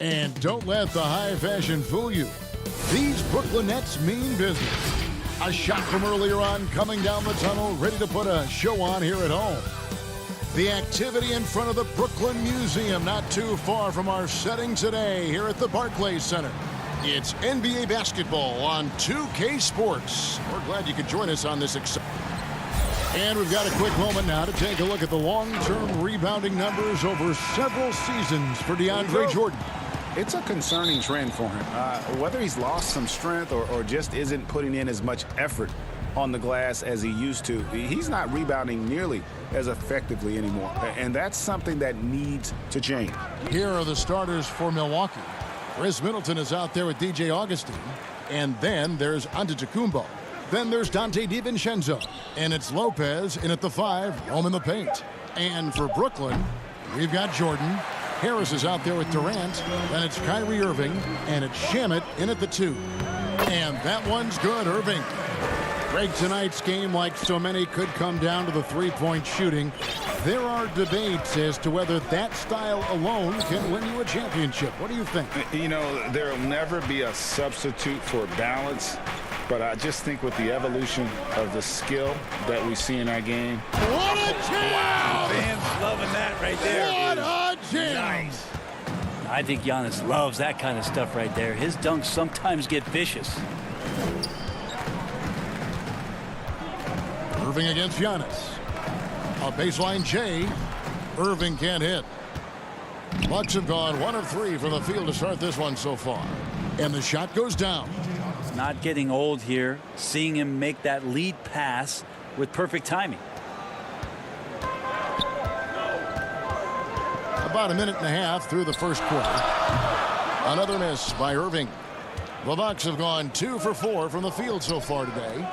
And don't let the high fashion fool you. These Brooklyn Nets mean business. A shot from earlier on coming down the tunnel, ready to put a show on here at home. The activity in front of the Brooklyn Museum, not too far from our setting today here at the Barclays Center. It's NBA basketball on 2K Sports. We're glad you could join us on this exciting. And we've got a quick moment now to take a look at the long-term rebounding numbers over several seasons for DeAndre Jordan. It's a concerning trend for him. Whether he's lost some strength or just isn't putting in as much effort on the glass as he used to, he's not rebounding nearly as effectively anymore. And that's something that needs to change. Here are the starters for Milwaukee. Chris Middleton is out there with DJ Augustine. And then there's Antetokounmpo. Then there's Dante DiVincenzo. And it's Lopez in at the 5, home in the paint. And for Brooklyn, we've got Jordan. Harris is out there with Durant. Then it's Kyrie Irving. And it's Shamet in at the 2. And that one's good, Irving. Greg, tonight's game, like so many, could come down to the three-point shooting. There are debates as to whether that style alone can win you a championship. What do you think? You know, there will never be a substitute for balance. But I just think with the evolution of the skill that we see in our game. What a jam! Wow, fans loving that right there. What a jam! Nice. I think Giannis loves that kind of stuff right there. His dunks sometimes get vicious. Irving against Giannis. A baseline J. Irving can't hit. Bucks have gone 1 of 3 from the field to start this one so far. And the shot goes down. Not getting old here. Seeing him make that lead pass with perfect timing. About a minute and a half through the first quarter. Another miss by Irving. The Bucks have gone 2 for 4 from the field so far today.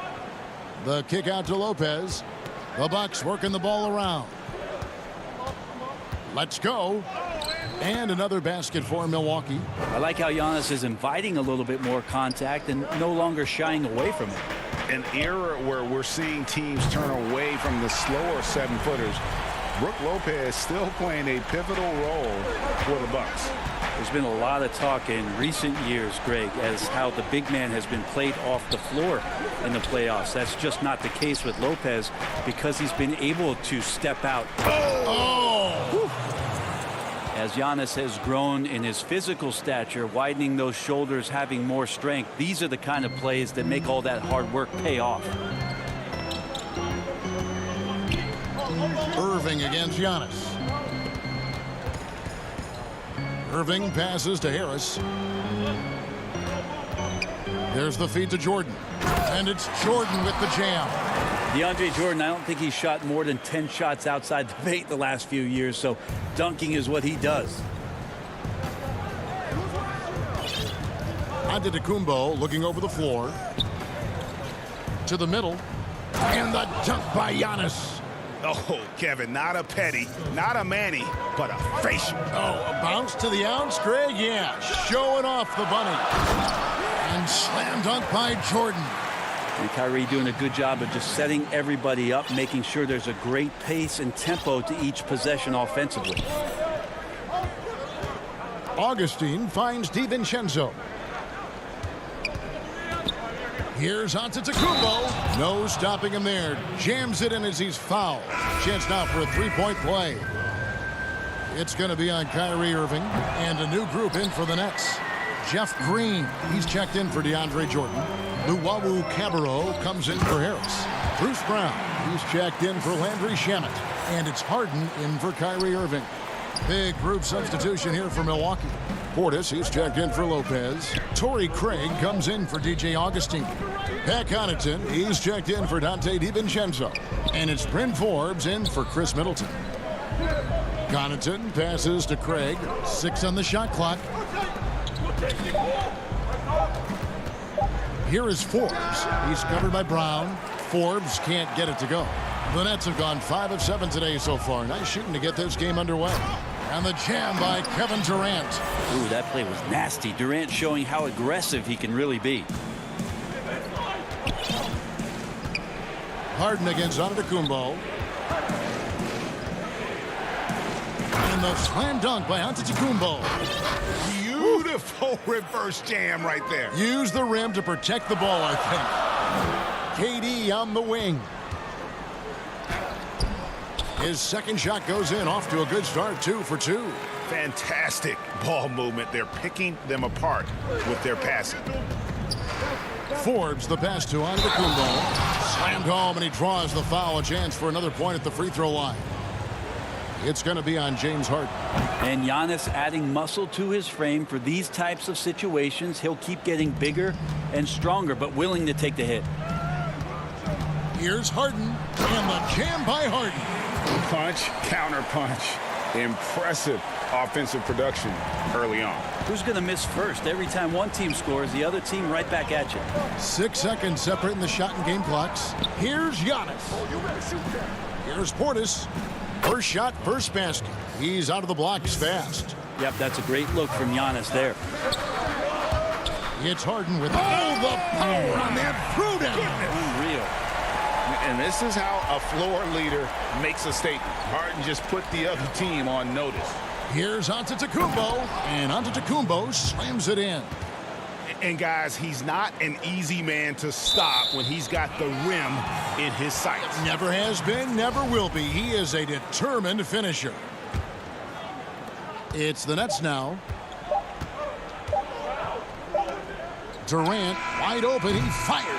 The kick out to Lopez. The Bucks working the ball around. Let's go. And another basket for Milwaukee. I like how Giannis is inviting a little bit more contact and no longer shying away from it. An era where we're seeing teams turn away from the slower 7-footers. Brook Lopez still playing a pivotal role for the Bucks. There's been a lot of talk in recent years, Greg, as how the big man has been played off the floor in the playoffs. That's just not the case with Lopez because he's been able to step out. As Giannis has grown in his physical stature, widening those shoulders, having more strength, these are the kind of plays that make all that hard work pay off. Irving against Giannis. Irving passes to Harris. There's the feed to Jordan. And it's Jordan with the jam. DeAndre Jordan, I don't think he's shot more than 10 shots outside the paint the last few years, so dunking is what he does. Antetokounmpo looking over the floor. To the middle. And the dunk by Giannis. Oh, Kevin, not a petty, not a Manny, but a facial. Oh, a bounce to the ounce, Greg? Yeah, showing off the bunny. And slam dunk by Jordan. And Kyrie doing a good job of just setting everybody up, making sure there's a great pace and tempo to each possession offensively. Augustine finds DiVincenzo. Here's Antetokounmpo. No stopping him there. Jams it in as he's fouled. Chance now for a three-point play. It's going to be on Kyrie Irving. And a new group in for the Nets. Jeff Green, he's checked in for DeAndre Jordan. Luwawu Cabarro comes in for Harris. Bruce Brown, he's checked in for Landry Shamet. And it's Harden in for Kyrie Irving. Big group substitution here for Milwaukee. Portis, he's checked in for Lopez. Torrey Craig comes in for DJ Augustine. Pat Connaughton, he's checked in for Dante DiVincenzo. And it's Bryn Forbes in for Chris Middleton. Connaughton passes to Craig. 6 on the shot clock. Here is Forbes. He's covered by Brown. Forbes can't get it to go. The Nets have gone 5 of 7 today so far. Nice shooting to get this game underway. And the jam by Kevin Durant. Ooh, that play was nasty. Durant showing how aggressive he can really be. Harden against Antetokounmpo. And And the slam dunk by Antetokounmpo. Beautiful reverse jam right there. Use the rim to protect the ball, I think. KD on the wing. His second shot goes in, off to a good start, 2 for 2. Fantastic ball movement. They're picking them apart with their passing. Forbes, the pass to Antetokounmpo. Slammed home, and he draws the foul. A chance for another point at the free throw line. It's going to be on James Harden. And Giannis adding muscle to his frame for these types of situations. He'll keep getting bigger and stronger, but willing to take the hit. Here's Harden, and the jam by Harden. Punch, counter punch. Impressive offensive production early on. Who's going to miss first? Every time one team scores, the other team right back at you. 6 seconds separating the shot and game clocks. Here's Giannis. Here's Portis. First shot, first basket. He's out of the blocks fast. Yep, that's a great look from Giannis there. It's Harden with all the power on that throwdown. Unreal. And this is how a floor leader makes a statement. Harden just put the other team on notice. Here's Antetokounmpo, and Antetokounmpo slams it in. And guys, he's not an easy man to stop when he's got the rim in his sights. Never has been, never will be. He is a determined finisher. It's the Nets now. Durant wide open, he fires.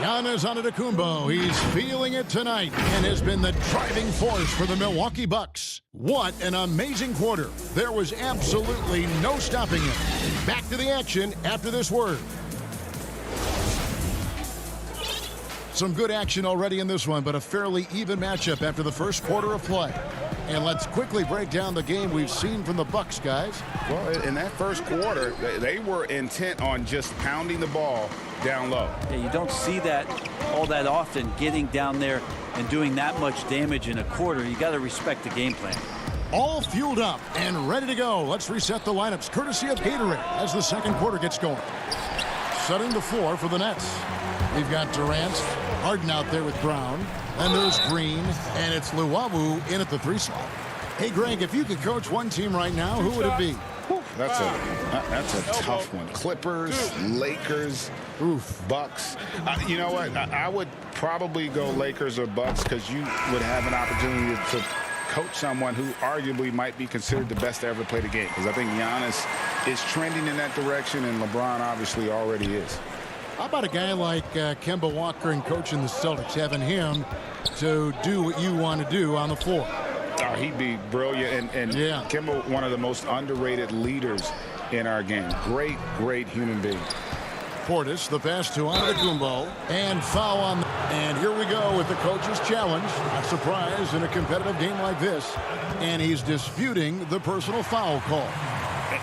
Giannis Antetokounmpo, he's feeling it tonight and has been the driving force for the Milwaukee Bucks. What an amazing quarter. There was absolutely no stopping him. Back to the action after this word. Some good action already in this one, but a fairly even matchup after the first quarter of play. And let's quickly break down the game we've seen from the Bucks, guys. Well, in that first quarter, they were intent on just pounding the ball down low. Yeah, you don't see that all that often, getting down there and doing that much damage in a quarter. You got to respect the game plan. All fueled up and ready to go. Let's reset the lineups courtesy of Gatorade as the second quarter gets going. Setting the floor for the Nets. We've got Durant, Harden out there with Brown. And there's Green, and it's Luwawu in at the 3 slot. Hey, Greg, if you could coach one team right now, who would it be? That's a tough one. Clippers, Lakers, Bucks. You know what? I would probably go Lakers or Bucks because you would have an opportunity to coach someone who arguably might be considered the best to ever play the game. Because I think Giannis is trending in that direction, and LeBron obviously already is. How about a guy like Kemba Walker and coaching the Celtics, having him to do what you want to do on the floor? Oh, he'd be brilliant. And yeah. Kemba, one of the most underrated leaders in our game. Great, great human being. Portis, the pass to Antetokounmpo, and foul on. And here we go with the coach's challenge. Not surprised in a competitive game like this. And he's disputing the personal foul call.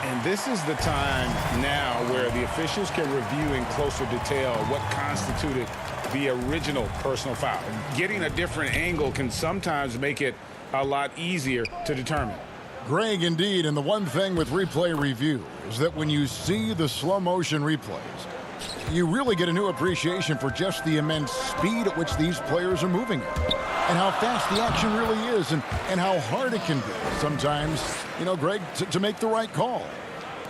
And this is the time now where the officials can review in closer detail what constituted the original personal foul. Getting a different angle can sometimes make it a lot easier to determine. Greg, indeed, and the one thing with replay review is that when you see the slow motion replays, you really get a new appreciation for just the immense speed at which these players are moving and how fast the action really is and how hard it can be sometimes, you know, Greg, to make the right call.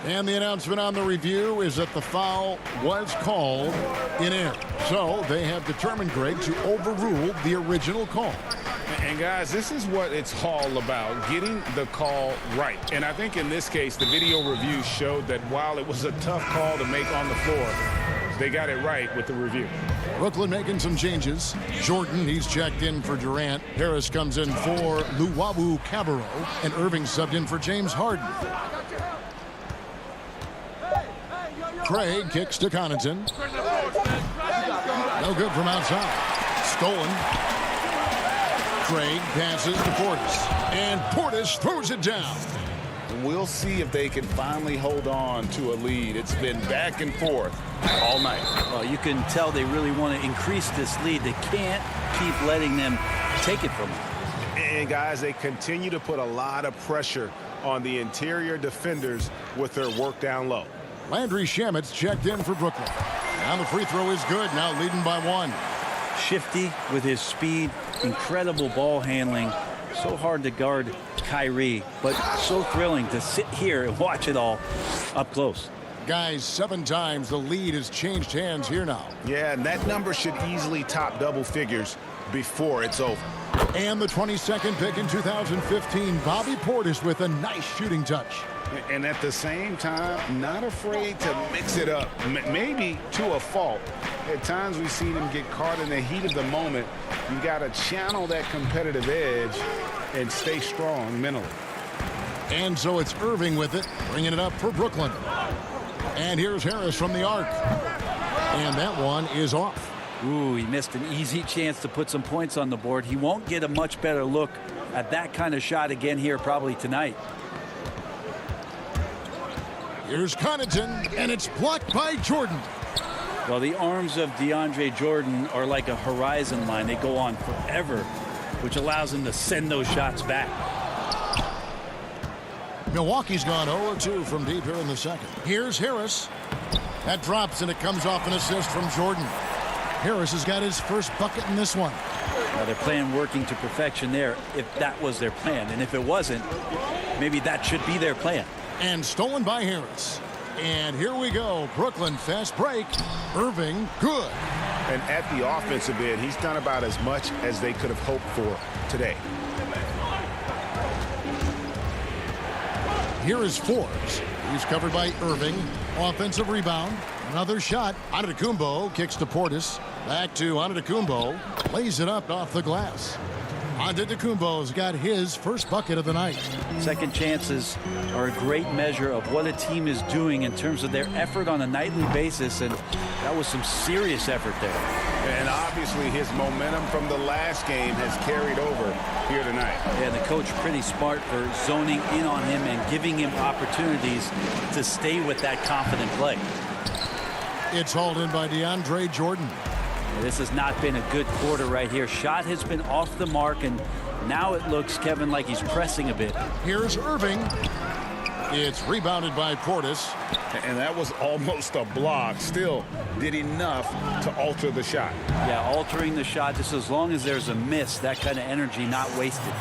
And the announcement on the review is that the foul was called in error. So they have determined, Greg, to overrule the original call. And guys, this is what it's all about, getting the call right. And I think in this case, the video review showed that while it was a tough call to make on the floor, they got it right with the review. Brooklyn making some changes. Jordan, he's checked in for Durant. Harris comes in for Luwawu Cabarro. And Irving subbed in for James Harden. Craig kicks to Connaughton. No good from outside. Stolen. Craig passes to Portis. And Portis throws it down. We'll see if they can finally hold on to a lead. It's been back and forth all night. Well, you can tell they really want to increase this lead. They can't keep letting them take it from them. And guys, they continue to put a lot of pressure on the interior defenders with their work down low. Landry Shamit's checked in for Brooklyn. Now the free throw is good, now leading by 1. Shifty with his speed, incredible ball handling. So hard to guard Kyrie, but so thrilling to sit here and watch it all up close. Guys, 7 times the lead has changed hands here now. Yeah, and that number should easily top double figures before it's over. And the 22nd pick in 2015, Bobby Portis with a nice shooting touch. And at the same time, not afraid to mix it up, maybe to a fault. At times we've seen him get caught in the heat of the moment. You got to channel that competitive edge and stay strong mentally. And so it's Irving with it, bringing it up for Brooklyn. And here's Harris from the arc. And that one is off. Ooh, he missed an easy chance to put some points on the board. He won't get a much better look at that kind of shot again here probably tonight. Here's Connaughton, and it's blocked by Jordan. Well, the arms of DeAndre Jordan are like a horizon line. They go on forever, which allows him to send those shots back. Milwaukee's gone 0-2 from deep here in the second. Here's Harris. That drops, and it comes off an assist from Jordan. Harris has got his first bucket in this one. Now their plan working to perfection there, if that was their plan. And if it wasn't, maybe that should be their plan. And stolen by Harris. And here we go. Brooklyn fast break. Irving, good. And at the offensive end, he's done about as much as they could have hoped for today. Here is Forbes. He's covered by Irving. Offensive rebound. Another shot. Antetokounmpo kicks to Portis. Back to Antetokounmpo. Lays it up off the glass. Antetokounmpo's got his first bucket of the night. Second chances are a great measure of what a team is doing in terms of their effort on a nightly basis, and that was some serious effort there. And obviously his momentum from the last game has carried over here tonight. Yeah, the coach pretty smart for zoning in on him and giving him opportunities to stay with that confident play. It's hauled in by DeAndre Jordan. This has not been a good quarter right here. Shot has been off the mark, and now it looks, Kevin, like he's pressing a bit. Here's Irving. It's rebounded by Portis. And that was almost a block. Still did enough to alter the shot. Yeah, altering the shot, just as long as there's a miss, that kind of energy not wasted.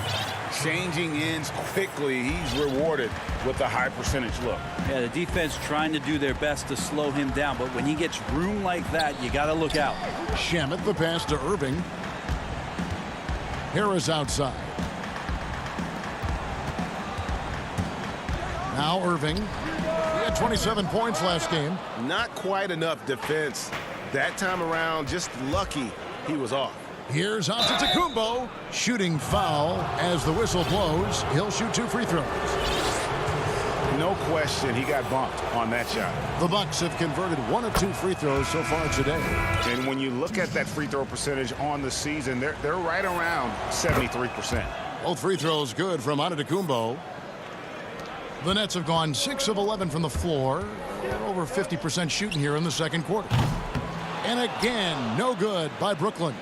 Changing ends quickly. He's rewarded with a high percentage look. Yeah, the defense trying to do their best to slow him down, but when he gets room like that, you got to look out. Shamet the pass to Irving. Harris outside. Now Irving. He had 27 points last game. Not quite enough defense. That time around, just lucky he was off. Here's Antetokounmpo. Shooting foul as the whistle blows. He'll shoot 2 free throws. No question he got bumped on that shot. The Bucks have converted 1 of 2 free throws so far today. And when you look at that free throw percentage on the season, they're right around 73%. Both free throws good from Antetokounmpo. The Nets have gone 6 of 11 from the floor. Over 50% shooting here in the second quarter. And again, no good by Brooklyn.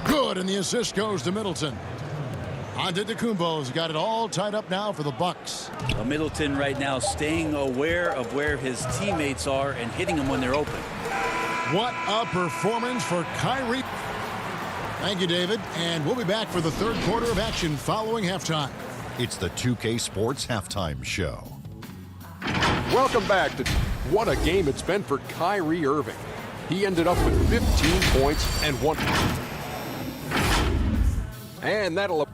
Good, and the assist goes to Middleton. Antetokounmpo's got it all tied up now for the Bucks. Well, Middleton right now staying aware of where his teammates are and hitting them when they're open. What a performance for Kyrie. Thank you, David. And we'll be back for the third quarter of action following halftime. It's the 2K Sports Halftime Show. Welcome back to what a game it's been for Kyrie Irving. He ended up with 15 points and 1. And that'll...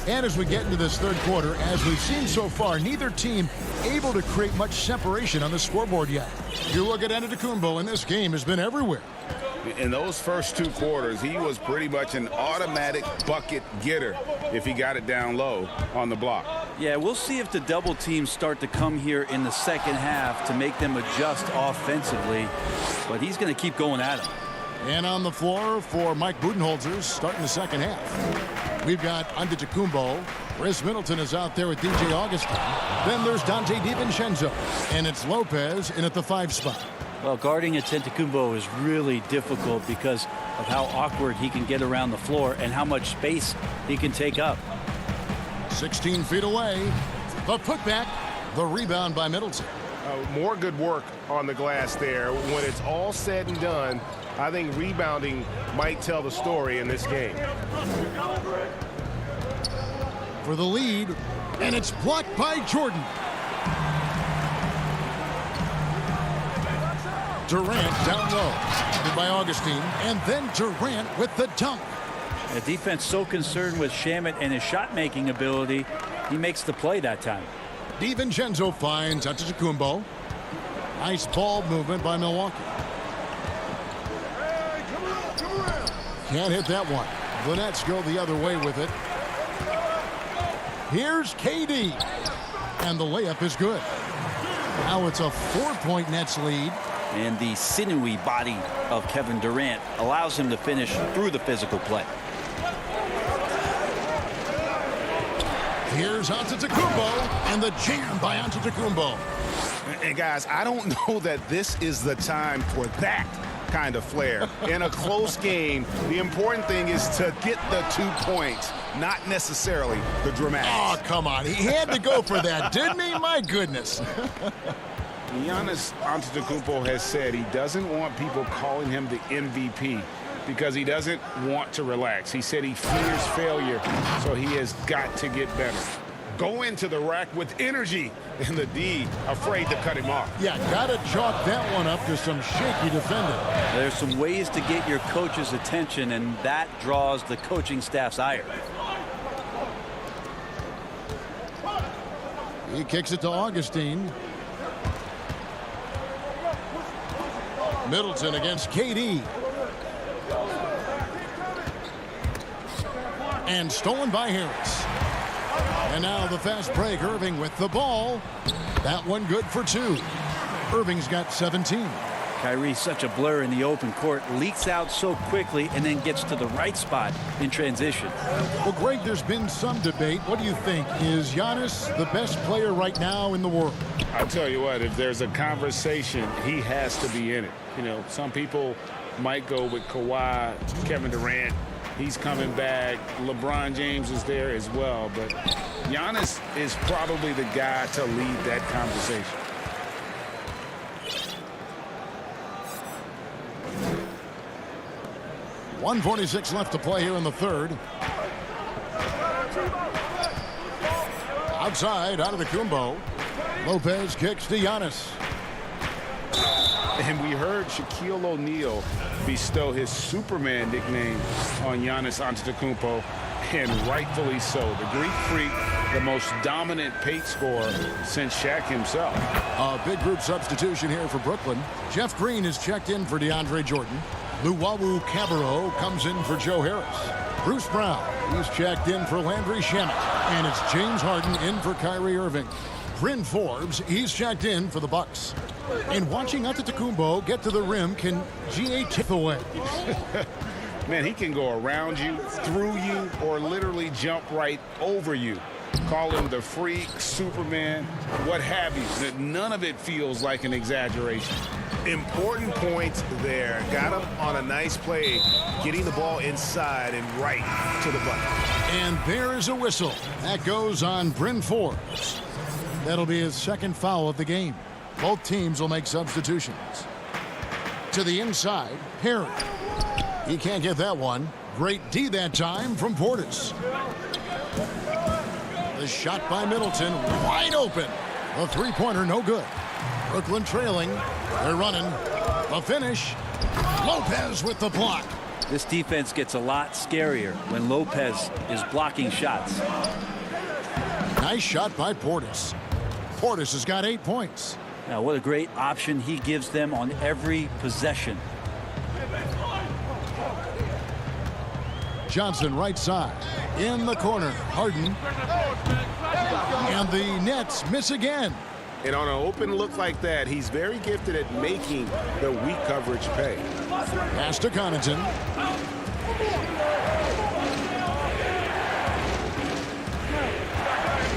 And as we get into this third quarter, as we've seen so far, neither team able to create much separation on the scoreboard yet. You look at Antetokounmpo, and this game has been everywhere. In those first 2 quarters, he was pretty much an automatic bucket getter if he got it down low on the block. Yeah, we'll see if the double teams start to come here in the second half to make them adjust offensively. But he's going to keep going at him. And on the floor for Mike Budenholzer starting the second half. We've got Antetokounmpo. Chris Middleton is out there with DJ Augustin. Then there's Dante DiVincenzo. And it's Lopez in at the 5 spot. Well, guarding Antetokounmpo is really difficult because of how awkward he can get around the floor and how much space he can take up. 16 feet away. The putback. The rebound by Middleton. More good work on the glass there. When it's all said and done, I think rebounding might tell the story in this game. For the lead, and it's blocked by Jordan. Durant down low, covered by Augustine, and then Durant with the dunk. The defense so concerned with Shamet and his shot-making ability, he makes the play that time. DiVincenzo finds Antetokounmpo. Nice ball movement by Milwaukee. Can't hit that one. The Nets go the other way with it. Here's KD. And the layup is good. Now it's a 4-point Nets lead. And the sinewy body of Kevin Durant allows him to finish through the physical play. Here's Antetokounmpo, and the jam by Antetokounmpo. And guys, I don't know that this is the time for that kind of flair. In a close game, the important thing is to get the 2 points, not necessarily the dramatics. Oh, come on. He had to go for that, didn't he? My goodness. Giannis Antetokounmpo has said he doesn't want people calling him the MVP because he doesn't want to relax. He said he fears failure, so he has got to get better. Go into the rack with energy, and the D afraid to cut him off. Yeah, got to chalk that one up to some shaky defending. There's some ways to get your coach's attention, and that draws the coaching staff's ire. He kicks it to Augustine. Middleton against KD. And stolen by Harris. And now the fast break. Irving with the ball. That one good for 2. Irving's got 17. Kyrie's such a blur in the open court, leaks out so quickly, and then gets to the right spot in transition. Well, Greg, there's been some debate. What do you think? Is Giannis the best player right now in the world? I'll tell you what, if there's a conversation, he has to be in it. You know, some people might go with Kawhi, Kevin Durant. He's coming back. LeBron James is there as well. But Giannis is probably the guy to lead that conversation. .146 left to play here in the third. Outside, out of the Antetokounmpo. Lopez kicks to Giannis. And we heard Shaquille O'Neal bestow his Superman nickname on Giannis Antetokounmpo, and rightfully so. The Greek Freak, the most dominant paint scorer since Shaq himself. A big group substitution here for Brooklyn. Jeff Green is checked in for DeAndre Jordan. Luwawu Cabarrot comes in for Joe Harris. Bruce Brown, he's checked in for Landry Shamet. And it's James Harden in for Kyrie Irving. Bryn Forbes, he's checked in for the Bucks. And watching Antetokounmpo get to the rim can G.A. tip away. Man, he can go around you, through you, or literally jump right over you. Call him the freak, Superman, what have you. None of it feels like an exaggeration. Important points there. Got him on a nice play, getting the ball inside and right to the bucket. And there is a whistle. That goes on Bryn Forbes. That'll be his second foul of the game. Both teams will make substitutions. To the inside, Perry. He can't get that one. Great D that time from Portis. The shot by Middleton, wide open. The three-pointer, no good. Brooklyn trailing. They're running. The finish. Lopez with the block. This defense gets a lot scarier when Lopez is blocking shots. Nice shot by Portis. Portis has got 8 points. Now, what a great option he gives them on every possession. Johnson right side. In the corner. Harden. And the Nets miss again. And on an open look like that, he's very gifted at making the weak coverage pay. Pass to Connaughton.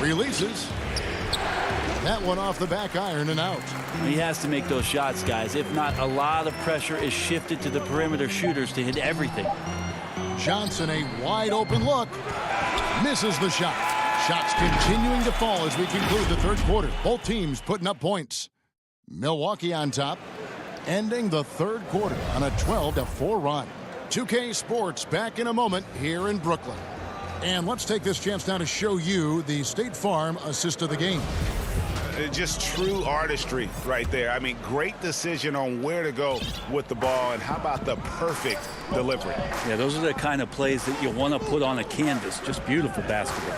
Releases. That one off the back iron and out. He has to make those shots, guys. If not, a lot of pressure is shifted to the perimeter shooters to hit everything. Johnson, a wide open look. Misses the shot. Shots continuing to fall as we conclude the third quarter. Both teams putting up points. Milwaukee on top, ending the third quarter on a 12-4 run. 2K Sports back in a moment here in Brooklyn. And let's take this chance now to show you the State Farm assist of the game. Just true artistry right there. I mean, great decision on where to go with the ball, and how about the perfect delivery? Yeah, those are the kind of plays that you want to put on a canvas. Just beautiful basketball.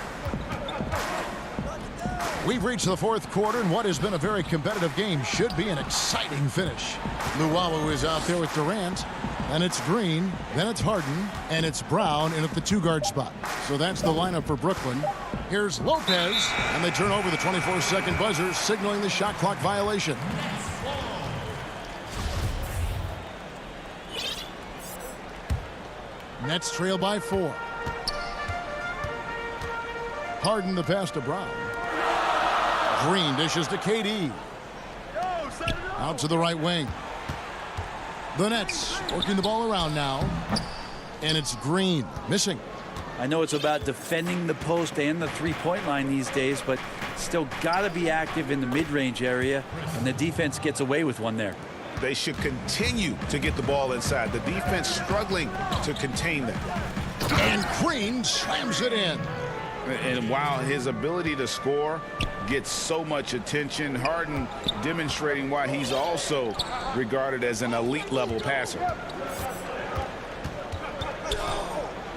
We've reached the fourth quarter, and what has been a very competitive game should be an exciting finish. Luwawu is out there with Durant, and it's Green, then it's Harden, and it's Brown in at the two-guard spot. So that's the lineup for Brooklyn. Here's Lopez, and they turn over the 24-second buzzer, signaling the shot clock violation. Nets trail by 4. Harden the pass to Brown. Green dishes to KD. Out to the right wing. The Nets working the ball around now. And it's Green missing. I know it's about defending the post and the three-point line these days, but still got to be active in the mid-range area, and the defense gets away with one there. They should continue to get the ball inside. The defense struggling to contain them. And Green slams it in. And while his ability to score gets so much attention, Harden demonstrating why he's also regarded as an elite-level passer.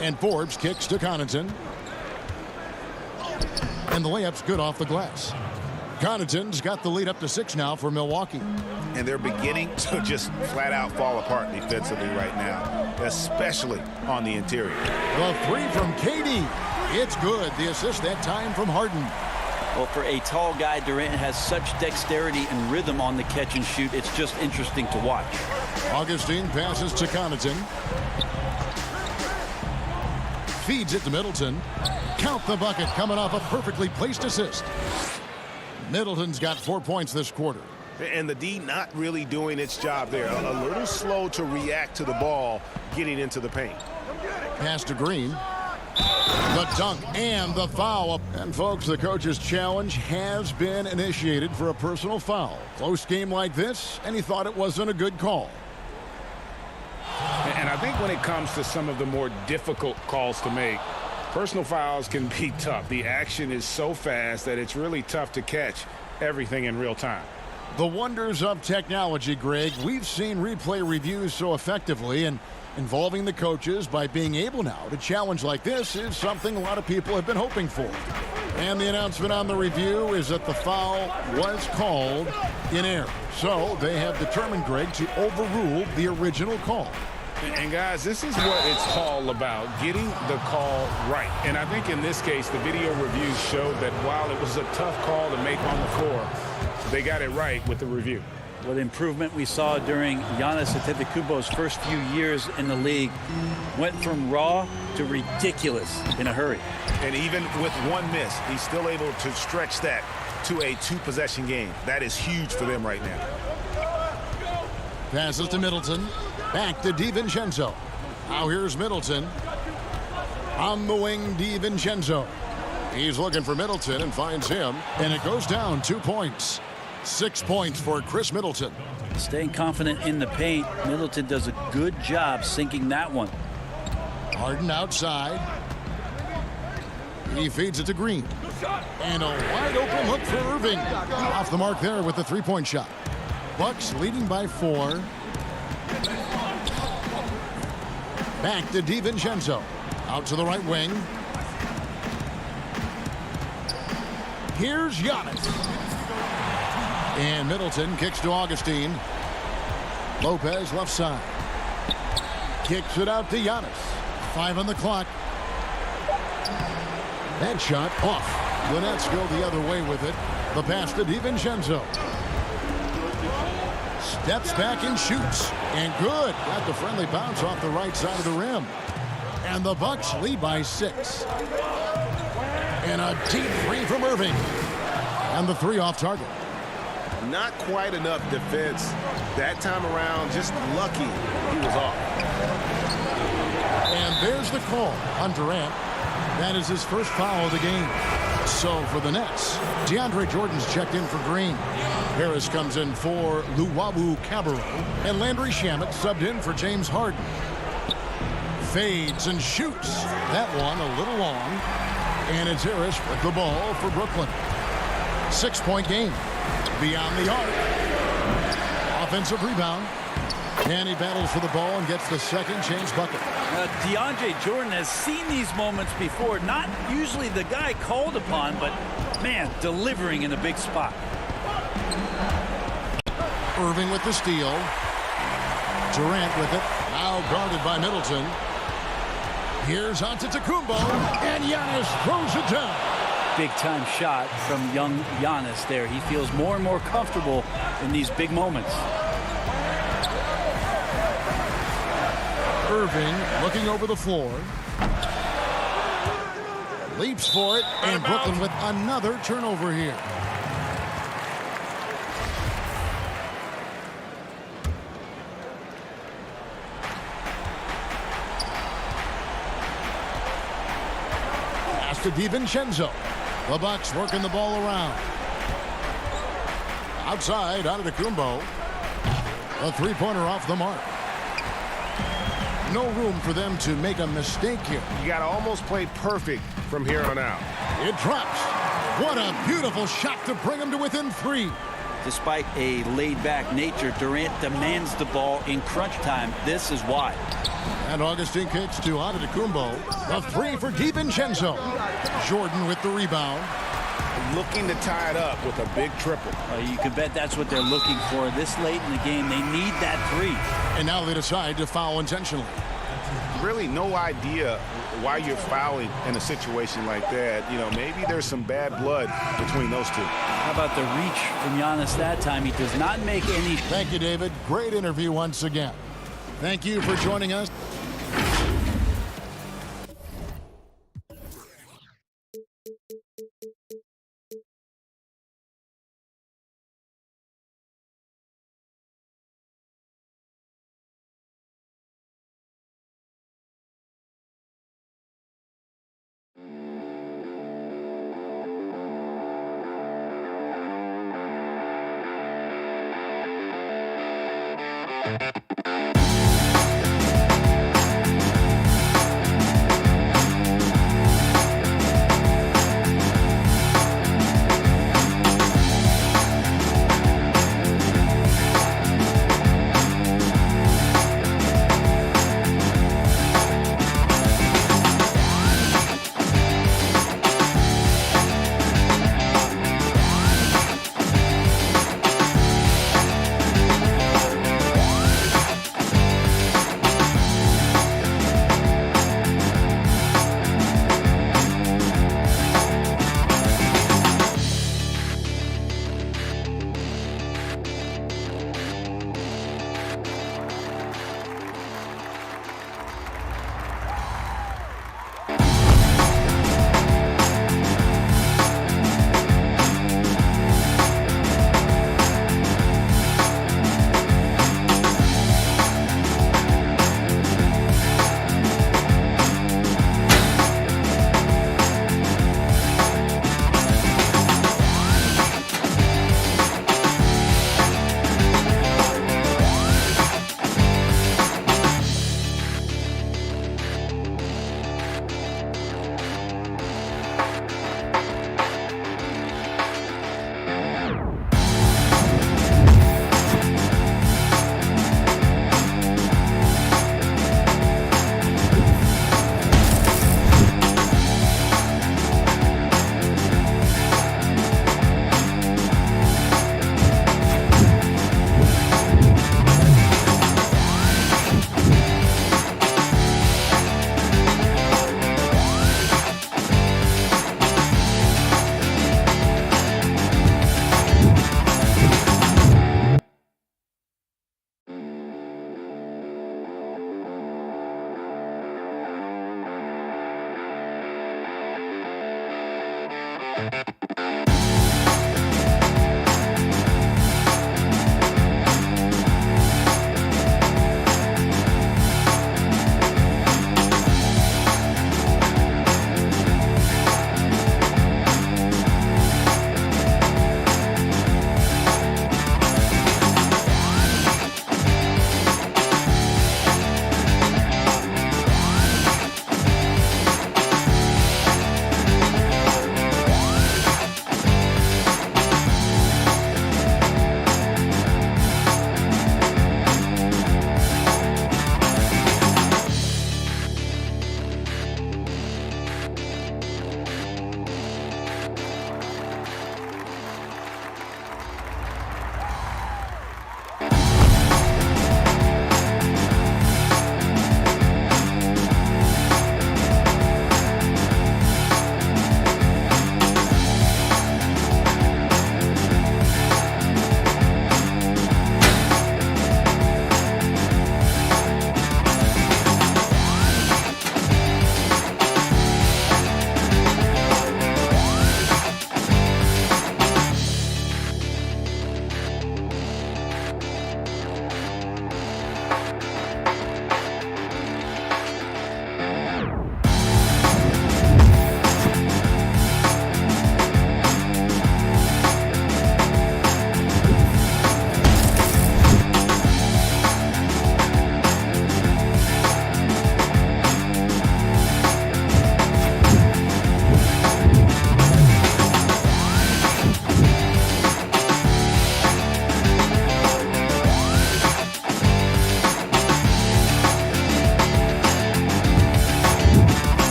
And Forbes kicks to Connaughton. And the layup's good off the glass. Connaughton's got the lead up to 6 now for Milwaukee. And they're beginning to just flat-out fall apart defensively right now, especially on the interior. The three from KD. It's good. The assist that time from Harden. Well, for a tall guy, Durant has such dexterity and rhythm on the catch and shoot. It's just interesting to watch. Augustine passes to Connaughton. Feeds it to Middleton. Count the bucket coming off a perfectly placed assist. Middleton's got 4 points this quarter. And the D not really doing its job there. A little slow to react to the ball getting into the paint. Pass to Green. The dunk and the foul. And folks, the coach's challenge has been initiated for a personal foul. Close game like this, and he thought it wasn't a good call. And I think when it comes to some of the more difficult calls to make, personal fouls can be tough. The action is so fast that it's really tough to catch everything in real time. The wonders of technology, Greg. We've seen replay reviews so effectively, and involving the coaches by being able now to challenge like this is something a lot of people have been hoping for. And the announcement on the review is that the foul was called in error. So they have determined, Greg, to overrule the original call. And guys, this is what it's all about, getting the call right. And I think in this case, the video reviews showed that while it was a tough call to make on the floor, they got it right with the review. What improvement we saw during Giannis Antetokounmpo's first few years in the league. Went from raw to ridiculous in a hurry. And even with one miss, he's still able to stretch that to a 2-possession game. That is huge for them right now. Passes to Middleton. Back to DiVincenzo. Now here's Middleton. On the wing, DiVincenzo. He's looking for Middleton and finds him. And it goes down 2 points. 6 points for Chris Middleton. Staying confident in the paint. Middleton does a good job sinking that one. Harden outside. He feeds it to Green. And a wide open look for Irving. Off the mark there with the three-point shot. Bucks leading by 4. Back to DiVincenzo. Out to the right wing. Here's Giannis. And Middleton kicks to Augustine. Lopez left side. Kicks it out to Giannis. 5 on the clock. That shot off. The Nets go the other way with it. The pass to DiVincenzo. Steps back and shoots. And good. Got the friendly bounce off the right side of the rim. And the Bucks lead by 6. And a deep three from Irving. And the 3 off target. Not quite enough defense that time around. Just lucky he was off. And there's the call on Durant. That is his first foul of the game. So for the Nets, DeAndre Jordan's checked in for Green. Harris comes in for Luwawu Cabarro. And Landry Shamet subbed in for James Harden. Fades and shoots. That one a little long. And it's Harris with the ball for Brooklyn. 6-point game. Beyond the arc. Offensive rebound. And he battles for the ball and gets the second chance bucket. DeAndre Jordan has seen these moments before. Not usually the guy called upon, but, man, delivering in a big spot. Irving with the steal. Durant with it. Now guarded by Middleton. Here's Antetokounmpo. And Giannis throws it down. Big-time shot from young Giannis there. He feels more and more comfortable in these big moments. Irving looking over the floor. Leaps for it, and Brooklyn with another turnover here. Pass to DiVincenzo. The Bucks working the ball around. Outside, Antetokounmpo. A three-pointer off the mark. No room for them to make a mistake here. You got to almost play perfect from here on out. It drops. What a beautiful shot to bring him to within 3. Despite a laid-back nature, Durant demands the ball in crunch time. This is why. And Augustine kicks to Antetokounmpo. The 3 for DiVincenzo. Jordan with the rebound. Looking to tie it up with a big triple. You can bet that's what they're looking for. This late in the game, they need that 3. And now they decide to foul intentionally. Really no idea why you're fouling in a situation like that. You know, maybe there's some bad blood between those two. How about the reach from Giannis that time? He does not make any. Thank you, David. Great interview once again. Thank you for joining us.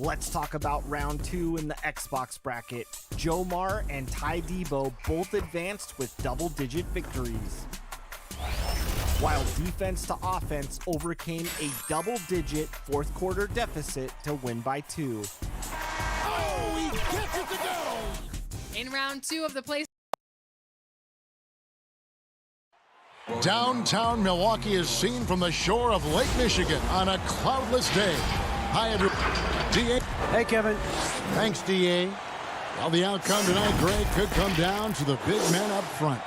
Let's talk about round two in the Xbox bracket. Jomar and Ty Debo both advanced with double-digit victories, while defense to offense overcame a double-digit fourth quarter deficit to win by 2. Oh, he gets it to go! In round two of the play. Downtown Milwaukee is seen from the shore of Lake Michigan on a cloudless day. Hi, everyone. D.A. Hey, Kevin. Thanks, D.A. Well, the outcome tonight, Greg, could come down to the big men up front.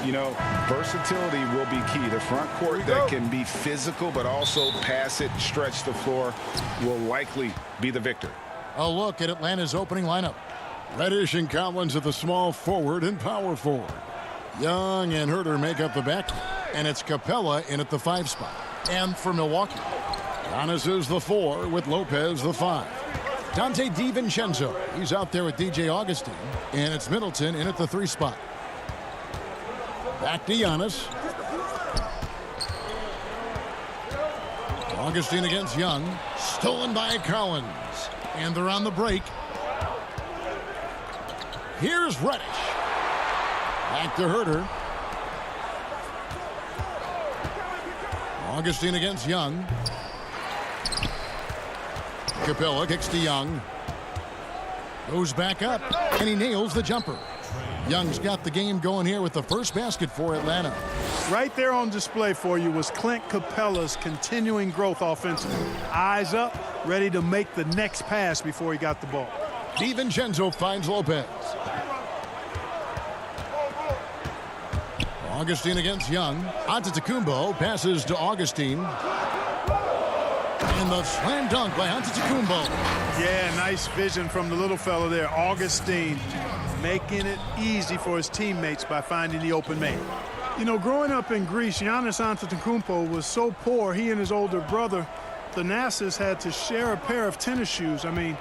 You know, versatility will be key. The front court that can be physical but also pass it, stretch the floor will likely be the victor. A look at Atlanta's opening lineup. Reddish and Collins at the small forward and power forward. Young and Herter make up the back. And it's Capella in at the 5 spot. And for Milwaukee, Giannis is the 4 with Lopez the 5. Dante DiVincenzo, he's out there with DJ Augustin. And it's Middleton in at the 3 spot. Back to Giannis. Augustin against Young. Stolen by Collins. And they're on the break. Here's Reddish. Back to Herter. Augustin against Young. Capella kicks to Young. Goes back up. And he nails the jumper. Young's got the game going here with the first basket for Atlanta. Right there on display for you was Clint Capella's continuing growth offensively. Eyes up, ready to make the next pass before he got the ball. DiVincenzo finds Lopez. Augustin against Young. Antetokounmpo passes to Augustin. And the slam dunk by Antetokounmpo. Yeah, nice vision from the little fella there, Augustin, making it easy for his teammates by finding the open man. You know, growing up in Greece, Giannis Antetokounmpo was so poor, he and his older brother, Thanasis, had to share a pair of tennis shoes. I mean,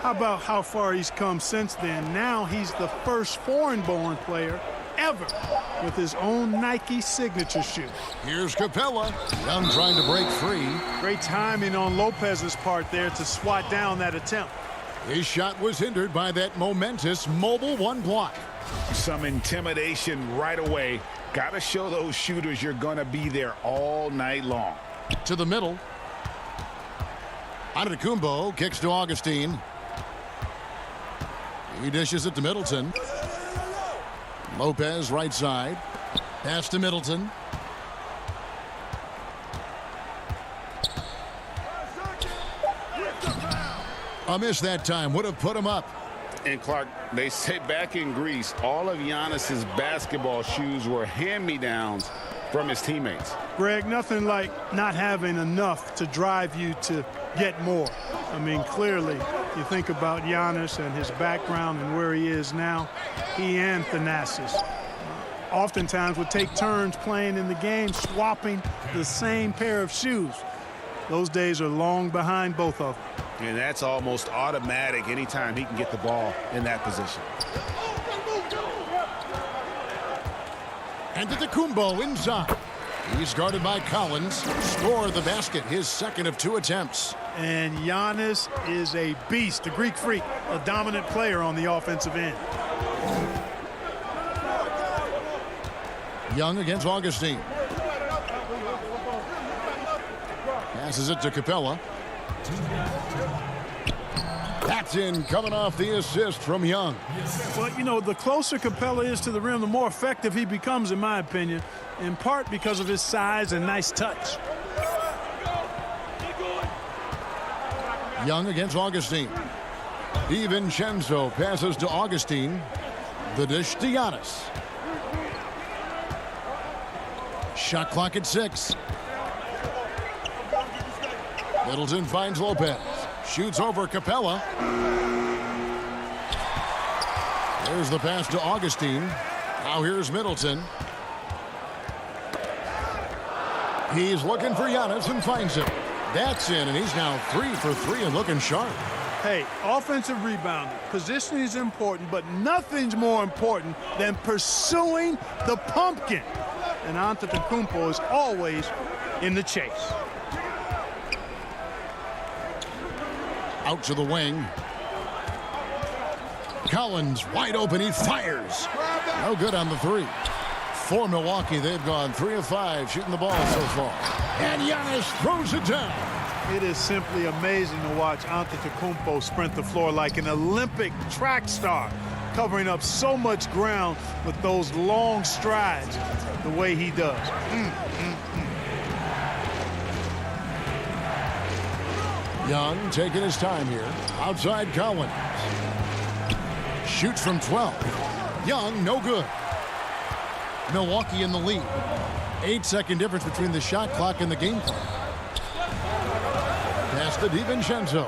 how about how far he's come since then? Now he's the first foreign-born player ever with his own Nike signature shoe. Here's Capella. Young trying to break free. Great timing on Lopez's part there to swat down that attempt. His shot was hindered by that momentous mobile 1 block. Some intimidation right away. Got to show those shooters you're going to be there all night long. To the middle. Antetokounmpo kicks to Augustin. He dishes it to Middleton. Lopez right side. Pass to Middleton. A miss that time. Would have put him up. And Clark, they say back in Greece, all of Giannis's basketball shoes were hand-me-downs from his teammates. Greg, nothing like not having enough to drive you to get more. I mean, clearly, you think about Giannis and his background and where he is now, he and Thanasis oftentimes would take turns playing in the game, swapping the same pair of shoes. Those days are long behind both of them. And that's almost automatic anytime he can get the ball in that position. Antetokounmpo inside. He's guarded by Collins. Scored the basket, his second of 2 attempts. And Giannis is a beast, a Greek freak, a dominant player on the offensive end. Young against Augustin. Passes it to Capella. That's in, coming off the assist from Young. Well, you know, the closer Capella is to the rim, the more effective he becomes, in my opinion, in part because of his size and nice touch. Young against Augustin. DiVincenzo passes to Augustin. The dish to Giannis. Shot clock at 6. Middleton finds Lopez. Shoots over Capella. There's the pass to Augustin. Now here's Middleton. He's looking for Giannis and finds it. That's in, and he's now 3 for 3 and looking sharp. Hey, offensive rebounding. Positioning is important, but nothing's more important than pursuing the pumpkin. And Antetokounmpo is always in the chase. Out to the wing. Collins wide open. He fires. No good on the 3. For Milwaukee, they've gone 3 of 5 shooting the ball so far. And Giannis throws it down. It is simply amazing to watch Antetokounmpo sprint the floor like an Olympic track star, covering up so much ground with those long strides the way he does. Young taking his time here. Outside Collins. Shoots from 12. Young, no good. Milwaukee in the lead. 8-second difference between the shot clock and the game clock. Pass to DiVincenzo.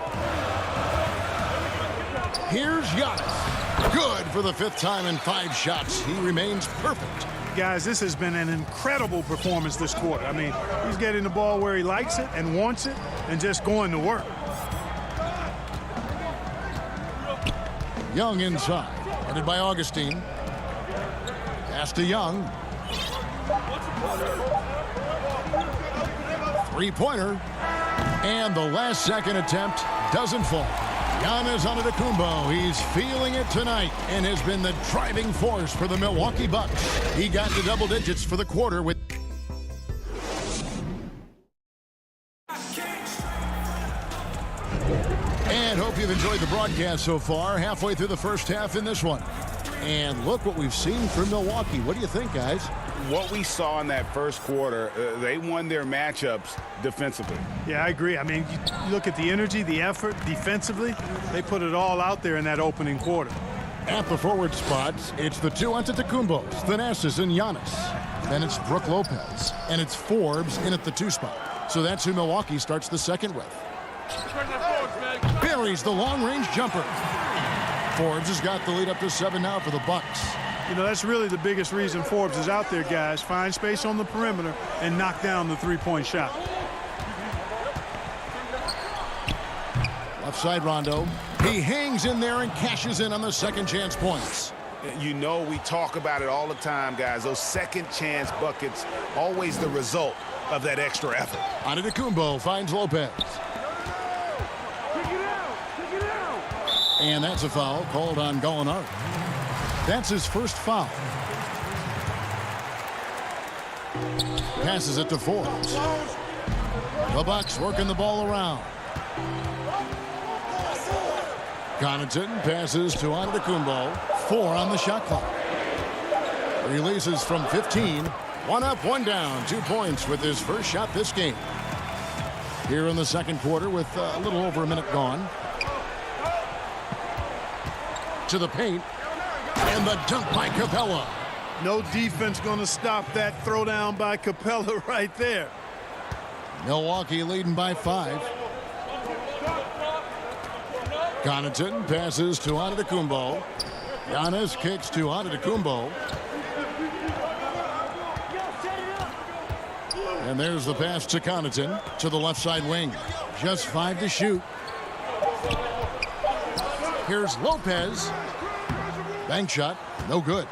Here's Giannis. Good for the 5th time in 5 shots. He remains perfect. Guys, this has been an incredible performance this quarter. I mean, he's getting the ball where he likes it and wants it and just going to work. Young inside. Headed by Augustine. Pass to Young. 3-pointer. And the last second attempt doesn't fall. Giannis Antetokounmpo, he's feeling it tonight and has been the driving force for the Milwaukee Bucks. He got to double digits for the quarter with... And hope you've enjoyed the broadcast so far. Halfway through the first half in this one. And look what we've seen from Milwaukee. What do you think, guys? What we saw in that first quarter, they won their matchups defensively. Yeah, I agree. I mean, you look at the energy, the effort defensively. They put it all out there in that opening quarter. At the forward spots, it's the 2 Antetokounmpos, Thanasis and Giannis. Then it's Brook Lopez. And it's Forbes in at the 2 spot. So that's who Milwaukee starts the second with. Buries the long-range jumper. Forbes has got the lead up to 7 now for the Bucks. You know, that's really the biggest reason Forbes is out there, guys. Find space on the perimeter and knock down the 3-point shot. Left side Rondo. He hangs in there and cashes in on the second chance points. You know, we talk about it all the time, guys. Those second chance buckets, always the result of that extra effort. Antetokounmpo finds Lopez. And that's a foul called on Gallinari. That's his first foul. Passes it to Forbes. The Bucks working the ball around. Connaughton passes to Antetokounmpo. 4 on the shot clock. Releases from 15. 1 up, 1 down. 2 points with his first shot this game. Here in the second quarter with a little over a minute gone. To the paint. And the dunk by Capella. No defense going to stop that throwdown by Capella right there. Milwaukee leading by 5. Connaughton passes to Antetokounmpo. Giannis kicks to Antetokounmpo. And there's the pass to Connaughton to the left side wing. Just 5 to shoot. Here's Lopez. Bank shot, no good.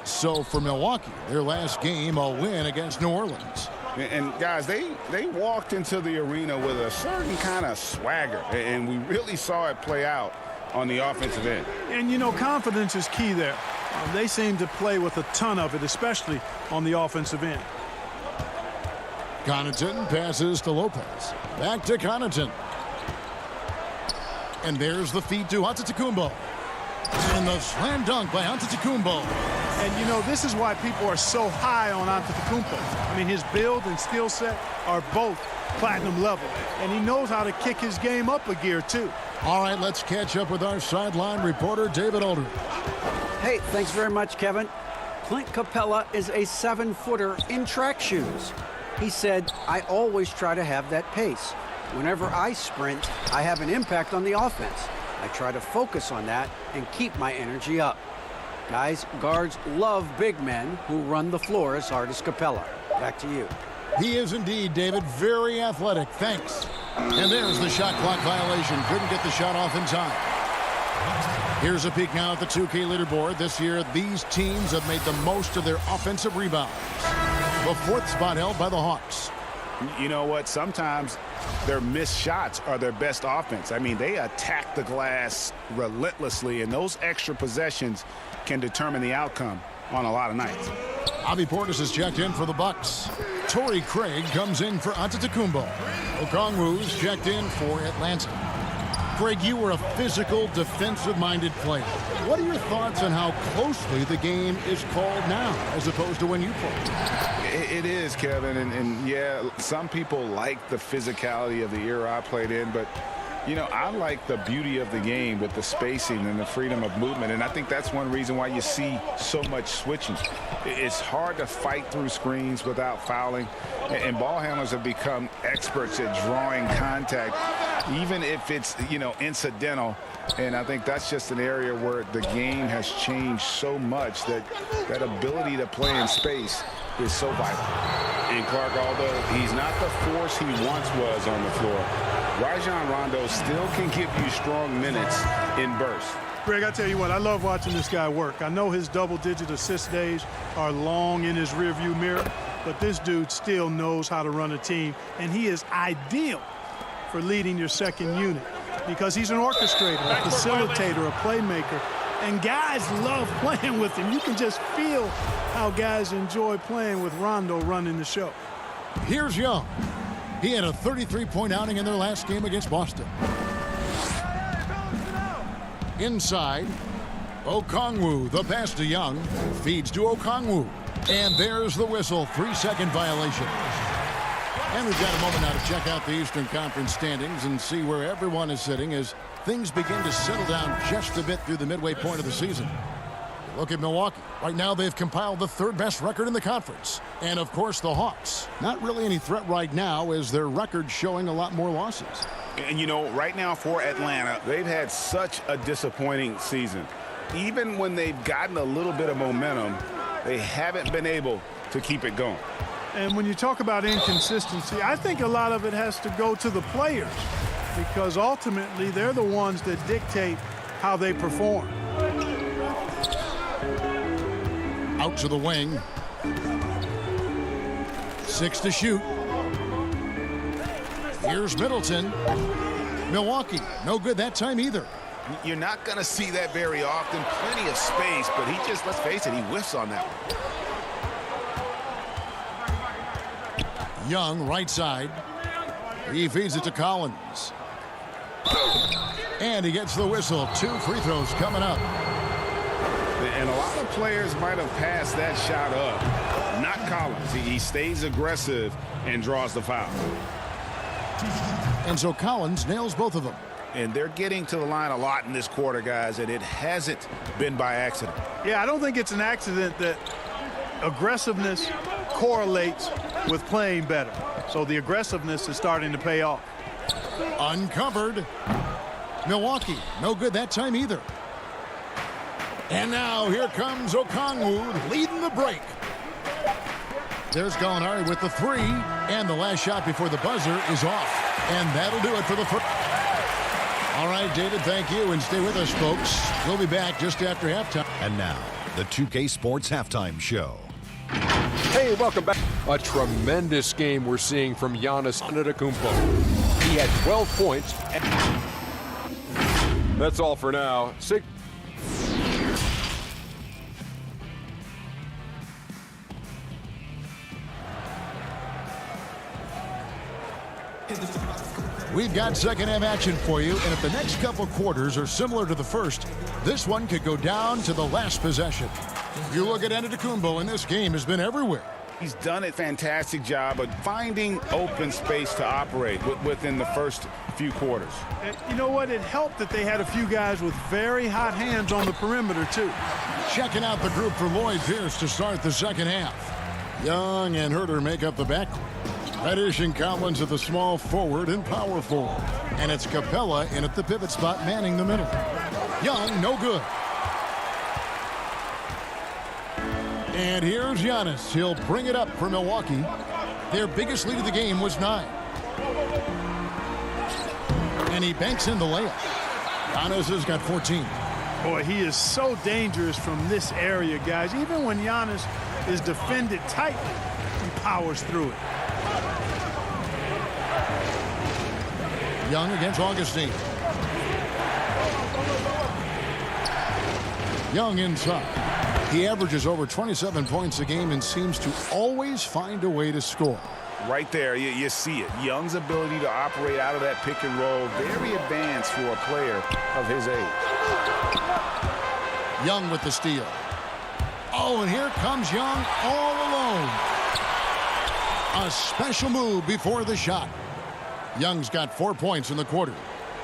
So for Milwaukee, their last game, a win against New Orleans. And guys, they walked into the arena with a certain kind of swagger, and we really saw it play out on the offensive end. And, you know, confidence is key there. They seem to play with a ton of it, especially on the offensive end. Connaughton passes to Lopez. Back to Connaughton. And there's the feed to Antetokounmpo. And the slam dunk by Antetokounmpo. And, you know, this is why people are so high on Antetokounmpo. I mean, his build and skill set are both platinum level. And he knows how to kick his game up a gear, too. All right, let's catch up with our sideline reporter, David Aldridge. Hey, thanks very much, Kevin. Clint Capella is a 7-footer in track shoes. He said, I always try to have that pace. Whenever I sprint, I have an impact on the offense. I try to focus on that and keep my energy up. Guys, guards love big men who run the floor as hard as Capella. Back to you. He is indeed, David. Very athletic. Thanks. And there's the shot clock violation. Couldn't get the shot off in time. Here's a peek now at the 2K leaderboard. This year, these teams have made the most of their offensive rebounds. The 4th spot held by the Hawks. You know what? Sometimes their missed shots are their best offense. I mean, they attack the glass relentlessly, and those extra possessions can determine the outcome on a lot of nights. Avi Portis has checked in for the Bucks. Torrey Craig comes in for Antetokounmpo. Okongwu's checked in for Atlanta. Craig, you were a physical, defensive-minded player. What are your thoughts on how closely the game is called now as opposed to when you played? It is, Kevin, and yeah, some people like the physicality of the era I played in, but you know, I like the beauty of the game with the spacing and the freedom of movement, and I think that's one reason why you see so much switching. It's hard to fight through screens without fouling, and ball handlers have become experts at drawing contact, even if it's, you know, incidental. And I think that's just an area where the game has changed so much that that ability to play in space is so vital. And Clark, although he's not the force he once was on the floor, Rajon Rondo still can give you strong minutes in bursts. Greg, I tell you what, I love watching this guy work. I know his double-digit assist days are long in his rearview mirror, but this dude still knows how to run a team, and he is ideal for leading your second unit because he's an orchestrator, a facilitator, a playmaker, and guys love playing with him. You can just feel how guys enjoy playing with Rondo running the show. Here's Young. He had a 33-point outing in their last game against Boston. Inside, Okongwu, the pass to Young, feeds to Okongwu. And there's the whistle, 3-second violation. And we've got a moment now to check out the Eastern Conference standings and see where everyone is sitting as things begin to settle down just a bit through the midway point of the season. Look at Milwaukee. Right now they've compiled the third best record in the conference. And of course the Hawks. Not really any threat right now as their record's showing a lot more losses. And you know, right now for Atlanta, they've had such a disappointing season. Even when they've gotten a little bit of momentum, they haven't been able to keep it going. And when you talk about inconsistency, I think a lot of it has to go to the players because ultimately they're the ones that dictate how they perform. Out to the wing. 6 to shoot. Here's Middleton. Milwaukee, no good that time either. You're not going to see that very often. Plenty of space, but he just, let's face it, he whiffs on that one. Young, right side. He feeds it to Collins. And he gets the whistle. 2 free throws coming up. And a lot of players might have passed that shot up. Not Collins. He stays aggressive and draws the foul. And so Collins nails both of them. And they're getting to the line a lot in this quarter, guys, and it hasn't been by accident. Yeah, I don't think it's an accident that aggressiveness correlates with playing better. So the aggressiveness is starting to pay off. Uncovered. Milwaukee, no good that time either. And now here comes Okongwu leading the break. There's Gallinari with the 3, and the last shot before the buzzer is off. And that'll do it for the first. All right, David, thank you, and stay with us, folks. We'll be back just after halftime. And now, the 2K Sports Halftime Show. Hey, welcome back. A tremendous game we're seeing from Giannis Antetokounmpo. He had 12 points. That's all for now. We've got second half action for you, and if the next couple quarters are similar to the first, this one could go down to the last possession. You look at Antetokounmpo, and this game has been everywhere. He's done a fantastic job of finding open space to operate within the first few quarters. And you know what? It helped that they had a few guys with very hot hands on the perimeter, too. Checking out the group for Lloyd Pierce to start the second half. Young and Herter make up the backcourt. Reddish and Collins at the small forward and power forward. And it's Capella in at the pivot spot manning the middle. Young, no good. And here's Giannis. He'll bring it up for Milwaukee. Their biggest lead of the game was 9. And he banks in the layup. Giannis has got 14. Boy, he is so dangerous from this area, guys. Even when Giannis is defended tightly, he powers through it. Young against Augustine. Young inside. He averages over 27 points a game and seems to always find a way to score. Right there, you see it. Young's ability to operate out of that pick and roll, very advanced for a player of his age. Young with the steal. Oh, and here comes Young all alone. A special move before the shot. Young's got 4 points in the quarter.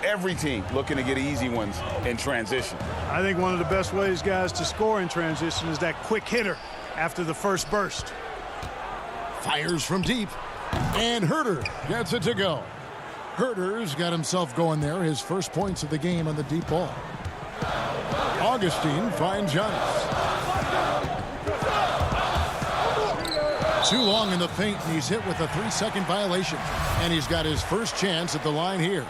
Every team looking to get easy ones in transition. I think one of the best ways, guys, to score in transition is that quick hitter after the first burst. Fires from deep. And Herter gets it to go. Herter's got himself going there. His first points of the game on the deep ball. Augustine finds Giannis. Too long in the paint, and he's hit with a 3-second violation. And he's got his first chance at the line here.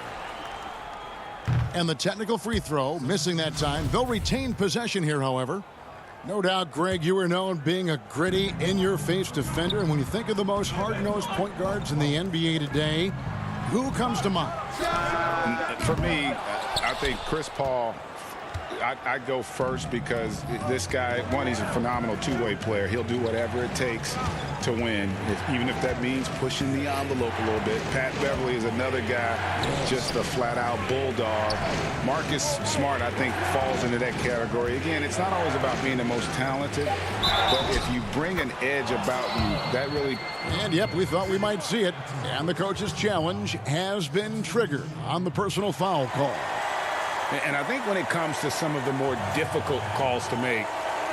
And the technical free throw, missing that time. They'll retain possession here, however. No doubt, Greg, you are known being a gritty, in-your-face defender. And when you think of the most hard-nosed point guards in the NBA today, who comes to mind? For me, I think Chris Paul. I'd go first because this guy, one, he's a phenomenal two-way player. He'll do whatever it takes to win, even if that means pushing the envelope a little bit. Pat Beverly is another guy, just a flat-out bulldog. Marcus Smart, I think, falls into that category. Again, it's not always about being the most talented, but if you bring an edge about you, that really... And, yep, we thought we might see it. And the coach's challenge has been triggered on the personal foul call. And I think when it comes to some of the more difficult calls to make,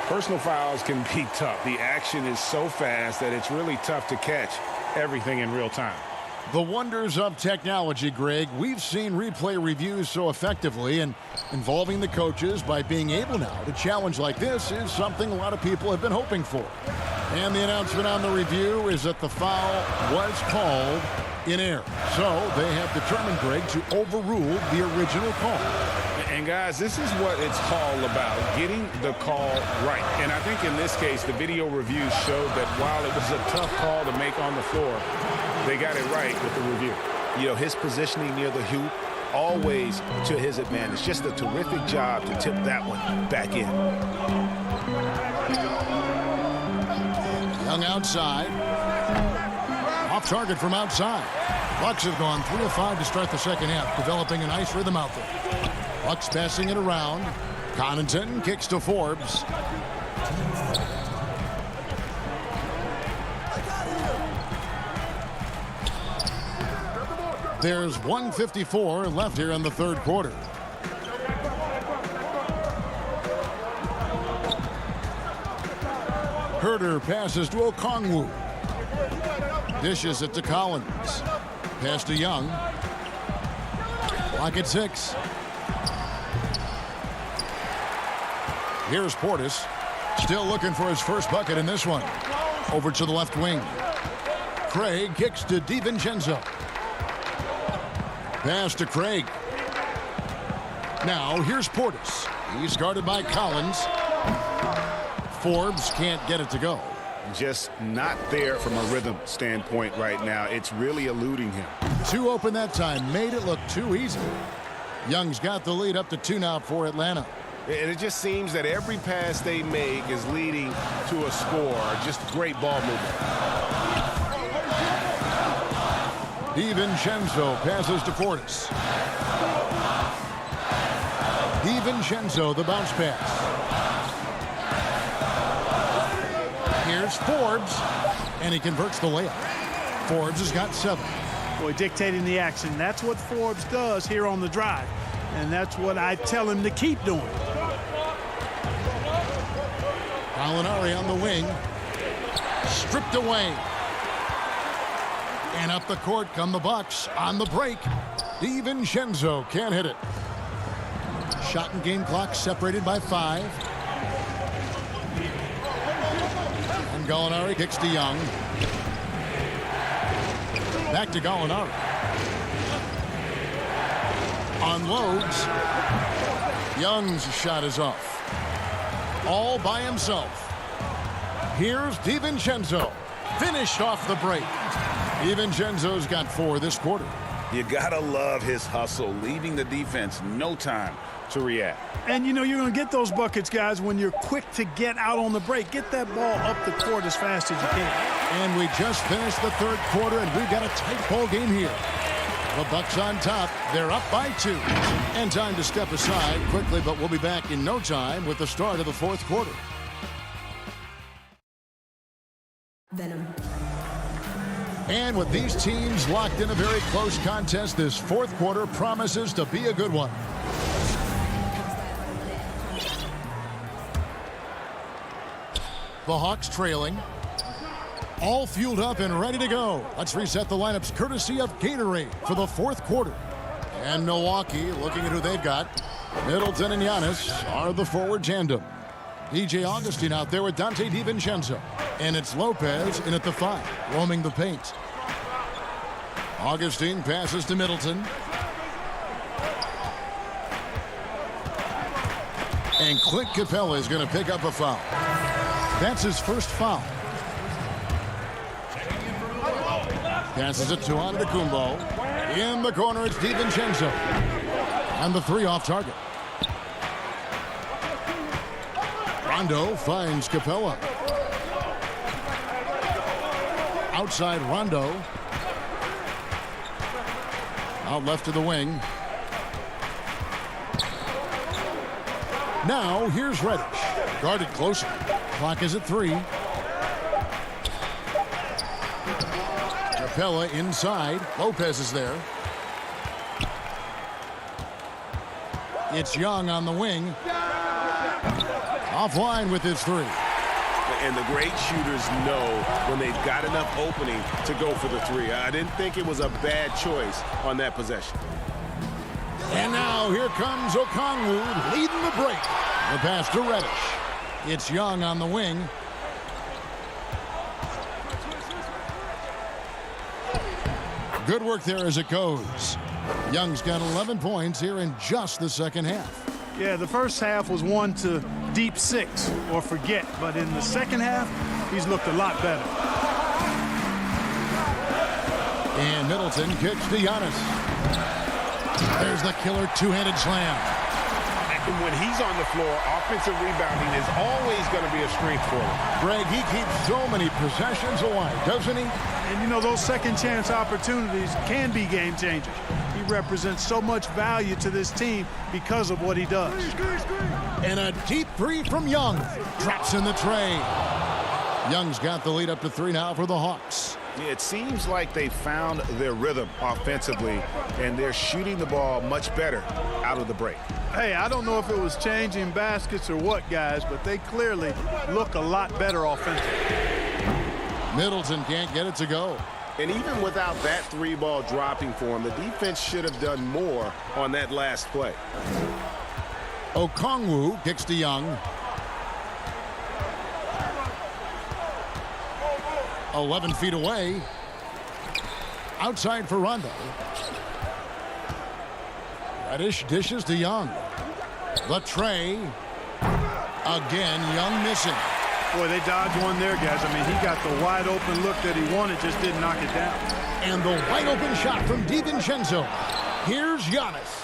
personal fouls can be tough. The action is so fast that it's really tough to catch everything in real time. The wonders of technology, Greg. We've seen replay reviews so effectively, and involving the coaches by being able now to challenge like this is something a lot of people have been hoping for. And the announcement on the review is that the foul was called in error. So they have determined, Greg, to overrule the original call. And, guys, this is what it's all about, getting the call right. And I think in this case, the video review showed that while it was a tough call to make on the floor, they got it right with the review. You know, his positioning near the hoop, always to his advantage. Just a terrific job to tip that one back in. Young outside. Off target from outside. Bucks have gone 3 of 5 to start the second half, developing a nice rhythm out there. Bucks passing it around. Connaughton kicks to Forbes. There's 1:54 left here in the third quarter. Herter passes to Okongwu. Dishes it to Collins. Pass to Young. Clock at 6. Here's Portis. Still looking for his first bucket in this one. Over to the left wing. Craig kicks to DiVincenzo. Pass to Craig. Now here's Portis. He's guarded by Collins. Forbes can't get it to go. Just not there from a rhythm standpoint right now. It's really eluding him. 2 open that time. Made it look too easy. Young's got the lead up to 2 now for Atlanta. And it just seems that every pass they make is leading to a score. Just great ball movement. DiVincenzo passes to Portis. DiVincenzo, the bounce pass. Here's Forbes, and he converts the layup. Forbes has got 7. Boy, dictating the action. That's what Forbes does here on the drive. And that's what I tell him to keep doing. Gallinari on the wing. Stripped away. And up the court come the Bucks on the break. DiVincenzo can't hit it. Shot and game clock separated by 5. And Gallinari kicks to Young. Back to Gallinari. Unloads. Young's shot is off. All by himself. Here's DiVincenzo. Finished off the break. DiVincenzo's got 4 this quarter. You gotta love his hustle, leaving the defense no time to react. And you know you're going to get those buckets, guys, when you're quick to get out on the break. Get that ball up the court as fast as you can. And we just finished the third quarter, and we've got a tight ball game here. The Bucks on top. They're up by 2. And time to step aside quickly, but we'll be back in no time with the start of the fourth quarter. Venom. And with these teams locked in a very close contest, this fourth quarter promises to be a good one. The Hawks trailing. All fueled up and ready to go. Let's reset the lineups courtesy of Gatorade for the fourth quarter. And Milwaukee, looking at who they've got, Middleton and Giannis are the forward tandem. DJ Augustin out there with Dante DiVincenzo. And it's Lopez in at the 5, roaming the paint. Augustin passes to Middleton. And Clint Capella is going to pick up a foul. That's his first foul. Passes it to Antetokounmpo. In the corner, it's DiVincenzo. And the 3 off target. Rondo finds Capella. Outside Rondo. Out left to the wing. Now here's Reddish. Guarded closer. Clock is at 3. Capella inside. Lopez is there. It's Young on the wing. Offline with his 3. And the great shooters know when they've got enough opening to go for the 3. I didn't think it was a bad choice on that possession. And now here comes Okongwu leading the break. The pass to Reddish. It's Young on the wing. Good work there as it goes. Young's got 11 points here in just the second half. Yeah, the first half was one to deep 6 or forget, but in the second half, he's looked a lot better. And Middleton kicks to Giannis. There's the killer two-handed slam. And when he's on the floor, offensive rebounding is always going to be a strength for him. Greg, he keeps so many possessions alive, doesn't he? And you know, those second chance opportunities can be game changers. He represents so much value to this team because of what he does. And a deep 3 from Young. Drops in the tray. Young's got the lead up to 3 now for the Hawks. It seems like they found their rhythm offensively, and they're shooting the ball much better out of the break. Hey, I don't know if it was changing baskets or what, guys, but they clearly look a lot better offensively. Middleton can't get it to go. And even without that 3-ball dropping for him, the defense should have done more on that last play. Okongwu kicks to Young. 11 feet away. Outside for Rondo. Reddish dishes to Young. The tray. Again, Young missing. Boy, they dodged one there, guys. I mean, he got the wide open look that he wanted, just didn't knock it down. And the wide open shot from DiVincenzo. Here's Giannis.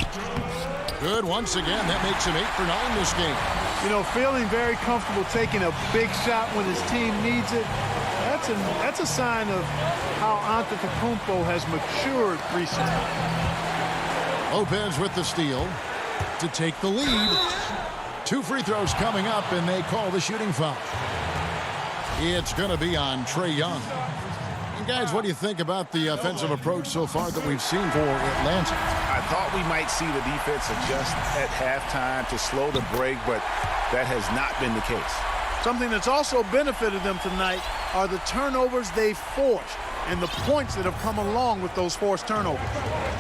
Good once again. That makes him 8 for 9 this game. You know, feeling very comfortable taking a big shot when his team needs it. That's a sign of how Antetokounmpo has matured recently. Lopez with the steal to take the lead. 2 free throws coming up, and they call the shooting foul. It's going to be on Trae Young. And guys, what do you think about the offensive approach so far that we've seen for Atlanta? I thought we might see the defense adjust at halftime to slow the break, but that has not been the case. Something that's also benefited them tonight are the turnovers they've forced and the points that have come along with those forced turnovers.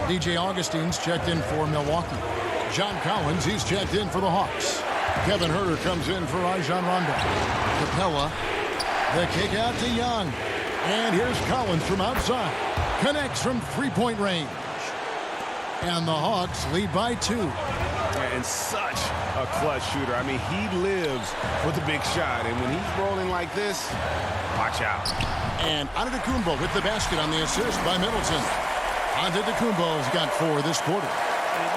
DJ Augustin's checked in for Milwaukee. John Collins, he's checked in for the Hawks. Kevin Huerter comes in for Rajon Rondo. Capella, the kick out to Young. And here's Collins from outside. Connects from three-point range. And the Hawks lead by 2. And such a clutch shooter. I mean, he lives for the big shot. And when he's rolling like this, watch out. And Antetokounmpo with the basket on the assist by Middleton. Antetokounmpo's got 4 this quarter.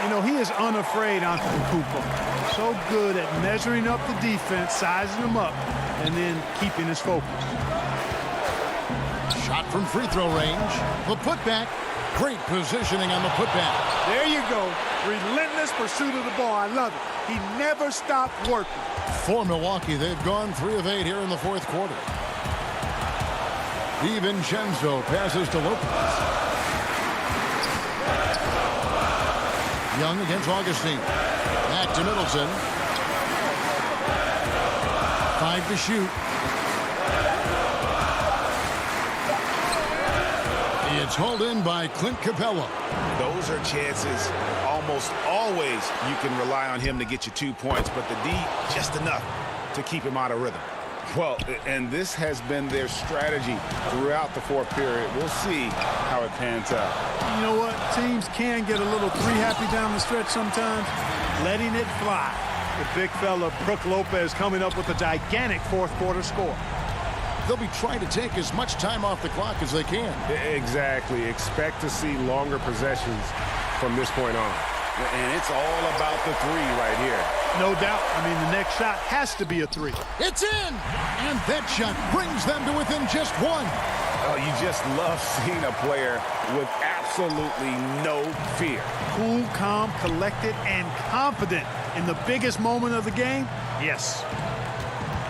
You know, he is unafraid, Antetokounmpo. So good at measuring up the defense, sizing them up, and then keeping his focus. Shot from free throw range. The putback. Great positioning on the putback. There you go. Relentless pursuit of the ball. I love it. He never stopped working. For Milwaukee, they've gone 3 of 8 here in the fourth quarter. DiVincenzo passes to Lopez. Young against Augustine. Back to Middleton. 5 to shoot. It's hauled in by Clint Capella. Those are chances. Almost always you can rely on him to get you 2 points, but the D just enough to keep him out of rhythm. Well, and this has been their strategy throughout the fourth period. We'll see how it pans out. You know what? Teams can get a little three-happy down the stretch sometimes. Letting it fly. The big fella, Brook Lopez, coming up with a gigantic fourth-quarter score. They'll be trying to take as much time off the clock as they can. Exactly. Expect to see longer possessions from this point on. And it's all about the three right here. No doubt. I mean, the next shot has to be a three. It's in! And that shot brings them to within just one. Oh, you just love seeing a player with absolutely no fear. Cool, calm, collected, and confident in the biggest moment of the game. Yes.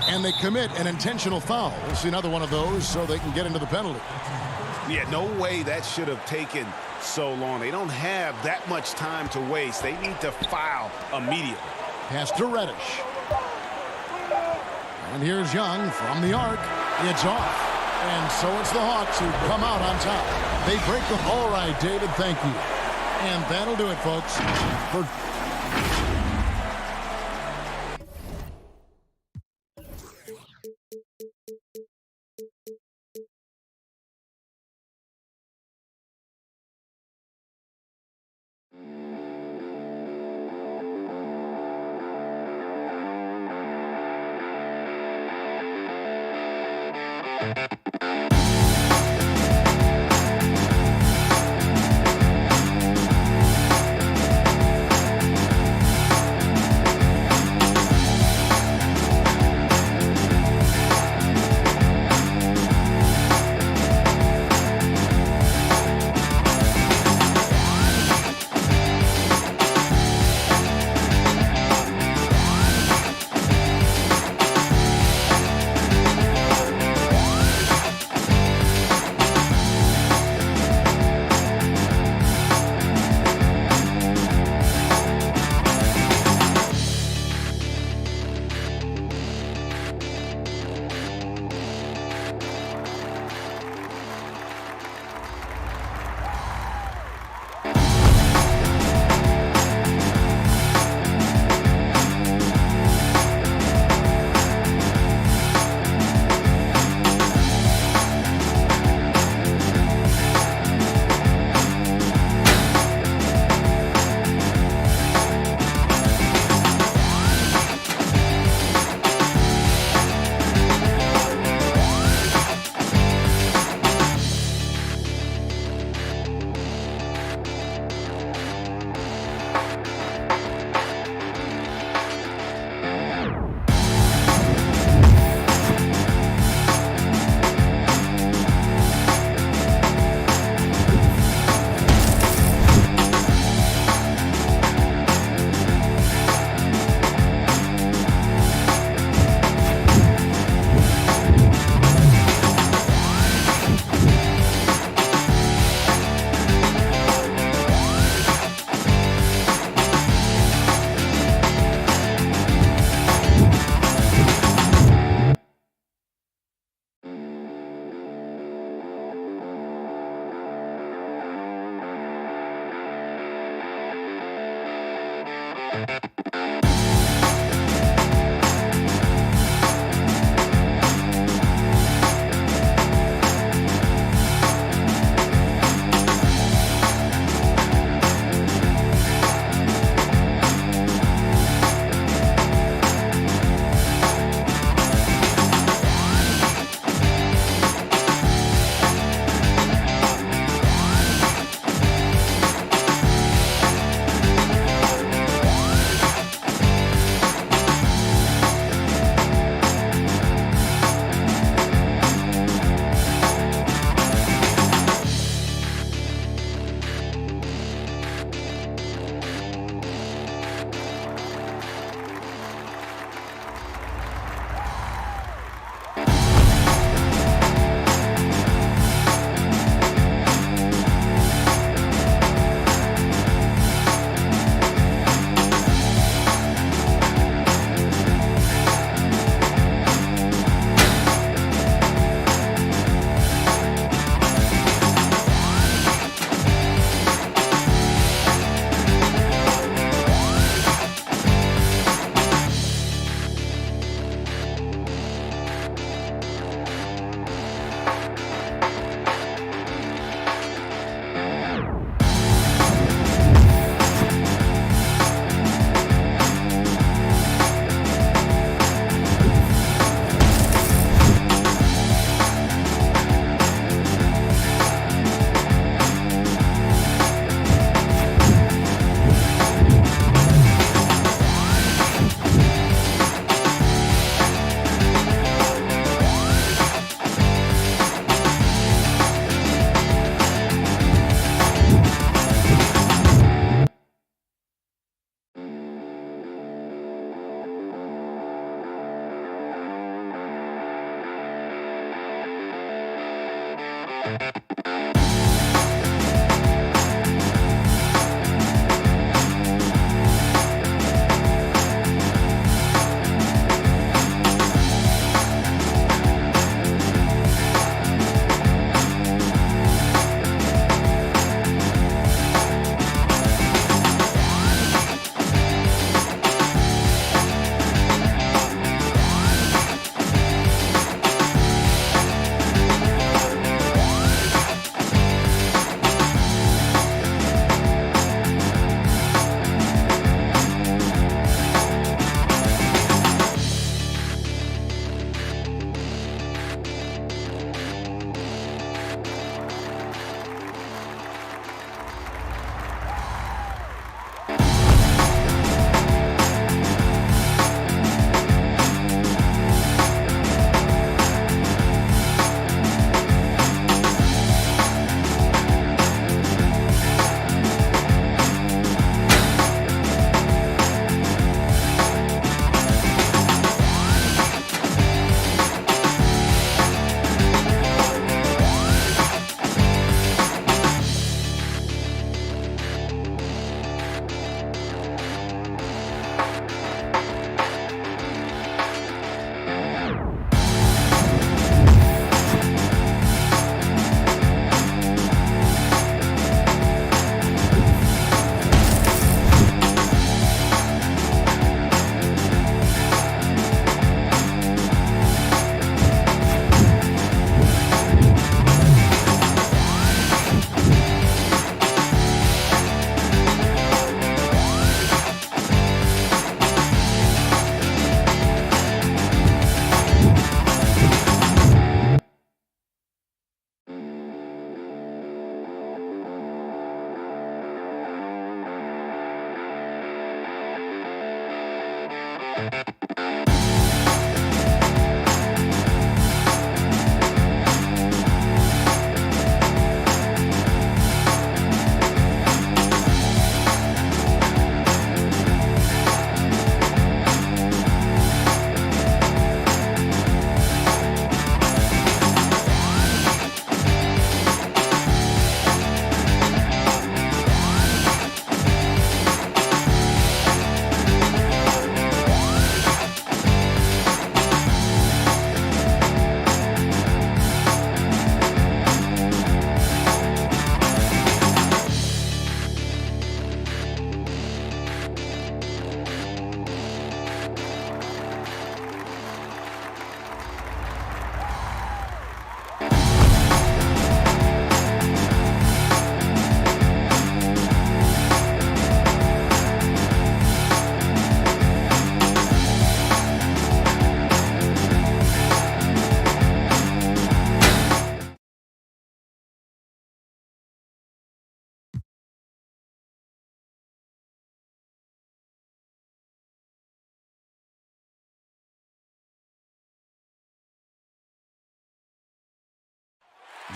And they commit an intentional foul. We'll see another one of those so they can get into the penalty. Yeah, no way that should have taken so long. They don't have that much time to waste. They need to foul immediately. Pass to Reddish. And here's Young from the arc. It's off. And so it's the Hawks who come out on top. They break the... All right, David, thank you. And that'll do it, folks. For...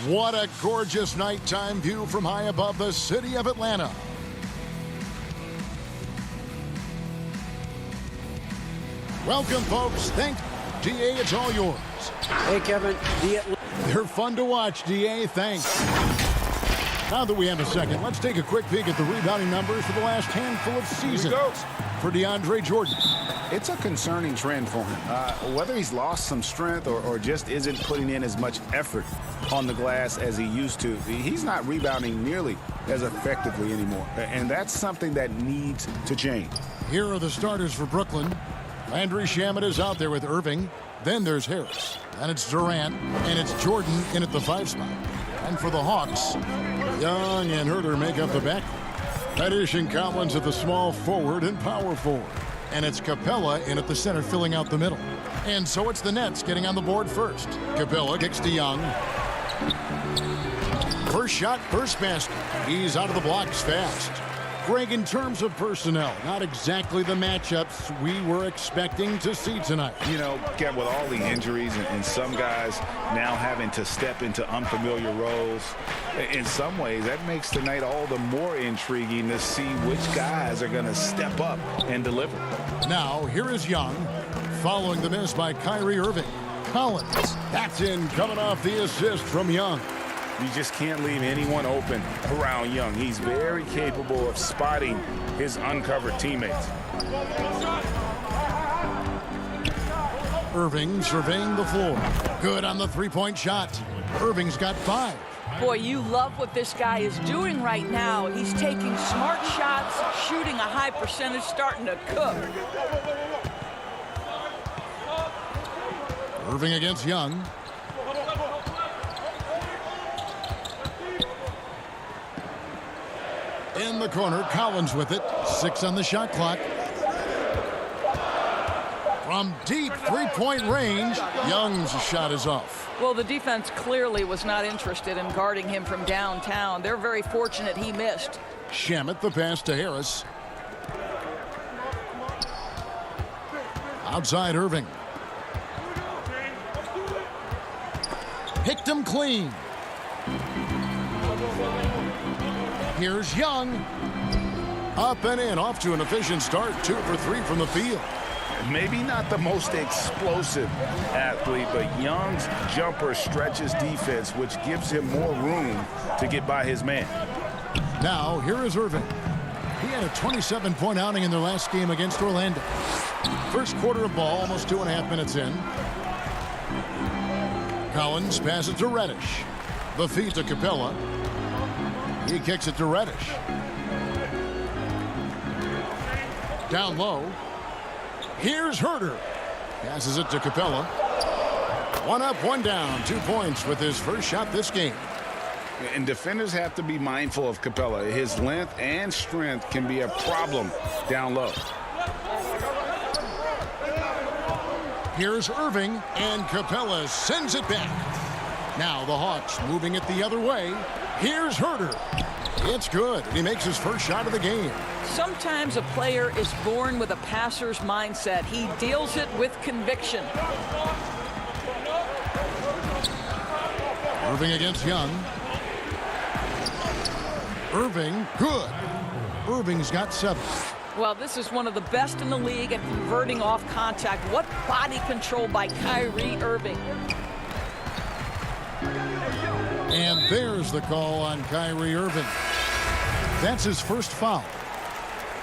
What a gorgeous nighttime view from high above the city of Atlanta. Welcome, folks. Thanks. DA, it's all yours. Hey, Kevin. They're fun to watch, DA. Thanks. Now that we have a second, let's take a quick peek at the rebounding numbers for the last handful of seasons for DeAndre Jordan. It's a concerning trend for him. Whether he's lost some strength or just isn't putting in as much effort on the glass as he used to, he's not rebounding nearly as effectively anymore. And that's something that needs to change. Here are the starters for Brooklyn. Landry Shamet is out there with Irving. Then there's Harris. And it's Durant. And it's Jordan in at the 5 spot. And for the Hawks, Young and Herter make up the back. Reddish and Collins at the small forward and power forward. And it's Capella in at the center filling out the middle. And so it's the Nets getting on the board first. Capella kicks to Young. First shot, first basket. He's out of the blocks fast. Greg, in terms of personnel, not exactly the matchups we were expecting to see tonight. You know, Kev, with all the injuries and some guys now having to step into unfamiliar roles, in some ways that makes tonight all the more intriguing to see which guys are going to step up and deliver. Now, here is Young, following the miss by Kyrie Irving. Collins, that's in, coming off the assist from Young. You just can't leave anyone open around Young. He's very capable of spotting his uncovered teammates. Irving surveying the floor. Good on the three-point shot. Irving's got 5. Boy, you love what this guy is doing right now. He's taking smart shots, shooting a high percentage, starting to cook. Irving against Young. In the corner, Collins with it. 6 on the shot clock. From deep three-point range, Young's shot is off. Well, the defense clearly was not interested in guarding him from downtown. They're very fortunate he missed. Shamet the pass to Harris. Outside Irving. Picked him clean. Here's Young. Up and in, off to an efficient start. 2 for 3 from the field. Maybe not the most explosive athlete, but Young's jumper stretches defense, which gives him more room to get by his man. Now, here is Irving. He had a 27-point outing in their last game against Orlando. First quarter of ball, almost 2.5 minutes in. Collins passes to Reddish. The feed to Capella. He kicks it to Reddish. Down low. Here's Herter. Passes it to Capella. 1 up, 1 down. 2 points with his first shot this game. And defenders have to be mindful of Capella. His length and strength can be a problem down low. Here's Irving, and Capella sends it back. Now the Hawks moving it the other way. Here's Herter. It's good, and he makes his first shot of the game. Sometimes a player is born with a passer's mindset. He deals it with conviction. Irving against Young. Irving, good. Irving's got 7. Well, this is one of the best in the league at converting off contact. What body control by Kyrie Irving. And there's the call on Kyrie Irving. That's his first foul.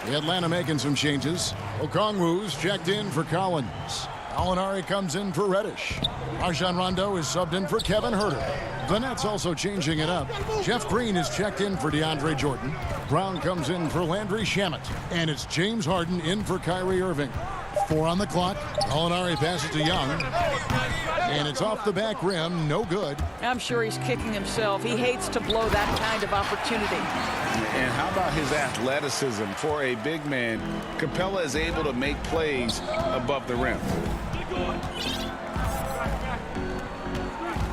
The Atlanta making some changes. Okongwu's checked in for Collins. Alinari comes in for Reddish. Rajon Rondo is subbed in for Kevin Herter. The Nets also changing it up. Jeff Green is checked in for DeAndre Jordan. Brown comes in for Landry Shamet. And it's James Harden in for Kyrie Irving. 4 on the clock. Alinari passes to Young. And it's off the back rim. No good. I'm sure he's kicking himself. He hates to blow that kind of opportunity. And how about his athleticism? For a big man, Capella is able to make plays above the rim.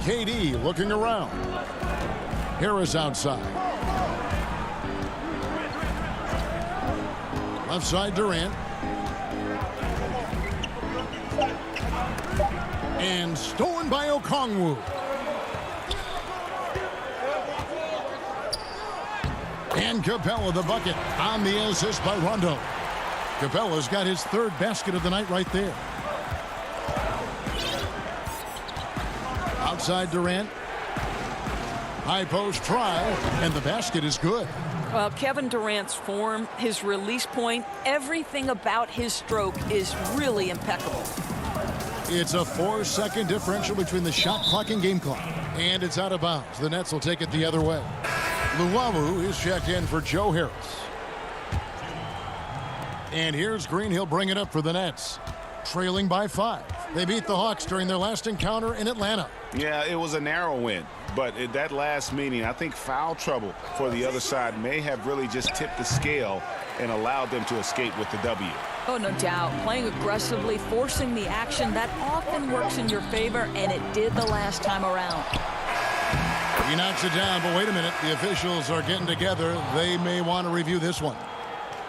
KD looking around. Harris outside. Left side Durant. And stolen by Okongwu. And Capella the bucket on the assist by Rondo. Capella's got his 3rd basket of the night right there. Outside Durant. High post try, and the basket is good. Well, Kevin Durant's form, his release point, everything about his stroke is really impeccable. It's a 4-second differential between the shot clock and game clock. And it's out of bounds. The Nets will take it the other way. Luwawu is checked in for Joe Harris. And here's Green. He'll bring it up for the Nets. Trailing by 5. They beat the Hawks during their last encounter in Atlanta. Yeah, it was a narrow win. But at that last meeting, I think foul trouble for the other side may have really just tipped the scale and allowed them to escape with the W. Oh, no doubt. Playing aggressively, forcing the action, that often works in your favor, and it did the last time around. He knocks it down, but wait a minute. The officials are getting together. They may want to review this one.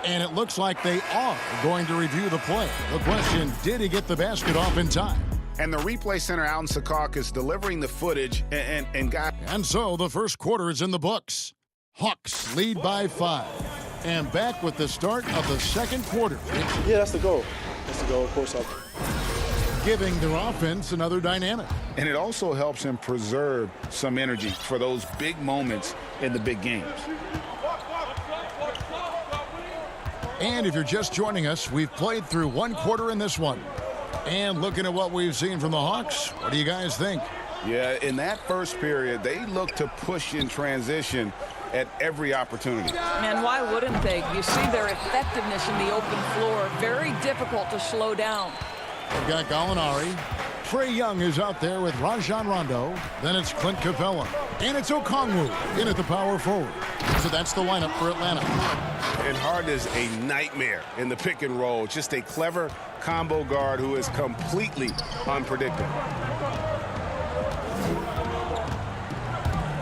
And it looks like they are going to review the play. The question, did he get the basket off in time? And the replay center out in Secaucus delivering the footage and got... And so the first quarter is in the books. Hawks lead by 5. And back with the start of the second quarter. Yeah, that's the goal. That's the goal, of course. giving their offense another dynamic. And it also helps him preserve some energy for those big moments in the big games. And if you're just joining us, we've played through one quarter in this one. And looking at what we've seen from the Hawks, what do you guys think? Yeah, in that first period, they looked to push in transition at every opportunity. And why wouldn't they? You see their effectiveness in the open floor. Very difficult to slow down. They've got Gallinari. Trae Young is out there with Rajon Rondo. Then it's Clint Capella. And it's Okongwu in at the power forward. So that's the lineup for Atlanta. And Harden is a nightmare in the pick and roll. Just a clever combo guard who is completely unpredictable.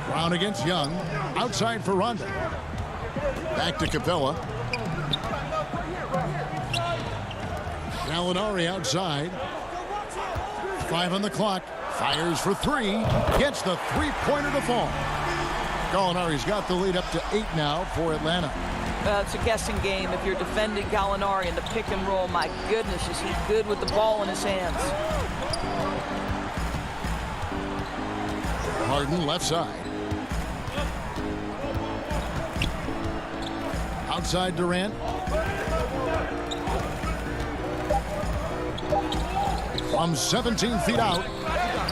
Brown against Young. Outside for Rondo. Back to Capella. Gallinari outside. 5 on the clock. Fires for 3. Gets the three-pointer to fall. Gallinari's got the lead up to 8 now for Atlanta. It's a guessing game. If you're defending Gallinari in the pick and roll, my goodness, is he good with the ball in his hands. Harden left side. Outside Durant. From 17 feet out.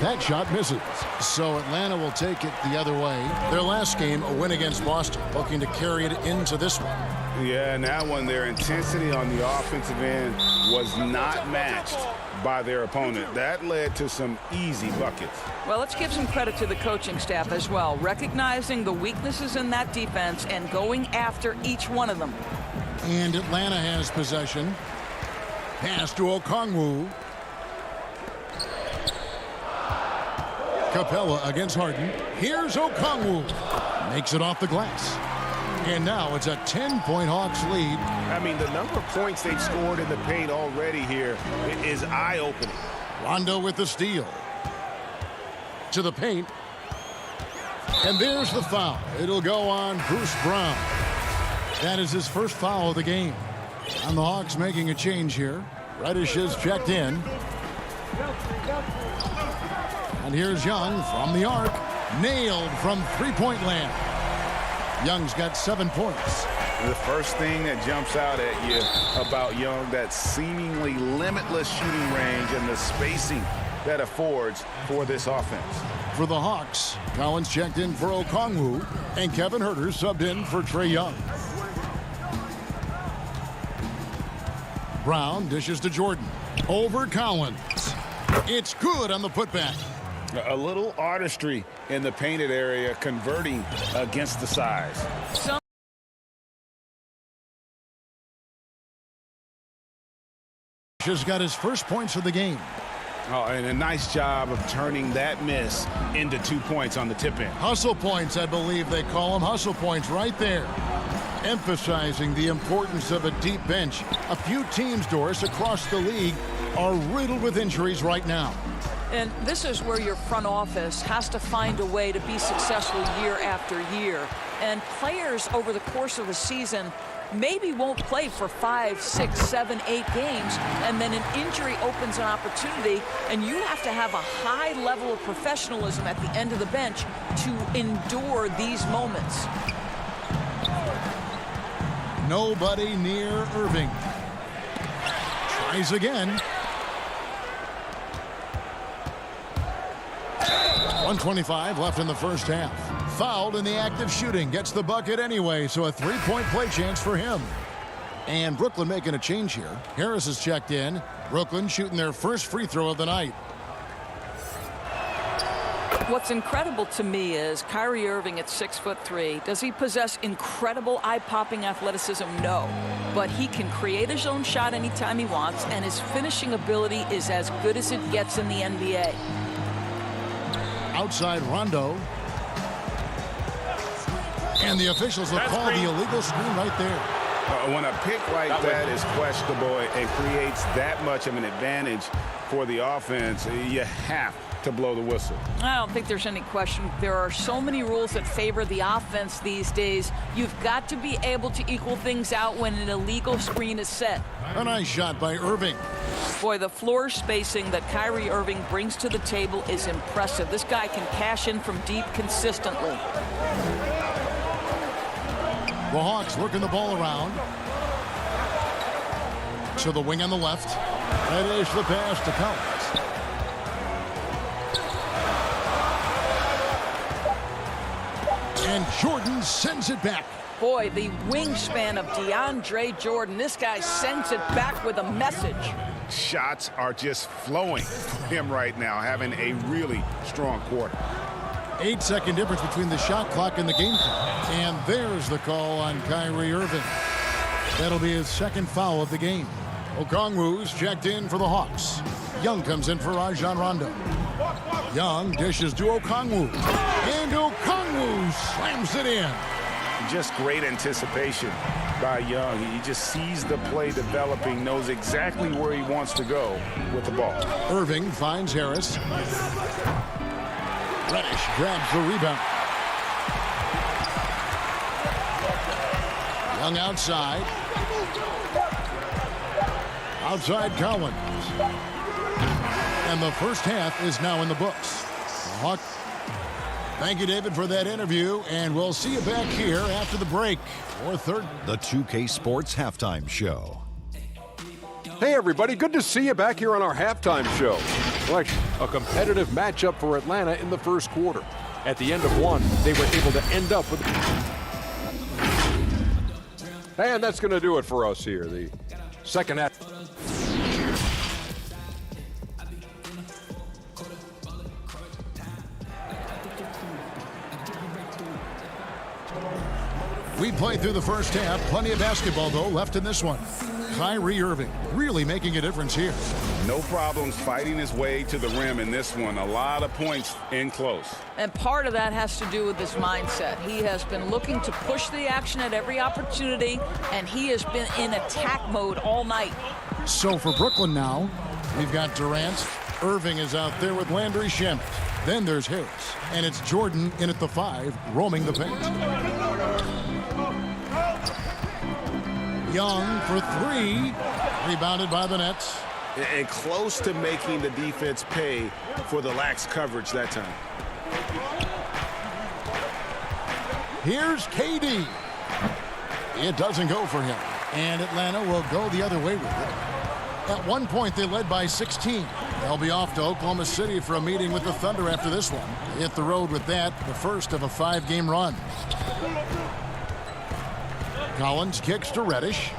That shot misses. So Atlanta will take it the other way. Their last game, a win against Boston, looking to carry it into this one. Yeah, now when their intensity on the offensive end was not matched by their opponent, that led to some easy buckets. Well, let's give some credit to the coaching staff as well, recognizing the weaknesses in that defense and going after each one of them. And Atlanta has possession. Pass to Okongwu. Capella against Harden. Here's Okongwu. Makes it off the glass. And now it's a 10-point Hawks lead. I mean, the number of points they've scored in the paint already here is eye-opening. Rondo with the steal. To the paint. And there's the foul. It'll go on Bruce Brown. That is his first foul of the game. And the Hawks making a change here. Reddish is checked in. And here's Young from the arc. Nailed from three-point land. Young's got 7 points. The first thing that jumps out at you about Young, that seemingly limitless shooting range and the spacing that affords for this offense. For the Hawks, Collins checked in for Okongwu, and Kevin Huerter subbed in for Trae Young. Brown dishes to Jordan. Over Collins. It's good on the putback. A little artistry in the painted area, converting against the size. Just got his first points of the game. Oh, and a nice job of turning that miss into 2 points on the tip-in. Hustle points, I believe they call them. Hustle points right there. Emphasizing the importance of a deep bench. A few teams, Doris, across the league are riddled with injuries right now. And this is where your front office has to find a way to be successful year after year. And players over the course of a season maybe won't play for 5, 6, 7, 8 games, and then an injury opens an opportunity, and you have to have a high level of professionalism at the end of the bench to endure these moments. Nobody near Irving. Tries again. 1:25 left in the first half. Fouled in the act of shooting. Gets the bucket anyway, so a three-point play chance for him. And Brooklyn making a change here. Harris is checked in. Brooklyn shooting their first free throw of the night. What's incredible to me is Kyrie Irving at 6'3". Does he possess incredible eye-popping athleticism? No. But he can create his own shot anytime he wants, and his finishing ability is as good as it gets in the NBA. Outside Rondo. And the officials will call the illegal screen right there. When a pick like that is questionable and creates that much of an advantage for the offense, you have to blow the whistle. I don't think there's any question. There are so many rules that favor the offense these days. You've got to be able to equal things out when an illegal screen is set. A nice shot by Irving. Boy, the floor spacing that Kyrie Irving brings to the table is impressive. This guy can cash in from deep consistently. The Hawks working the ball around. To the wing on the left. That is the pass to Collins. And Jordan sends it back. Boy, the wingspan of DeAndre Jordan. This guy sends it back with a message. Shots are just flowing for him right now, having a really strong quarter. 8-second difference between the shot clock and the game clock. And there's the call on Kyrie Irving. That'll be his second foul of the game. Okongwu's checked in for the Hawks. Young comes in for Rajon Rondo. Young dishes to Okongwu. And Okongwu slams it in. Just great anticipation by Young. He just sees the play developing, knows exactly where he wants to go with the ball. Irving finds Harris. Reddish grabs the rebound. Young outside. Outside Collins. And the first half is now in the books. The Hawk. Thank you, David, for that interview, and we'll see you back here after the break for third. The 2K Sports Halftime Show. Hey, everybody. Good to see you back here on our halftime show. Well, actually, a competitive matchup for Atlanta in the first quarter. At the end of one, they were able to end up with... And that's going to do it for us here. The second half. We played through the first half. Plenty of basketball, though, left in this one. Kyrie Irving really making a difference here. No problems fighting his way to the rim in this one. A lot of points in close. And part of that has to do with his mindset. He has been looking to push the action at every opportunity, and he has been in attack mode all night. So for Brooklyn now, we've got Durant. Irving is out there with Landry Shamet. Then there's Harris. And it's Jordan in at the 5, roaming the paint. Young for 3. Rebounded by the Nets. And close to making the defense pay for the lax coverage that time. Here's KD. It doesn't go for him. And Atlanta will go the other way with it. At one point, they led by 16. They'll be off to Oklahoma City for a meeting with the Thunder after this one. They hit the road with that, the first of a 5-game run. Collins kicks to Reddish.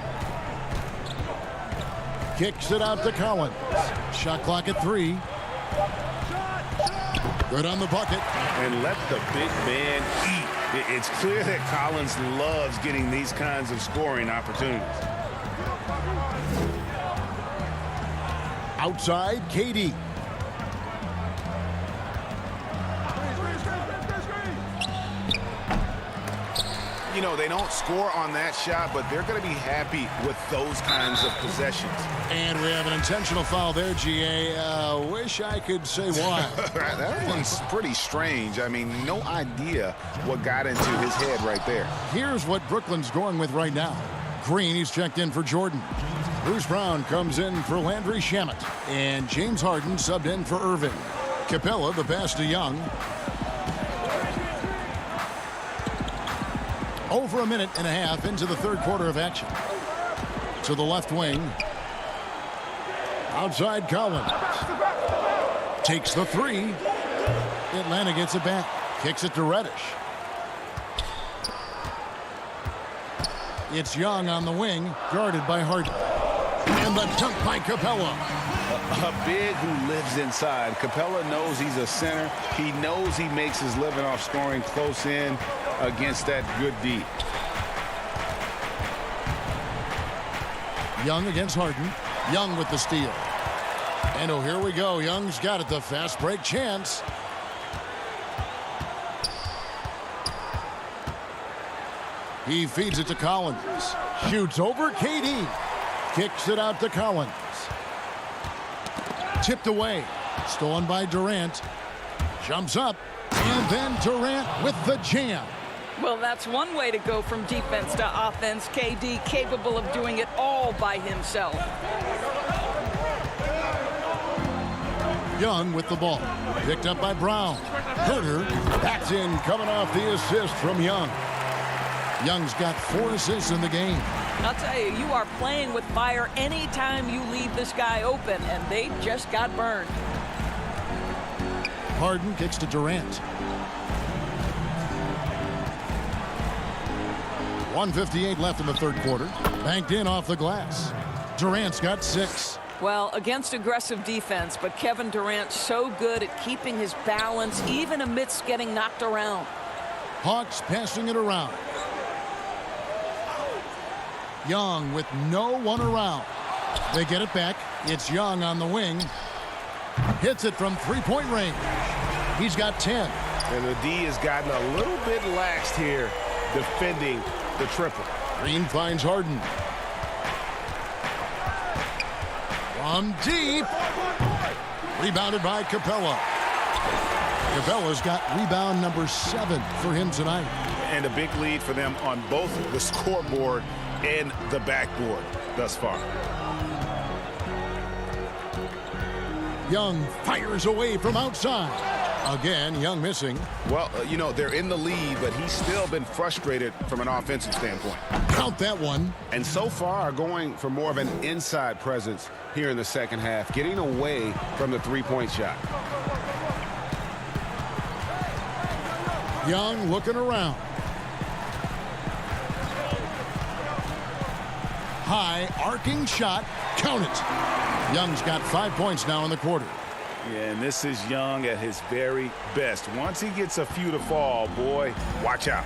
Kicks it out to Collins. Shot clock at 3. Good on the bucket. And let the big man eat. It's clear that Collins loves getting these kinds of scoring opportunities. Outside, KD. You know, they don't score on that shot, but they're going to be happy with those kinds of possessions. And we have an intentional foul there, GA. Wish I could say why. That one's pretty strange. I mean, no idea what got into his head right there. Here's what Brooklyn's going with right now. Green, he's checked in for Jordan. Bruce Brown comes in for Landry Shamet. And James Harden subbed in for Irving. Capella, the pass to Young. Over a minute and a half into the third quarter of action. To the left wing. Outside Collins. Takes the 3. Atlanta gets it back. Kicks it to Reddish. It's Young on the wing, guarded by Harden. And the dunk by Capella. A big who lives inside. Capella knows he's a center. He knows he makes his living off scoring close in against that good D. Young against Harden. Young with the steal. And oh, here we go. Young's got it. The fast break chance. He feeds it to Collins. Shoots over KD. Kicks it out to Collins. Tipped away. Stolen by Durant. Jumps up. And then Durant with the jam. Well, that's one way to go from defense to offense. KD capable of doing it all by himself. Young with the ball. Picked up by Brown. Herter backs in, coming off the assist from Young. Young's got 4 assists in the game. I'll tell you, you are playing with fire anytime you leave this guy open, and they just got burned. Harden kicks to Durant. 1:58 left in the third quarter. Banked in off the glass. Durant's got 6. Well, against aggressive defense, but Kevin Durant so good at keeping his balance even amidst getting knocked around. Hawks passing it around. Young with no one around. They get it back. It's Young on the wing. Hits it from three-point range. He's got 10. And the D has gotten a little bit laxed here defending the triple. Green finds Harden. From deep. Rebounded by Capella. Capella's got rebound number 7 for him tonight. And a big lead for them on both the scoreboard and the backboard thus far. Young fires away from outside. Again, Young missing. Well, you know, they're in the lead, but he's still been frustrated from an offensive standpoint. Count that one. And so far are going for more of an inside presence here in the second half, getting away from the three-point shot. Young looking around. High arcing shot. Count it. Young's got 5 points now in the quarter. Yeah, and this is Young at his very best. Once he gets a few to fall, boy, watch out.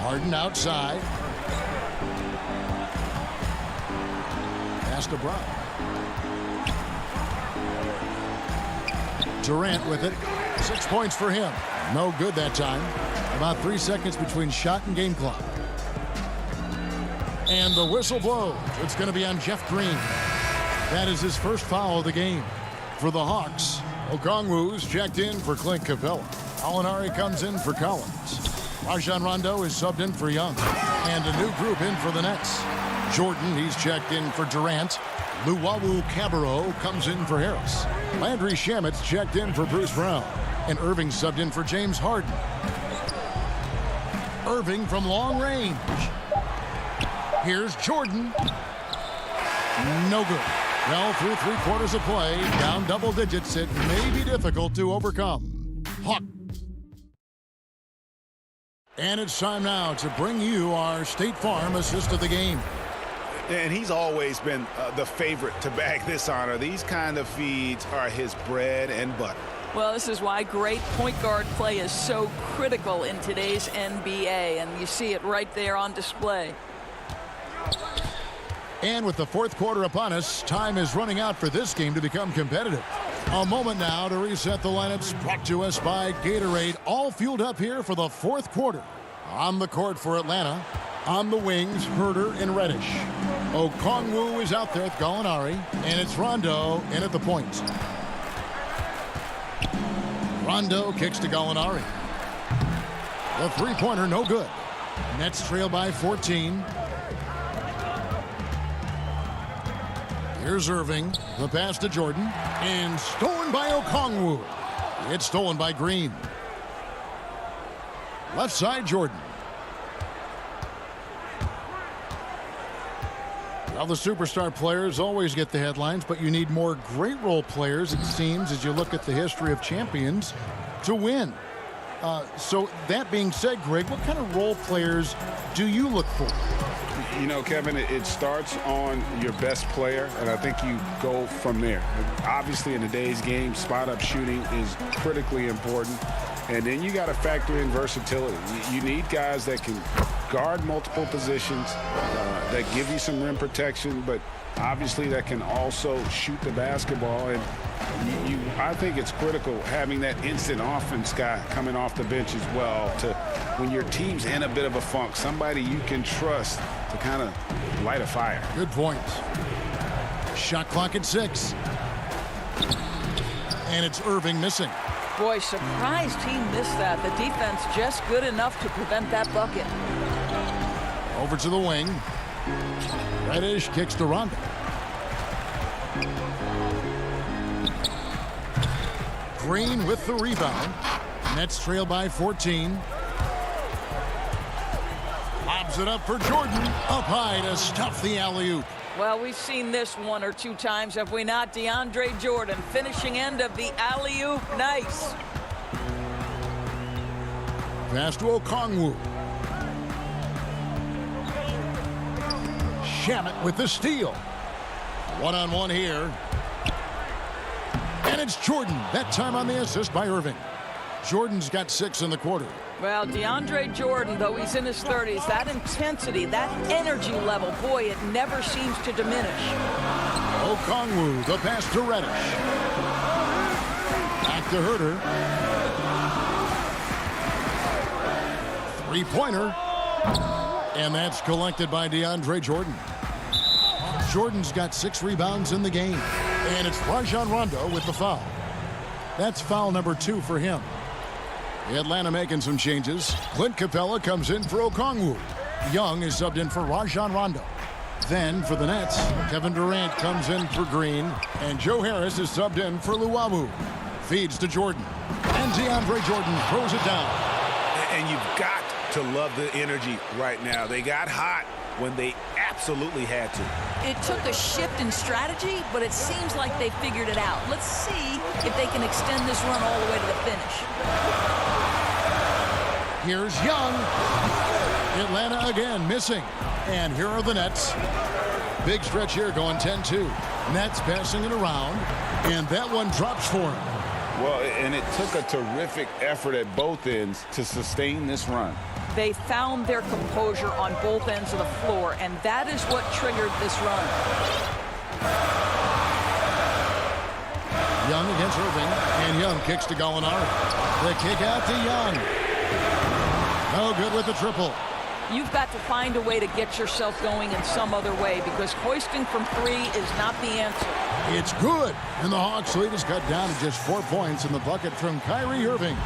Harden outside. Pass to Brown. Durant with it. 6 points for him. No good that time. About 3 seconds between shot and game clock. And the whistle blows. It's going to be on Jeff Green. That is his first foul of the game. For the Hawks, Okongwu's checked in for Clint Capella. Alinari comes in for Collins. Rajon Rondo is subbed in for Young. And a new group in for the Nets. Jordan, he's checked in for Durant. Luwawu Cabarrot comes in for Harris. Landry Shamit's checked in for Bruce Brown. And Irving subbed in for James Harden. Irving from long range. Here's Jordan. No good. Well, through 3 quarters of play, down double digits, it may be difficult to overcome. Hawk. And it's time now to bring you our State Farm assist of the game. And he's always been the favorite to bag this honor. These kind of feeds are his bread and butter. Well, this is why great point guard play is so critical in today's NBA, and you see it right there on display. And with the fourth quarter upon us, time is running out for this game to become competitive. A moment now to reset the lineups, brought to us by Gatorade, all fueled up here for the fourth quarter. On the court for Atlanta, on the wings, Herter and Reddish. Okongwu is out there with Gallinari, and it's Rondo in at the point. Rondo kicks to Gallinari. The three-pointer no good. Nets trail by 14. Here's Irving, the pass to Jordan, and stolen by Okongwu. It's stolen by Green. Left side, Jordan. Well, the superstar players always get the headlines, but you need more great role players, it seems, as you look at the history of champions, to win. So that being said, Greg, what kind of role players do you look for? You know, Kevin, it starts on your best player, and I think you go from there. Obviously, in today's game, spot-up shooting is critically important, and then you got to factor in versatility. You need guys that can guard multiple positions, that give you some rim protection, but obviously that can also shoot the basketball. And I think it's critical having that instant offense guy coming off the bench as well, to when your team's in a bit of a funk, somebody you can trust to kind of light a fire. Good point. Shot clock at 6. And it's Irving missing. Boy, surprised he missed that. The defense just good enough to prevent that bucket. Over to the wing. Reddish kicks to Rondo. Green with the rebound. Nets trail by 14. Lobs it up for Jordan. Up high to stuff the alley-oop. Well, we've seen this one or two times, have we not? DeAndre Jordan, finishing end of the alley-oop. Nice. Pass to Okongwu. Shamet with the steal. One-on-one here. And it's Jordan. That time on the assist by Irving. Jordan's got 6 in the quarter. Well, DeAndre Jordan, though he's in his 30s, that intensity, that energy level, boy, it never seems to diminish. Okongwu, the pass to Reddish. Back to Herter. Three-pointer. And that's collected by DeAndre Jordan. Jordan's got 6 rebounds in the game. And it's Rajon Rondo with the foul. That's foul number 2 for him. Atlanta making some changes. Clint Capella comes in for Okongwu. Young is subbed in for Rajon Rondo. Then for the Nets, Kevin Durant comes in for Green. And Joe Harris is subbed in for Luwawu. Feeds to Jordan. And DeAndre Jordan throws it down. And you've got to love the energy right now. They got hot when they absolutely had to. It took a shift in strategy, but it seems like they figured it out. Let's see if they can extend this run all the way to the finish. Here's Young. Atlanta again missing. And here are the Nets. Big stretch here going 10-2. Nets passing it around. And that one drops for him. Well, and it took a terrific effort at both ends to sustain this run. They found their composure on both ends of the floor, and that is what triggered this run. Young against Irving, and Young kicks to Gallinari. The kick out to Young. No good with the triple. You've got to find a way to get yourself going in some other way, because hoisting from 3 is not the answer. It's good, and the Hawks lead is cut down to just 4 points in the bucket from Kyrie Irving.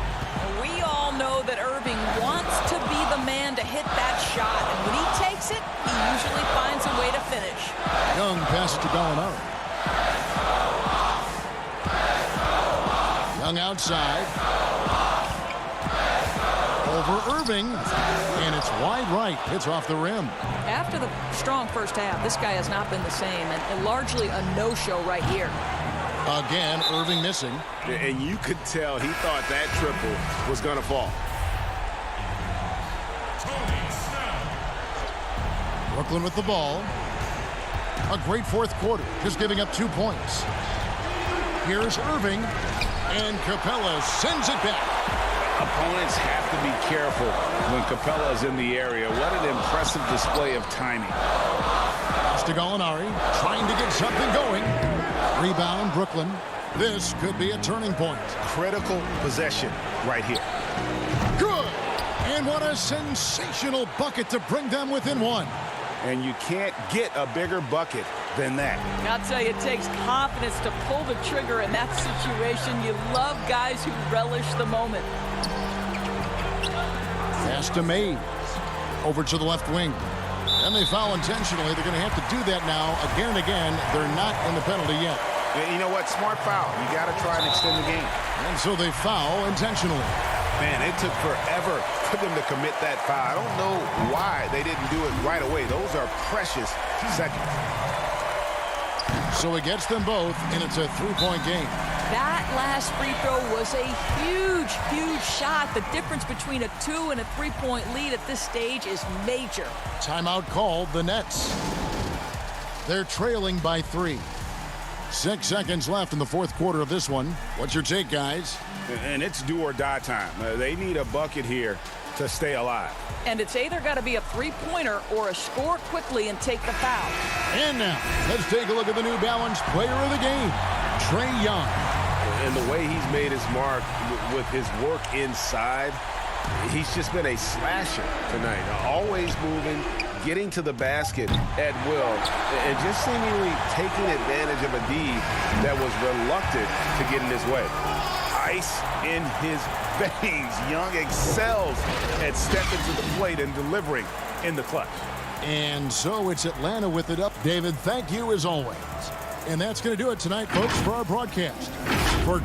We all know that Irving wants to be the man to hit that shot, and when he takes it, he usually finds a way to finish. Young passes to Gallinari. Young outside. Over Irving, and it's wide right. Hits off the rim. After the strong first half, this guy has not been the same, and largely a no-show right here. Again, Irving missing. And you could tell he thought that triple was going to fall. Brooklyn with the ball. A great fourth quarter, just giving up 2 points. Here's Irving, and Capella sends it back. Opponents have to be careful when Capella is in the area. What an impressive display of timing. Pass to Gallinari, trying to get something going. Rebound, Brooklyn. This could be a turning point. Critical possession right here. Good! And what a sensational bucket to bring them within 1. And you can't get a bigger bucket than that. I'll tell you, it takes confidence to pull the trigger in that situation. You love guys who relish the moment. Pass to Mays. Over to the left wing. And they foul intentionally. They're going to have to do that now again and again. They're not in the penalty yet. And you know what? Smart foul. You got to try and extend the game. And so they foul intentionally. Man, it took forever for them to commit that foul. I don't know why they didn't do it right away. Those are precious seconds. So it gets them both, and it's a 3-point game. That last free throw was a huge, huge shot. The difference between a 2 and a 3-point lead at this stage is major. Timeout called, the Nets. They're trailing by 3. 6 seconds left in the fourth quarter of this one. What's your take, guys? And it's do or die time. They need a bucket here to stay alive. And it's either got to be a 3-pointer or a score quickly and take the foul. And now, let's take a look at the New Balance player of the game, Trae Young. And the way he's made his mark with his work inside, he's just been a slasher tonight. Always moving, getting to the basket at will and just seemingly taking advantage of a D that was reluctant to get in his way. Ice in his veins. Young excels at stepping to the plate and delivering in the clutch. And so it's Atlanta with it up. David, thank you as always. And that's going to do it tonight, folks, for our broadcast. For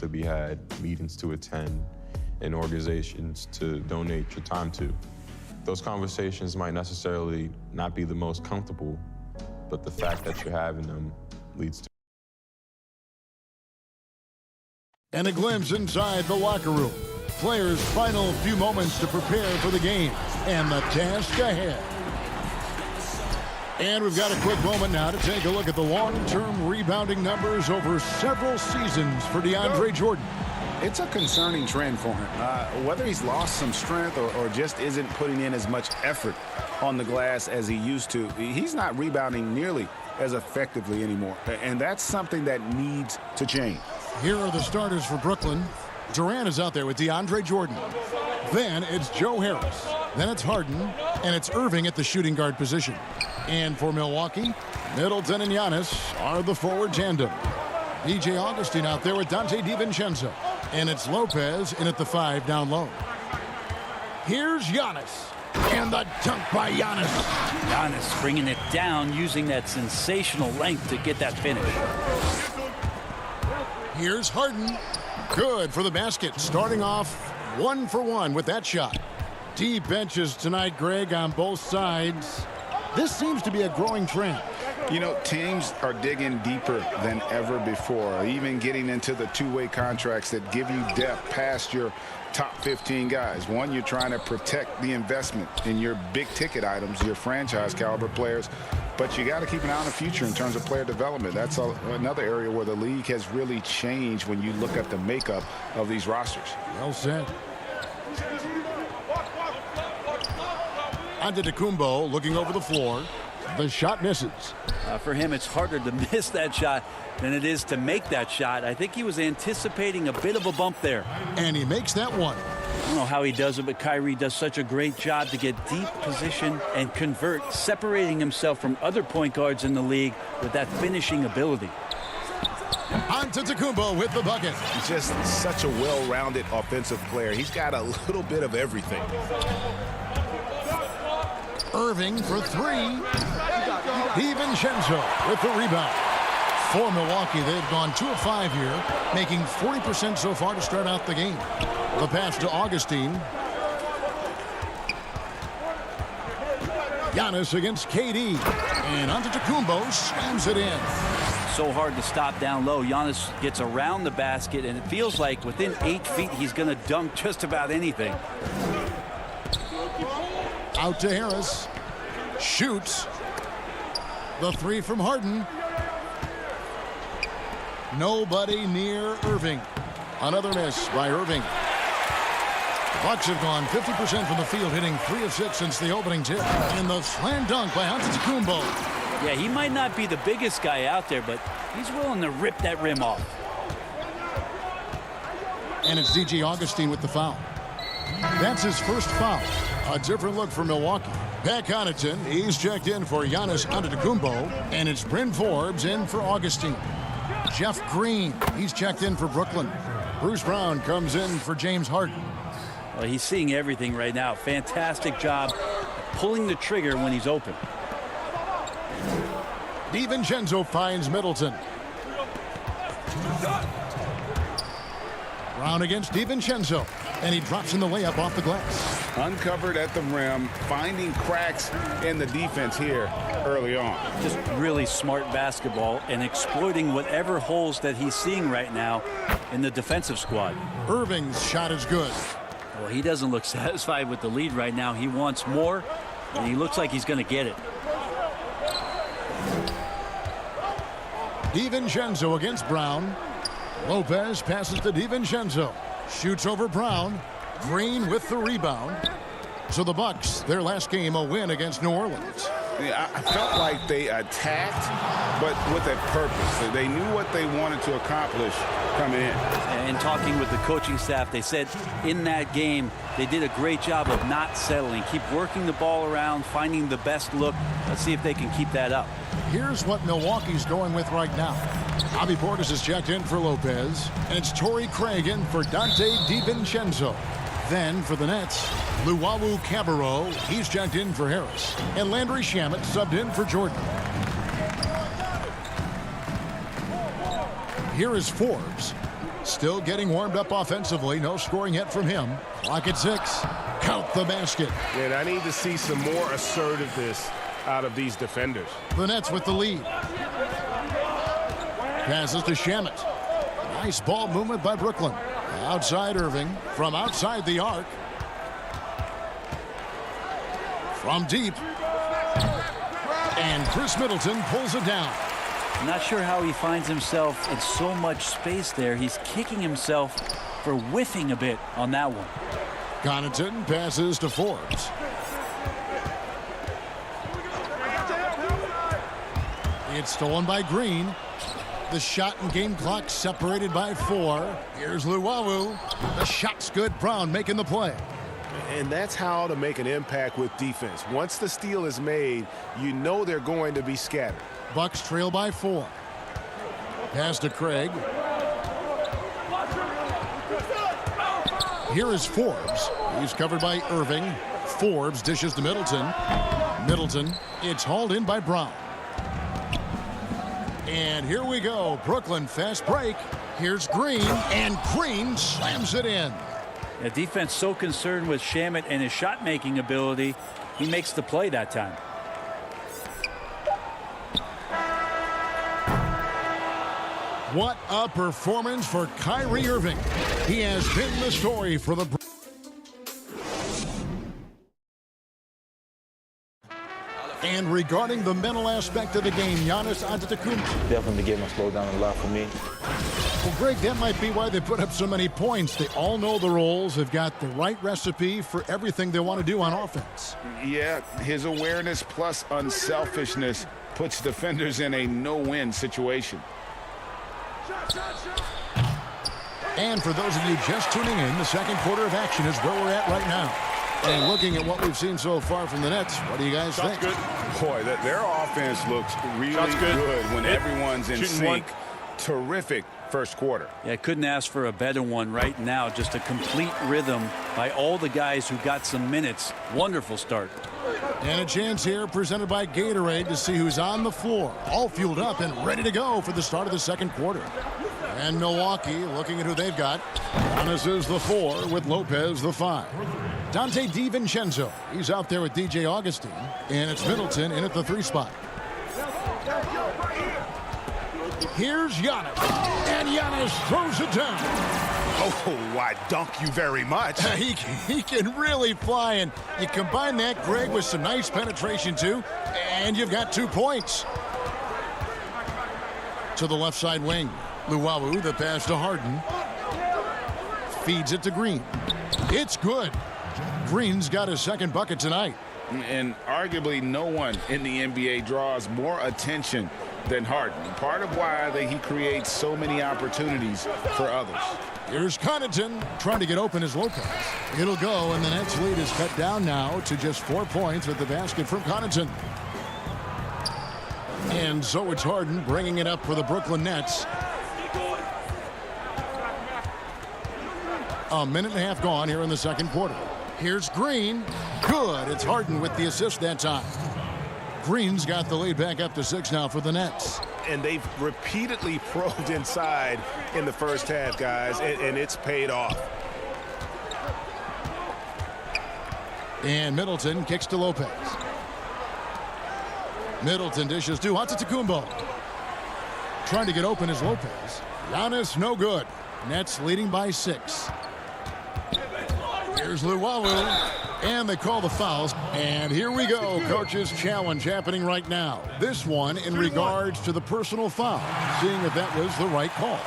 to be had, meetings to attend, and organizations to donate your time to. Those conversations might necessarily not be the most comfortable, but the fact that you're having them leads to. And a glimpse inside the locker room. Players' final few moments to prepare for the game and the task ahead. And we've got a quick moment now to take a look at the long-term rebounding numbers over several seasons for DeAndre Jordan. It's a concerning trend for him. Whether he's lost some strength or just isn't putting in as much effort on the glass as he used to, he's not rebounding nearly as effectively anymore. And that's something that needs to change. Here are the starters for Brooklyn. Durant is out there with DeAndre Jordan. Then it's Joe Harris. Then it's Harden. And it's Irving at the shooting guard position. And for Milwaukee, Middleton and Giannis are the forward tandem. DJ Augustin out there with Dante DiVincenzo. And it's Lopez in at the 5 down low. Here's Giannis. And the dunk by Giannis. Giannis bringing it down, using that sensational length to get that finish. Here's Harden. Good for the basket. Starting off 1 for 1 with that shot. Deep benches tonight, Greg, on both sides. This seems to be a growing trend. You know, teams are digging deeper than ever before, even getting into the two-way contracts that give you depth past your top 15 guys. One, you're trying to protect the investment in your big-ticket items, your franchise-caliber players, but you got to keep an eye on the future in terms of player development. That's another area where the league has really changed when you look at the makeup of these rosters. Well said. Antetokounmpo looking over the floor. The shot misses. For him, it's harder to miss that shot than it is to make that shot. I think he was anticipating a bit of a bump there. And he makes that one. I don't know how he does it, but Kyrie does such a great job to get deep position and convert, separating himself from other point guards in the league with that finishing ability. Antetokounmpo with the bucket. He's just such a well-rounded offensive player. He's got a little bit of everything. Irving for 3. DiVincenzo with the rebound. For Milwaukee, they've gone 2 of 5 here, making 40% so far to start out the game. The pass to Augustin. Giannis against KD. And Antetokounmpo slams it in. So hard to stop down low. Giannis gets around the basket, and it feels like within 8 feet he's going to dunk just about anything. Out to Harris. Shoots. The 3 from Harden. Nobody near Irving. Another miss by Irving. Bucks have gone 50% from the field, hitting 3 of 6 since the opening tip. And the slam dunk by Antetokounmpo. Yeah, he might not be the biggest guy out there, but he's willing to rip that rim off. And it's DJ Augustin with the foul. That's his first foul. A different look for Milwaukee. Pat Connaughton, he's checked in for Giannis Antetokounmpo, and it's Bryn Forbes in for Augustin. Jeff Green, he's checked in for Brooklyn. Bruce Brown comes in for James Harden. Well, he's seeing everything right now. Fantastic job pulling the trigger when he's open. DiVincenzo finds Middleton. Brown against DiVincenzo, and he drops in the layup off the glass. Uncovered at the rim, finding cracks in the defense here early on. Just really smart basketball and exploiting whatever holes that he's seeing right now in the defensive squad. Irving's shot is good. Well, he doesn't look satisfied with the lead right now. He wants more, and he looks like he's going to get it. DiVincenzo against Brown. Lopez passes to DiVincenzo. Shoots over Brown. Green with the rebound. So the Bucks, their last game, a win against New Orleans. Yeah, I felt like they attacked, but with a purpose. They knew what they wanted to accomplish coming in. And talking with the coaching staff, they said in that game they did a great job of not settling. Keep working the ball around, finding the best look. Let's see if they can keep that up. Here's what Milwaukee's going with right now. Bobby Portis is checked in for Lopez, and it's Torrey Craig in for Dante DiVincenzo. Then for the Nets, Luwawu Cabarrot, he's checked in for Harris, and Landry Shamet subbed in for Jordan. Here is Forbes, still getting warmed up offensively. No scoring yet from him. Clock at 6. Count the basket. And I need to see some more assertiveness out of these defenders. The Nets with the lead. Passes to Shamet. Nice ball movement by Brooklyn. Outside Irving from outside the arc. From deep. And Chris Middleton pulls it down. I'm not sure how he finds himself in so much space there. He's kicking himself for whiffing a bit on that one. Connaughton passes to Forbes. It's stolen by Green. The shot and game clock separated by 4. Here's Luwawu. The shot's good. Brown making the play. And that's how to make an impact with defense. Once the steal is made, you know they're going to be scattered. Bucks trail by 4. Pass to Craig. Here is Forbes. He's covered by Irving. Forbes dishes to Middleton. Middleton. It's hauled in by Brown. And here we go. Brooklyn fast break. Here's Green. And Green slams it in. The defense so concerned with Shamet and his shot-making ability, he makes the play that time. What a performance for Kyrie Irving. He has been the story for the... And regarding the mental aspect of the game, Giannis Antetokounmpo. Definitely getting to slow down a lot for me. Well, Greg, that might be why they put up so many points. They all know the roles. They've got the right recipe for everything they want to do on offense. Yeah, his awareness plus unselfishness puts defenders in a no-win situation. And for those of you just tuning in, the second quarter of action is where we're at right now. And looking at what we've seen so far from the Nets, what do you guys think? Good. Boy, their offense looks really good when everyone's in sync. Terrific first quarter. Yeah, couldn't ask for a better one right now. Just a complete rhythm by all the guys who got some minutes. Wonderful start. And a chance here presented by Gatorade to see who's on the floor. All fueled up and ready to go for the start of the second quarter. And Milwaukee looking at who they've got. Giannis is the 4 with Lopez the 5. Dante DiVincenzo, he's out there with DJ Augustine. And it's Middleton in at the 3 spot. Here's Giannis. And Giannis throws it down. Oh, I dunk you very much. He can really fly, and you combine that, Greg, with some nice penetration, too, and you've got 2 points. To the left side wing. Luwawu, the pass to Harden. Feeds it to Green. It's good. Green's got his second bucket tonight. And arguably no one in the NBA draws more attention than Harden. Part of why he creates so many opportunities for others. Here's Connaughton trying to get open as Lopez. It'll go, and the Nets lead is cut down now to just 4 points with the basket from Connaughton. And so it's Harden bringing it up for the Brooklyn Nets. A minute and a half gone here in the second quarter. Here's Green. Good. It's Harden with the assist that time. Green's got the lead back up to 6 now for the Nets. And they've repeatedly probed inside in the first half, guys, and it's paid off. And Middleton kicks to Lopez. Middleton dishes to Antetokounmpo. Trying to get open is Lopez. Giannis no good. Nets leading by 6. Here's Luwawu. And they call the fouls. And here we go. Coach's challenge happening right now. This one in regards to the personal foul. Seeing if that was the right call.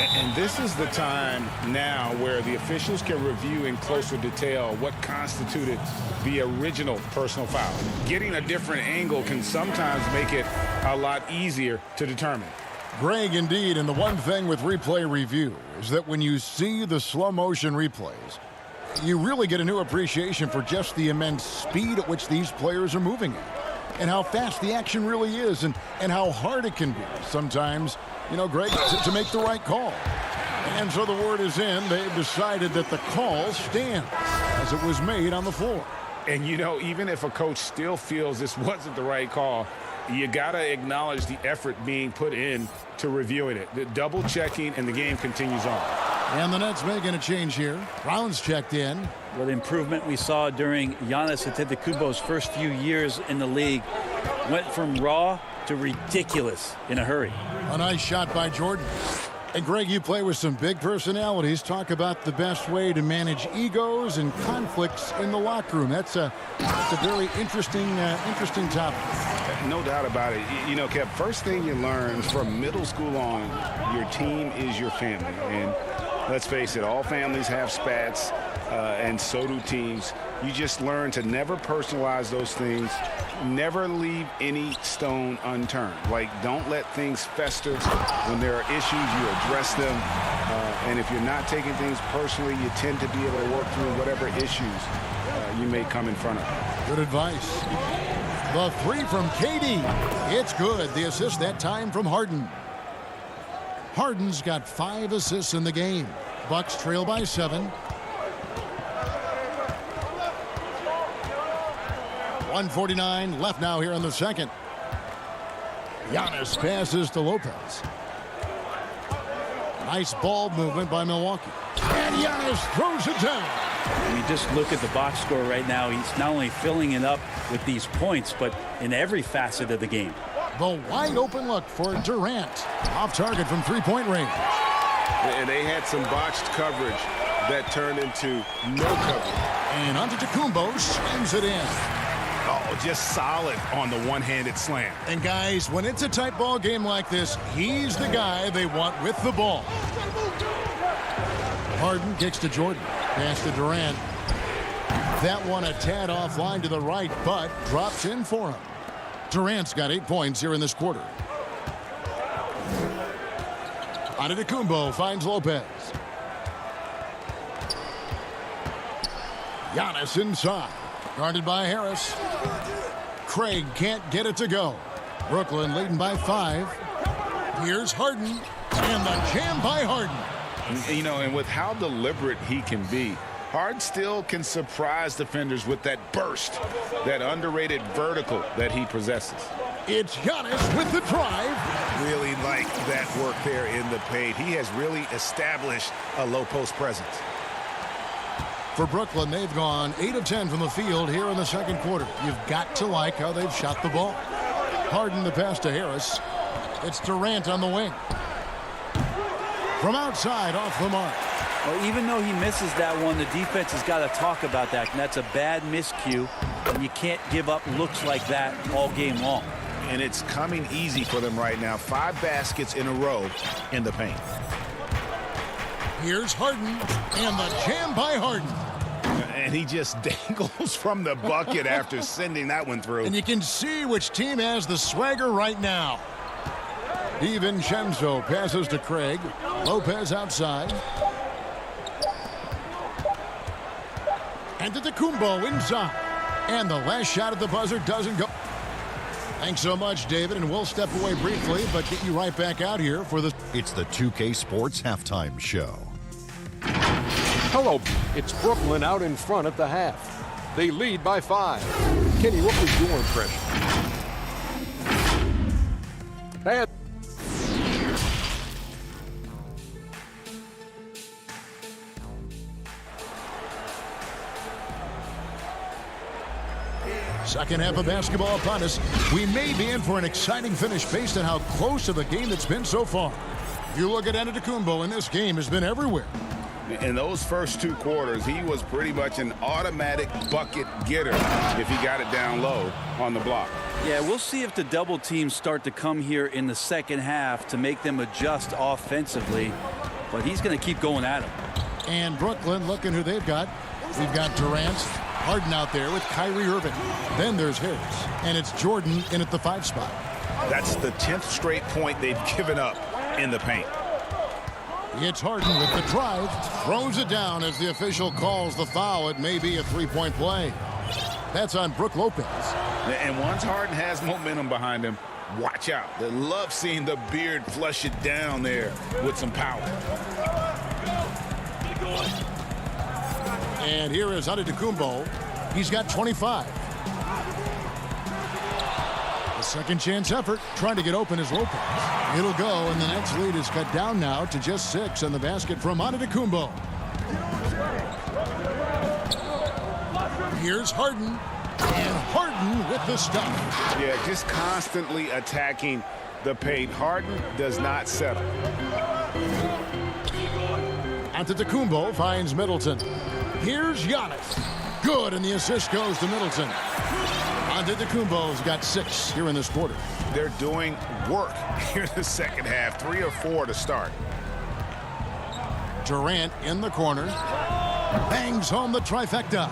And this is the time now where the officials can review in closer detail what constituted the original personal foul. Getting a different angle can sometimes make it a lot easier to determine. Greg, indeed, and the one thing with replay review is that when you see the slow motion replays, you really get a new appreciation for just the immense speed at which these players are moving at, and how fast the action really is, and how hard it can be sometimes, you know, Greg, to make the right call. And so the word is in. They've decided that the call stands as it was made on the floor. And, you know, even if a coach still feels this wasn't the right call, you got to acknowledge the effort being put in to reviewing it. The double checking, and the game continues on. And the Nets making a change here. Brown's checked in. Well, the improvement we saw during Giannis Antetokounmpo's first few years in the league went from raw to ridiculous in a hurry. A nice shot by Jordan. And Greg, you play with some big personalities. Talk about the best way to manage egos and conflicts in the locker room. That's a very interesting topic. No doubt about it. You know, Kev, first thing you learn from middle school on, your team is your family. And let's face it, all families have spats, and so do teams. You just learn to never personalize those things. Never leave any stone unturned. Like, don't let things fester. When there are issues, you address them. And if you're not taking things personally, you tend to be able to work through whatever issues you may come in front of. Good advice. The three from KD. It's good. The assist that time from Harden. Harden's got 5 assists in the game. Bucks trail by 7. 1:49 left now here in the second. Giannis passes to Lopez. Nice ball movement by Milwaukee. And Giannis throws it down. I mean, just look at the box score right now. He's not only filling it up with these points, but in every facet of the game. The wide open look for Durant. Off target from three-point range. And they had some botched coverage that turned into no coverage. And Antetokounmpo slams it in. Oh, just solid on the one-handed slam. And guys, when it's a tight ball game like this, he's the guy they want with the ball. Harden kicks to Jordan. Pass to Durant. That one a tad offline to the right, but drops in for him. Durant's got 8 points here in this quarter. Antetokounmpo finds Lopez. Giannis inside. Guarded by Harris. Craig can't get it to go. Brooklyn leading by 5. Here's Harden. And the jam by Harden. You know, and with how deliberate he can be, Harden still can surprise defenders with that burst, that underrated vertical that he possesses. It's Giannis with the drive. Really like that work there in the paint. He has really established a low post presence. For Brooklyn, they've gone 8 of 10 from the field here in the second quarter. You've got to like how they've shot the ball. Harden the pass to Harris. It's Durant on the wing. From outside, off the mark. Well, even though he misses that one, the defense has got to talk about that. And that's a bad miscue. And you can't give up looks like that all game long. And it's coming easy for them right now. 5 baskets in a row in the paint. Here's Harden, and the jam by Harden. And he just dangles from the bucket after sending that one through. And you can see which team has the swagger right now. DiVincenzo passes to Craig. Lopez outside. And Antetokounmpo inside. And the last shot at the buzzer doesn't go. Thanks so much, David, and we'll step away briefly, but get you right back out here for the... It's the 2K Sports Halftime Show. Hello, it's Brooklyn out in front at the half. They lead by 5. Kenny, what was your impression? And second half of basketball upon us. We may be in for an exciting finish based on how close of a game it's been so far. If you look at Antetokounmpo in this game, has been everywhere. In those first 2 quarters, he was pretty much an automatic bucket getter if he got it down low on the block. Yeah, we'll see if the double teams start to come here in the second half to make them adjust offensively. But he's going to keep going at him. And Brooklyn, looking who they've got. We've got Durant, Harden out there with Kyrie Irving. Then there's Harris. And it's Jordan in at the 5 spot. That's the 10th straight point they've given up in the paint. It's Harden with the drive. Throws it down as the official calls the foul. It may be a 3-point play. That's on Brook Lopez. And once Harden has momentum behind him, watch out. They love seeing the beard flush it down there with some power. And here is Antetokounmpo. He's got 25. A second chance effort, trying to get open is Lopez. It'll go, and the Nets lead is cut down now to just 6 on the basket from Antetokounmpo. Here's Harden, and Harden with the stuff. Yeah, just constantly attacking the paint. Harden does not settle. Antetokounmpo finds Middleton. Here's Giannis. Good, and the assist goes to Middleton. Antetokounmpo's got 6 here in this quarter. They're doing work here in the second half. 3 or 4 to start. Durant in the corner. Bangs home the trifecta.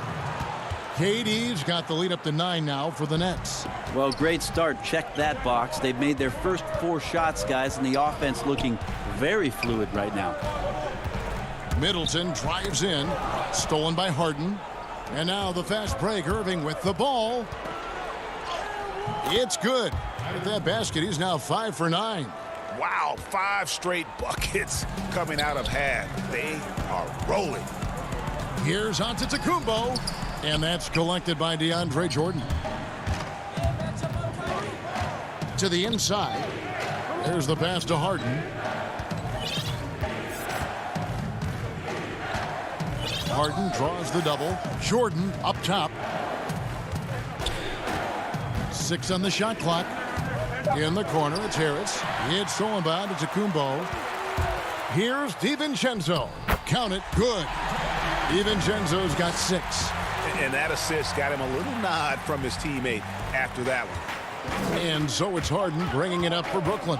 KD's got the lead up to 9 now for the Nets. Well, great start. Check that box. They've made their first 4 shots, guys, and the offense looking very fluid right now. Middleton drives in. Stolen by Harden. And now the fast break. Irving with the ball. It's good. With that basket, he's now 5 for 9. Wow, 5 straight buckets coming out of half. They are rolling. Here's Antetokounmpo. And that's collected by DeAndre Jordan. To the inside. There's the pass to Harden. Harden draws the double. Jordan up top. 6 on the shot clock. In the corner, it's Harris. It's stolen by Antetokounmpo. Here's DiVincenzo. Count it. Good. DiVincenzo's got 6. And that assist got him a little nod from his teammate after that one. And so it's Harden bringing it up for Brooklyn.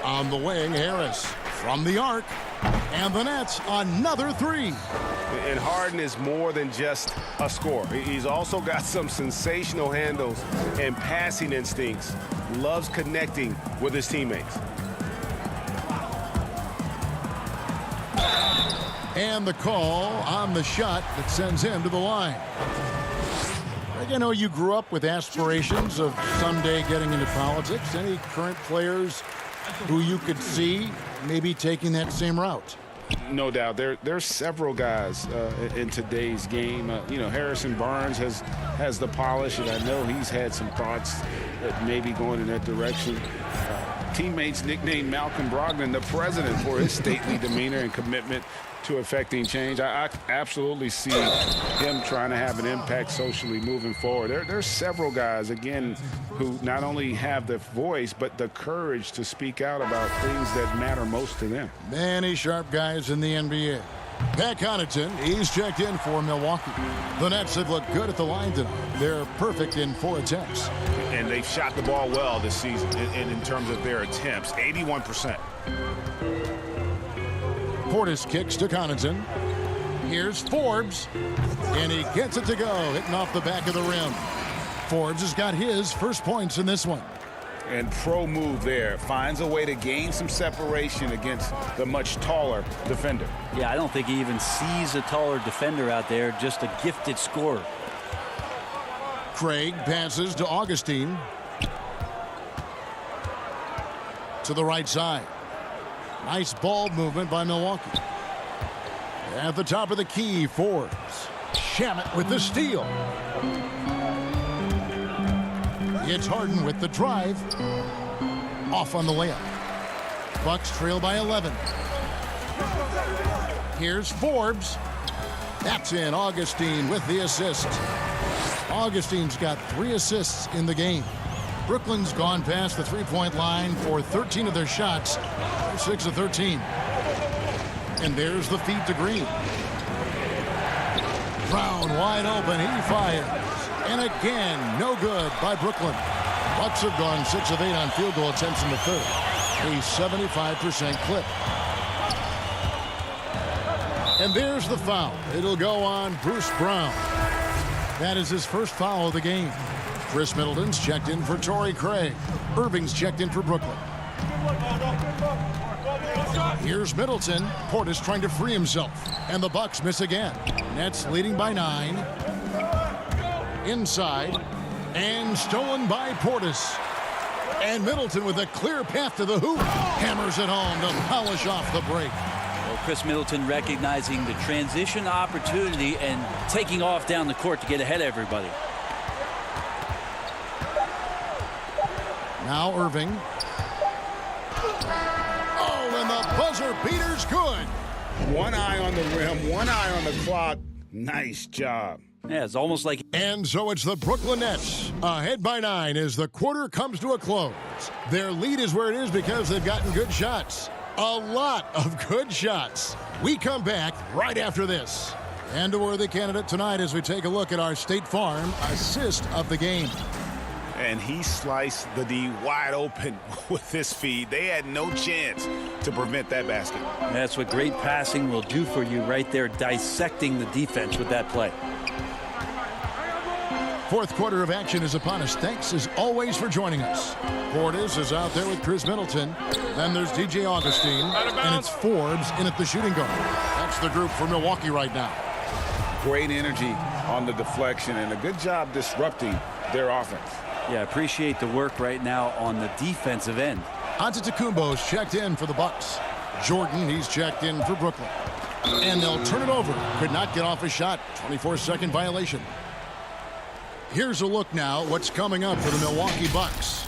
On the wing, Harris from the arc. And the Nets, another 3. And Harden is more than just a scorer. He's also got some sensational handles and passing instincts. Loves connecting with his teammates. And the call on the shot that sends him to the line. I know you grew up with aspirations of someday getting into politics. Any current players who you could see maybe taking that same route? No doubt. There's several guys in today's game. Harrison Barnes has the polish, and I know he's had some thoughts that maybe going in that direction. Teammates nicknamed Malcolm Brogdon the president for his stately demeanor and commitment to affecting change. I absolutely see him trying to have an impact socially moving forward. There's several guys, again, who not only have the voice, but the courage to speak out about things that matter most to them. Many sharp guys in the NBA. Pat Connaughton, he's checked in for Milwaukee. The Nets have looked good at the line tonight. They're perfect in 4 attempts. And they've shot the ball well this season in terms of their attempts, 81%. Portis kicks to Connaughton. Here's Forbes. And he gets it to go, hitting off the back of the rim. Forbes has got his first points in this one. And pro move there. Finds a way to gain some separation against the much taller defender. Yeah, I don't think he even sees a taller defender out there, just a gifted scorer. Craig passes to Augustine. To the right side. Nice ball movement by Milwaukee. At the top of the key, Forbes. Shamet with the steal. It's Harden with the drive. Off on the layup. Bucks trail by 11. Here's Forbes. That's in. Augustine with the assist. Augustine's got 3 assists in the game. Brooklyn's gone past the three-point line for 13 of their shots. 6 of 13. And there's the feed to Green. Brown wide open. He fires. And again, no good by Brooklyn. Bucks have gone 6 of 8 on field goal attempts in the third. A 75% clip. And there's the foul. It'll go on Bruce Brown. That is his first foul of the game. Chris Middleton's checked in for Torrey Craig. Irving's checked in for Brooklyn. Here's Middleton. Portis trying to free himself. And the Bucks miss again. Nets leading by 9. Inside. And stolen by Portis. And Middleton with a clear path to the hoop. Hammers it home to polish off the break. Well, Chris Middleton recognizing the transition opportunity and taking off down the court to get ahead of everybody. Now Irving. Oh, and the buzzer beater's good. One eye on the rim, one eye on the clock. Nice job. Yeah, it's almost like... And so it's the Brooklyn Nets ahead by 9 as the quarter comes to a close. Their lead is where it is because they've gotten good shots. A lot of good shots. We come back right after this. And a worthy candidate tonight as we take a look at our State Farm assist of the game. And he sliced the D wide open with this feed. They had no chance to prevent that basket. That's what great passing will do for you right there, dissecting the defense with that play. Fourth quarter of action is upon us. Thanks as always for joining us. Portis is out there with Chris Middleton. Then there's DJ Augustine. And it's Forbes in at the shooting guard. That's the group for Milwaukee right now. Great energy on the deflection and a good job disrupting their offense. Yeah, appreciate the work right now on the defensive end. Antetokounmpo's checked in for the Bucks. Jordan, he's checked in for Brooklyn. And they'll turn it over. Could not get off a shot. 24-second violation. Here's a look now what's coming up for the Milwaukee Bucks.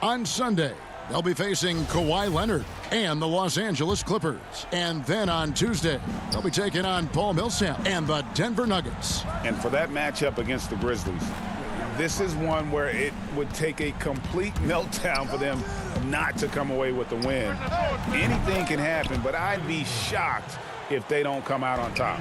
On Sunday, they'll be facing Kawhi Leonard and the Los Angeles Clippers. And then on Tuesday, they'll be taking on Paul Millsap and the Denver Nuggets. And for that matchup against the Grizzlies, this is one where it would take a complete meltdown for them not to come away with the win. Anything can happen, but I'd be shocked if they don't come out on top.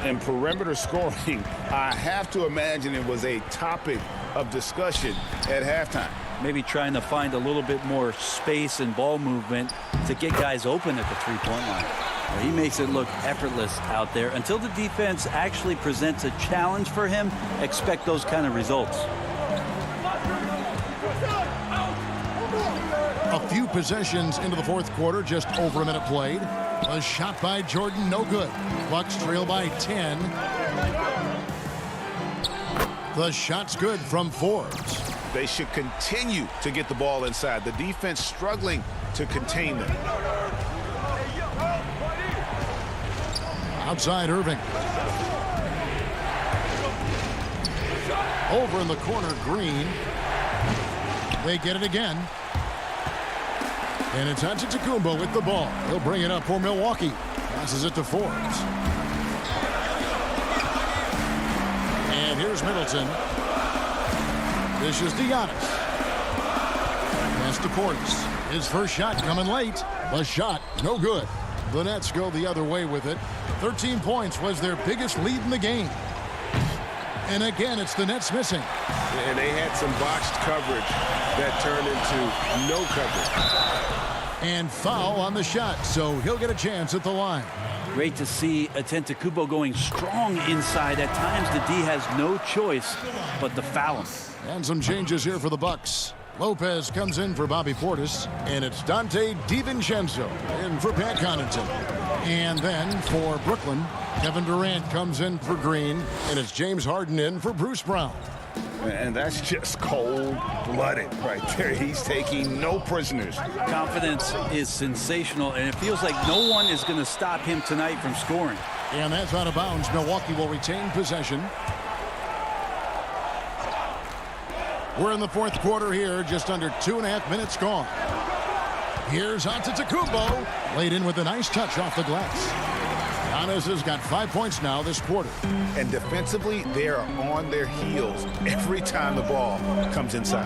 And perimeter scoring, I have to imagine it was a topic of discussion at halftime. Maybe trying to find a little bit more space and ball movement to get guys open at the three-point line. Well, he makes it look effortless out there. Until the defense actually presents a challenge for him, expect those kind of results. A few possessions into the fourth quarter, just over a minute played. A shot by Jordan, no good. Bucks trail by 10. The shot's good from Forbes. They should continue to get the ball inside. The defense struggling to contain them. Outside Irving. Over in the corner, Green. They get it again. And it's Antetokounmpo with the ball. He'll bring it up for Milwaukee. Passes it to Forbes. And here's Middleton. This is Giannis. Pass to Portis. His first shot coming late. The shot, no good. The Nets go the other way with it. 13 points was their biggest lead in the game. And again, it's the Nets missing. And they had some botched coverage that turned into no coverage. And foul on the shot, so he'll get a chance at the line. Great to see Antetokounmpo going strong inside. At times, the D has no choice but to foul him. And some changes here for the Bucks. Lopez comes in for Bobby Portis, and it's Dante DiVincenzo in for Pat Connaughton. And then for Brooklyn, Kevin Durant comes in for Green, and it's James Harden in for Bruce Brown. And that's just cold-blooded right there. He's taking no prisoners. Confidence is sensational, and it feels like no one is going to stop him tonight from scoring. And that's out of bounds. Milwaukee will retain possession. We're in the fourth quarter here, just under 2.5 minutes gone. Here's Antetokounmpo, laid in with a nice touch off the glass. Giannis has got 5 points now this quarter. And defensively, they are on their heels every time the ball comes inside.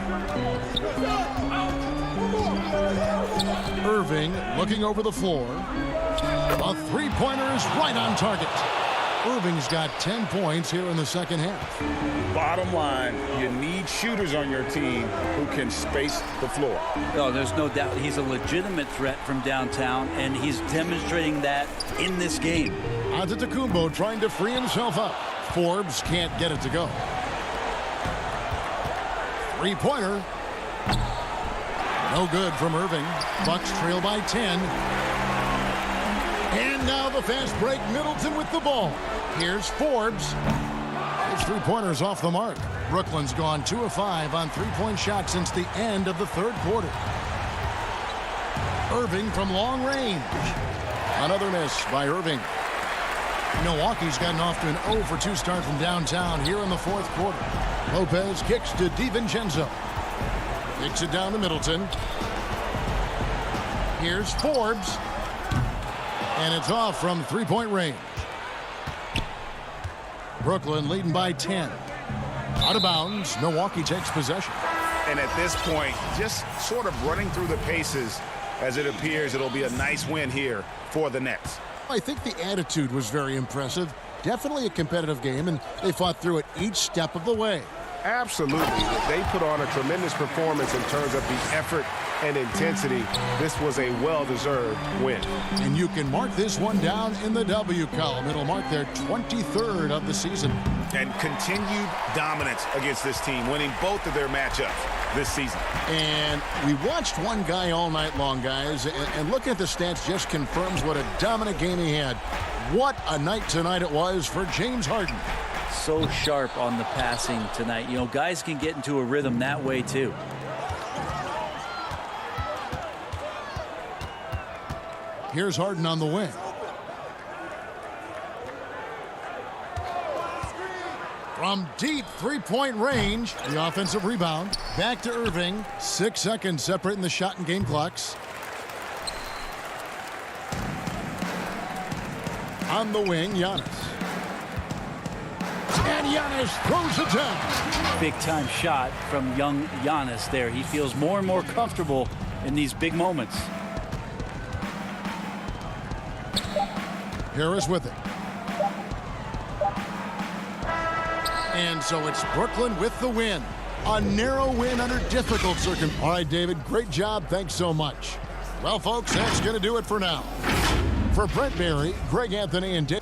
Irving looking over the floor. A three-pointer is right on target. Irving's got 10 points here in the second half. Bottom line, you need shooters on your team who can space the floor. Oh, there's no doubt he's a legitimate threat from downtown, and he's demonstrating that in this game. Antetokounmpo trying to free himself up. Forbes can't get it to go. Three-pointer. No good from Irving. Bucks trail by 10. And now the fast break. Middleton with the ball. Here's Forbes. His three-pointer's off the mark. Brooklyn's gone 2 of 5 on three-point shots since the end of the third quarter. Irving from long range. Another miss by Irving. Milwaukee's gotten off to an 0 for 2 start from downtown here in the fourth quarter. Lopez kicks to DiVincenzo. Kicks it down to Middleton. Here's Forbes. And it's off from three-point range. Brooklyn leading by 10. Out of bounds, Milwaukee takes possession. And at this point, just sort of running through the paces as it appears it'll be a nice win here for the Nets. I think the attitude was very impressive. Definitely a competitive game, and they fought through it each step of the way. Absolutely. They put on a tremendous performance in terms of the effort and intensity. This was a well-deserved win. And you can mark this one down in the W column. It'll mark their 23rd of the season. And continued dominance against this team, winning both of their matchups this season. And we watched one guy all night long, guys, and looking at the stats just confirms what a dominant game he had. What a night tonight it was for James Harden. So sharp on the passing tonight. You know, guys can get into a rhythm that way too. Here's Harden on the wing. From deep three-point range, the offensive rebound. Back to Irving. 6 seconds separating the shot and game clocks. On the wing, Giannis. And Giannis throws it down. Big-time shot from young Giannis there. He feels more and more comfortable in these big moments. Harris with it. And so it's Brooklyn with the win. A narrow win under difficult circumstances. All right, David, great job. Thanks so much. Well, folks, that's going to do it for now. For Brent Barry, Greg Anthony, and Dave.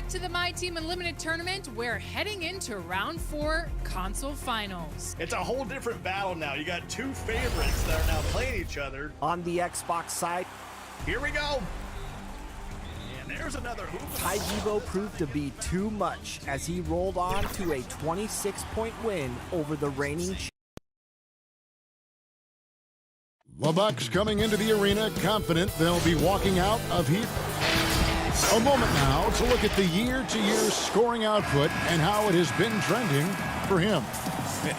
To the My Team Unlimited tournament, we're heading into round 4 console finals. It's a whole different battle now. You got two favorites that are now playing each other. On the Xbox side, here we go. And there's another hoop. Ty Debo proved to be too much as he rolled on to a 26-point win over the reigning champion. The Bucks coming into the arena confident they'll be walking out of here. A moment now to look at the year-to-year scoring output and how it has been trending for him.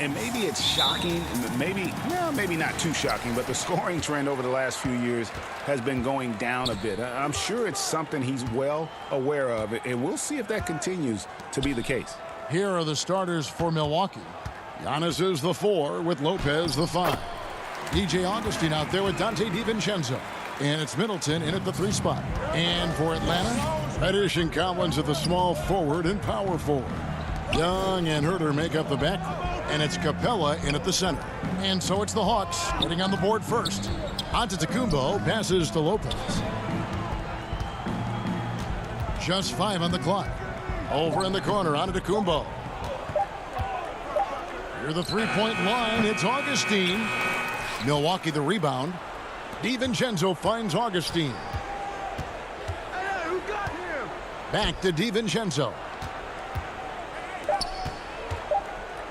And maybe it's shocking, maybe not too shocking, but the scoring trend over the last few years has been going down a bit. I'm sure it's something he's well aware of, and we'll see if that continues to be the case. Here are the starters for Milwaukee. Giannis is the 4 with Lopez the 5. DJ Augustine out there with Dante DiVincenzo. And it's Middleton in at the 3 spot. And for Atlanta, Reddish and Collins at the small forward and power forward. Young and Herter make up the backcourt. And it's Capella in at the center. And so it's the Hawks getting on the board first. Antetokounmpo passes to Lopez. Just 5 on the clock. Over in the corner, Antetokounmpo. Near the 3-point line, it's Augustine. Milwaukee the rebound. DiVincenzo finds Augustine. Hey, who got him? Back to DiVincenzo.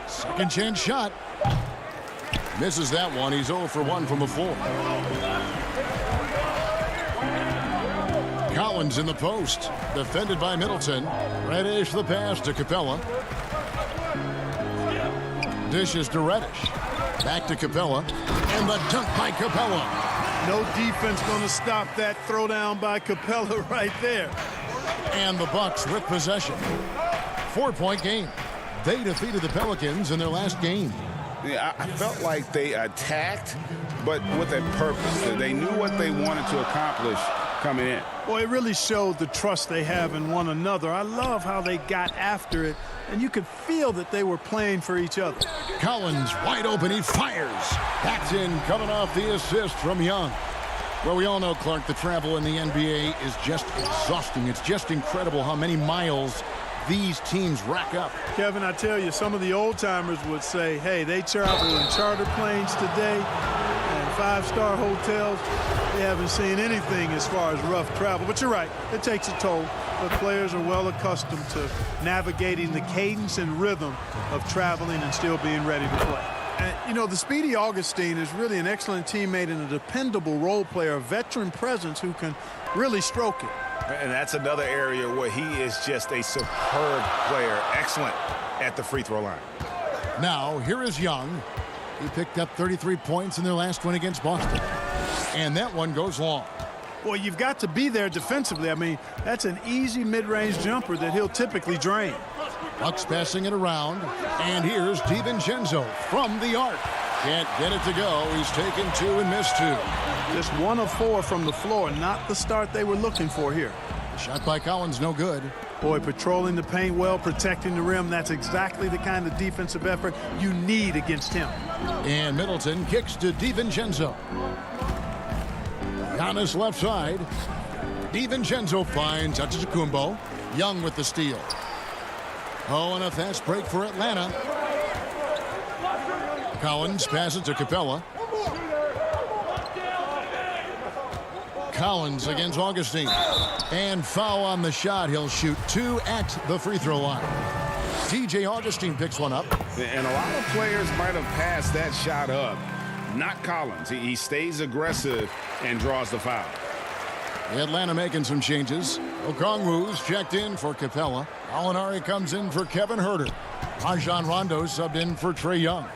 Second chance shot. Misses that one. He's 0 for 1 from the floor. Collins in the post. Defended by Middleton. Reddish the pass to Capella. Dishes to Reddish. Back to Capella. And the dunk by Capella. No defense going to stop that throwdown by Capella right there. And the Bucks with possession. 4-point game. They defeated the Pelicans in their last game. Yeah, I felt like they attacked, but with a purpose. They knew what they wanted to accomplish coming in. Well, it really showed the trust they have in one another. I love how they got after it, and you could feel that they were playing for each other. Collins wide open, he fires. Paxton coming off the assist from Young. Well, we all know, Clark, the travel in the NBA is just exhausting. It's just incredible how many miles these teams rack up. Kevin, I tell you, some of the old-timers would say, hey, they travel in charter planes today and 5-star hotels. They haven't seen anything as far as rough travel. But you're right, it takes a toll. But players are well accustomed to navigating the cadence and rhythm of traveling and still being ready to play. And, you know, the speedy Augustine is really an excellent teammate and a dependable role player, a veteran presence who can really stroke it. And that's another area where he is just a superb player. Excellent at the free throw line. Now, here is Young. He picked up 33 points in their last win against Boston. And that one goes long. Well, you've got to be there defensively. I mean, that's an easy mid-range jumper that he'll typically drain. Bucks passing it around. And here's DiVincenzo from the arc. Can't get it to go. He's taken 2 and missed 2. Just 1 of 4 from the floor. Not the start they were looking for here. Shot by Collins, no good. Boy, patrolling the paint well, protecting the rim. That's exactly the kind of defensive effort you need against him. And Middleton kicks to DiVincenzo. Giannis left side. DiVincenzo finds Antetokounmpo. Young with the steal. Oh, and a fast break for Atlanta. Collins passes to Capella. Collins against Augustine. And foul on the shot. He'll shoot 2 at the free throw line. TJ Augustine picks one up. And a lot of players might have passed that shot up. Not Collins. He stays aggressive and draws the foul. Atlanta making some changes. Okongwu's checked in for Capella. Alinari comes in for Kevin Huerter. Rajon Rondo subbed in for Trae Young.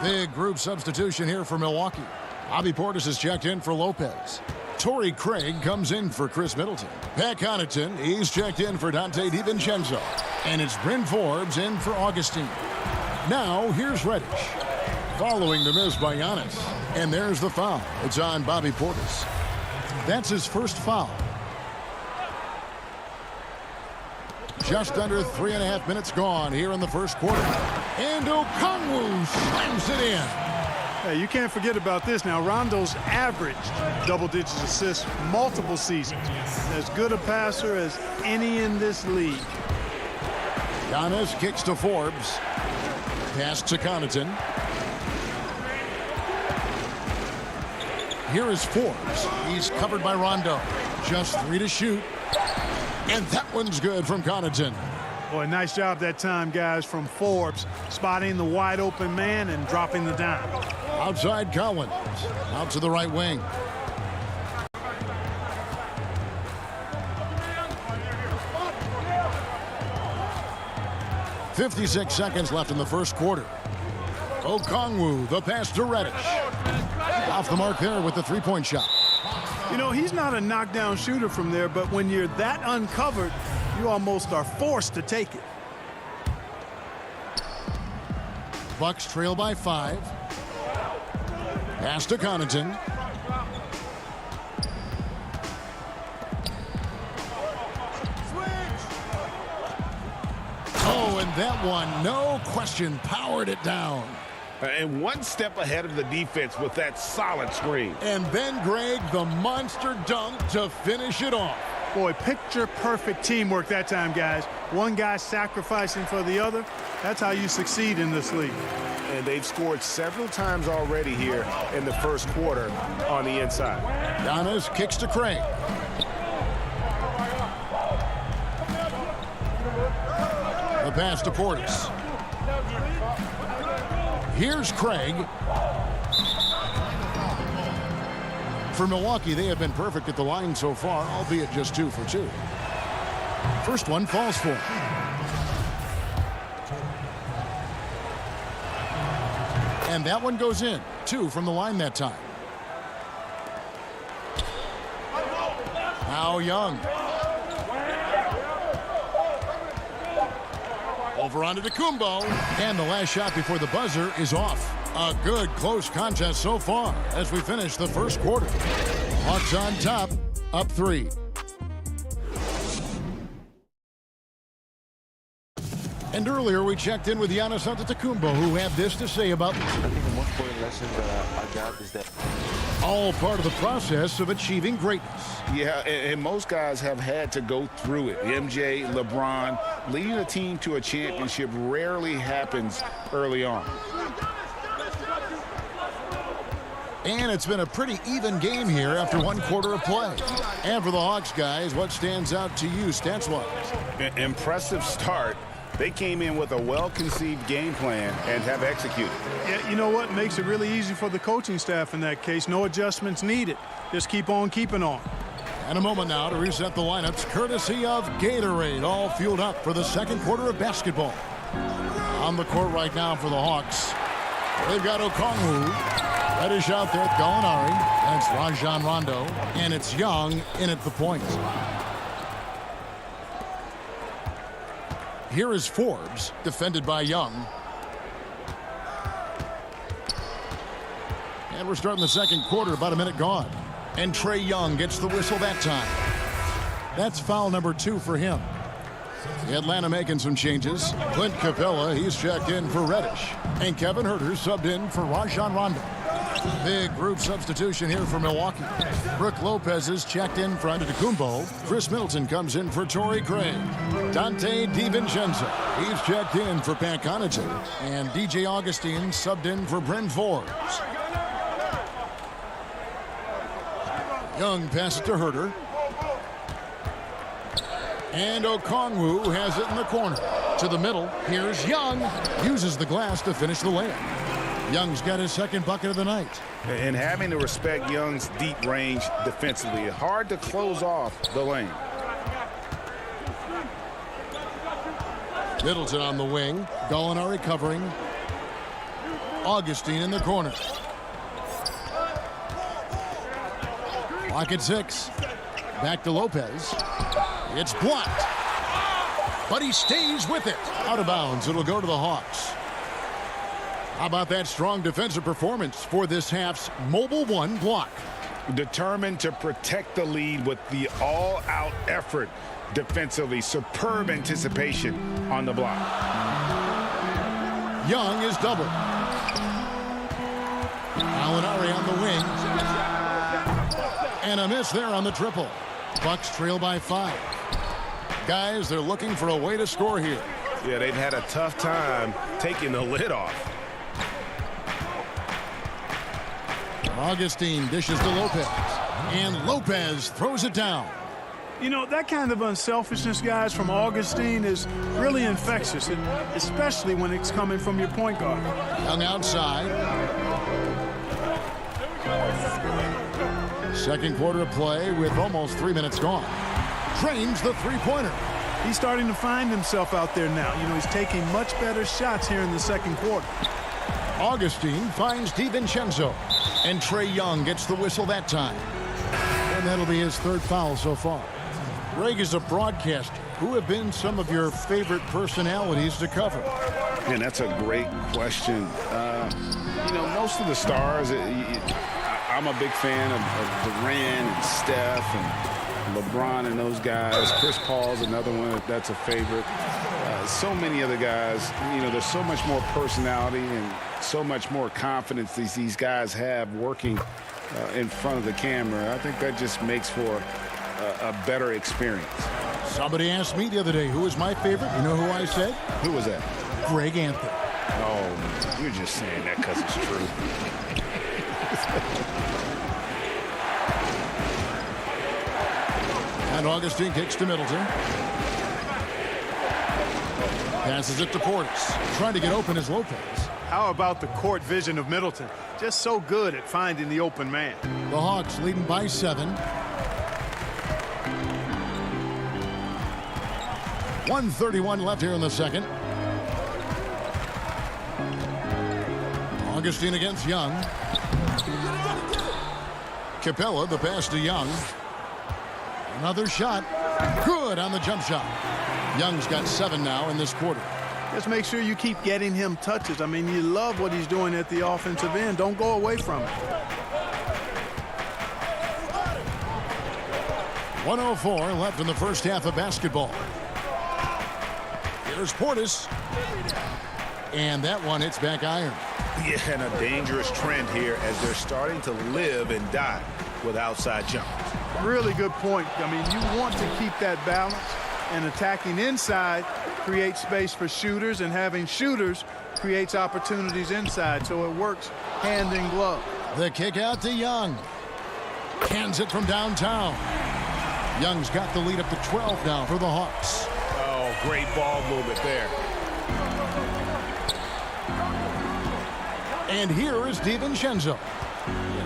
Big group substitution here for Milwaukee. Bobby Portis is checked in for Lopez. Torrey Craig comes in for Chris Middleton. Pat Connaughton, he's checked in for Dante DiVincenzo. And it's Bryn Forbes in for Augustine. Now, here's Reddish. Following the miss by Giannis. And there's the foul. It's on Bobby Portis. That's his first foul. Just under 3.5 minutes gone here in the first quarter. And Okongwu slams it in. Hey, you can't forget about this now. Rondo's averaged double-digit assists multiple seasons. As good a passer as any in this league. Giannis kicks to Forbes. Pass to Connaughton. Here is Forbes. He's covered by Rondo. Just 3 to shoot. And that one's good from Connaughton. Boy, nice job that time, guys, from Forbes. Spotting the wide open man and dropping the dime. Outside Collins. Out to the right wing. .56 seconds left in the first quarter. Okongwu, the pass to Reddish. Off the mark there with the three-point shot. You know, he's not a knockdown shooter from there, but when you're that uncovered, you almost are forced to take it. Bucks trail by 5. Pass to Connaughton. Oh, and that one, no question, powered it down. And one step ahead of the defense with that solid screen. And then, Greg, the monster dunk to finish it off. Boy, picture-perfect teamwork that time, guys. One guy sacrificing for the other. That's how you succeed in this league. And they've scored several times already here in the first quarter on the inside. Giannis kicks to Craig. The pass to Portis. Here's Craig. For Milwaukee, they have been perfect at the line so far, albeit just 2 for 2. First one falls for him. And that one goes in. 2 from the line that time. Now Young. Over onto Antetokounmpo. And the last shot before the buzzer is off. A good close contest so far as we finish the first quarter. Hawks on top, up 3. And earlier we checked in with Giannis Antetokounmpo, who had this to say about I think the most important lesson that I got is that all part of the process of achieving greatness. Yeah, and most guys have had to go through it. MJ, LeBron, leading a team to a championship rarely happens early on. And it's been a pretty even game here after 1 quarter of play. And for the Hawks guys, what stands out to you stats-wise? Impressive start. They came in with a well-conceived game plan and have executed. Yeah, you know what? Makes it really easy for the coaching staff in that case. No adjustments needed. Just keep on keeping on. And a moment now to reset the lineups, courtesy of Gatorade, all fueled up for the second quarter of basketball. On the court right now for the Hawks, they've got Okongwu. Reddish out there, Gallinari. That's Rajon Rondo. And it's Young in at the point. Here is Forbes, defended by Young. And we're starting the second quarter, about a minute gone. And Trae Young gets the whistle that time. That's foul number 2 for him. Atlanta making some changes. Clint Capella, he's checked in for Reddish. And Kevin Huerter subbed in for Rajon Rondo. Big group substitution here for Milwaukee. Brook Lopez is checked in for Antetokounmpo. Chris Middleton comes in for Torrey Craig. Dante DiVincenzo, he's checked in for Pat Connaughton. And DJ Augustine subbed in for Bryn Forbes. Young passes to Huerter. And Okongwu has it in the corner. To the middle, here's Young. Uses the glass to finish the layup. Young's got his second bucket of the night. And having to respect Young's deep range defensively, hard to close off the lane. Middleton on the wing. Gallinari covering. Augustine in the corner. Clock at 6. Back to Lopez. It's blocked. But he stays with it. Out of bounds. It'll go to the Hawks. How about that strong defensive performance for this half's Mobile One block? Determined to protect the lead with the all-out effort defensively. Superb anticipation on the block. Young is doubled. Gallinari on the wing. And a miss there on the triple. Bucks trail by 5. Guys, they're looking for a way to score here. Yeah, they've had a tough time taking the lid off. Augustine dishes to Lopez. And Lopez throws it down. You know, that kind of unselfishness, guys, from Augustine is really infectious, especially when it's coming from your point guard. Young outside. Second quarter of play with almost 3 minutes gone. Drains the three-pointer. He's starting to find himself out there now. You know, he's taking much better shots here in the second quarter. Augustine finds DiVincenzo. And Trae Young gets the whistle that time. And that'll be his third foul so far. Greg is a broadcaster. Who have been some of your favorite personalities to cover? And that's a great question. You know, most of the stars, I'm a big fan of Durant and Steph and LeBron and those guys. Chris Paul's another one that's a favorite. So many other guys, you know, there's so much more personality and so much more confidence these guys have working in front of the camera. I think that just makes for a better experience. Somebody asked me the other day, who was my favorite? You know who I said? Who was that? Greg Anthony. Oh, you're just saying that because it's true. And Augustine kicks to Middleton. Passes it to Portis. Trying to get open is Lopez. How about the court vision of Middleton? Just so good at finding the open man. The Hawks leading by 7. 1:31 left here in the second. Augustine against Young. Capella, the pass to Young. Another shot. Good on the jump shot. Young's got 7 now in this quarter. Just make sure you keep getting him touches. I mean, you love what he's doing at the offensive end. Don't go away from it. 1:04 left in the first half of basketball. Here's Portis. And that one hits back iron. Yeah, and a dangerous trend here as they're starting to live and die with outside jumpers. Really good point. I mean, you want to keep that balance, and attacking inside creates space for shooters, and having shooters creates opportunities inside, so it works hand in glove. The kick out to Young. Hands it from downtown. Young's got the lead up to 12 now for the Hawks. Oh, great ball movement there. And here is DiVincenzo.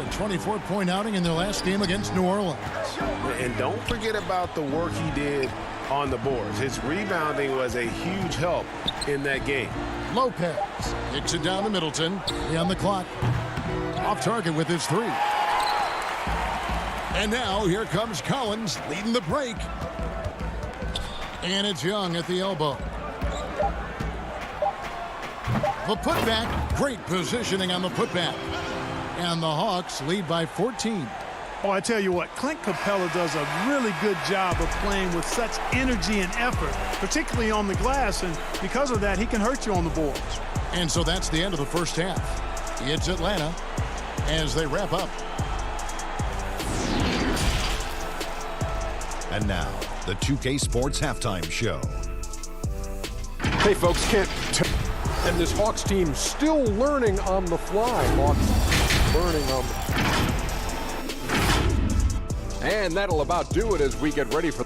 24-point outing in their last game against New Orleans. And don't forget about the work he did on the boards. His rebounding was a huge help in that game. Lopez kicks it down to Middleton. On the clock. Off target with his three. And now here comes Collins leading the break. And it's Young at the elbow. The putback, great positioning on the putback. And the Hawks lead by 14. Oh, I tell you what, Clint Capella does a really good job of playing with such energy and effort, particularly on the glass, and because of that, he can hurt you on the boards. And so that's the end of the first half. It's Atlanta as they wrap up. And now, the 2K Sports Halftime Show. Hey, folks, and this Hawks team still learning on the fly. Hawks learning on the... And that'll about do it as we get ready for...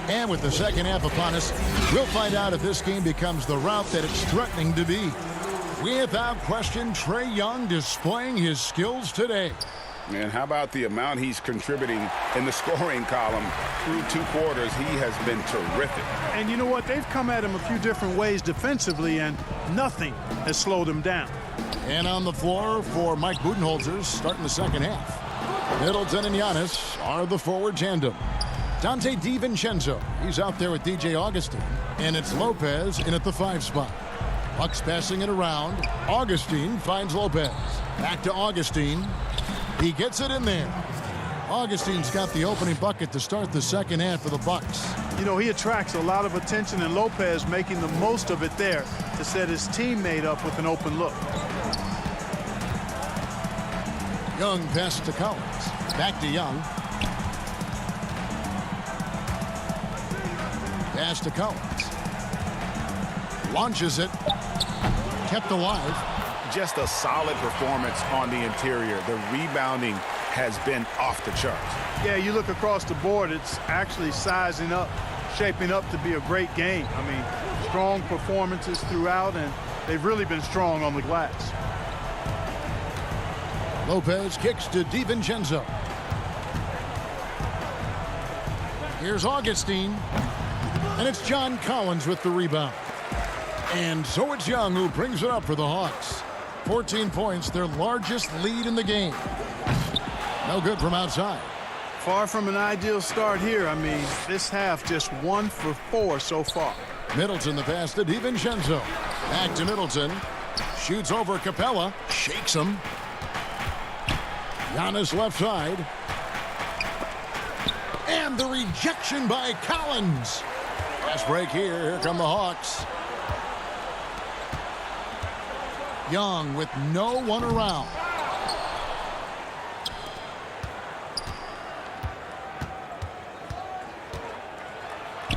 And with the second half upon us, we'll find out if this game becomes the route that it's threatening to be. Without question, Trae Young displaying his skills today. And how about the amount he's contributing in the scoring column through 2 quarters? He has been terrific. And you know what? They've come at him a few different ways defensively, and nothing has slowed him down. And on the floor for Mike Budenholzer starting the second half. Middleton and Giannis are the forward tandem. Dante DiVincenzo, he's out there with DJ Augustin. And it's Lopez in at the 5 spot. Bucks passing it around. Augustin finds Lopez. Back to Augustin. He gets it in there. Augustin's got the opening bucket to start the second half for the Bucks. You know, he attracts a lot of attention, and Lopez making the most of it there to set his teammate up with an open look. Young pass to Collins. Back to Young. Pass to Collins. Launches it. Kept alive. Just a solid performance on the interior. The rebounding has been off the charts. Yeah, you look across the board, it's actually sizing up, shaping up to be a great game. I mean, strong performances throughout, and they've really been strong on the glass. Lopez kicks to DiVincenzo. Here's Augustin. And it's John Collins with the rebound. And so it's Young who brings it up for the Hawks. 14 points, their largest lead in the game. No good from outside. Far from an ideal start here. I mean, this half just 1 for 4 so far. Middleton the pass to DiVincenzo. Back to Middleton. Shoots over Capella. Shakes him. Giannis left side. And the rejection by Collins. Fast break here. Here come the Hawks. Young with no one around.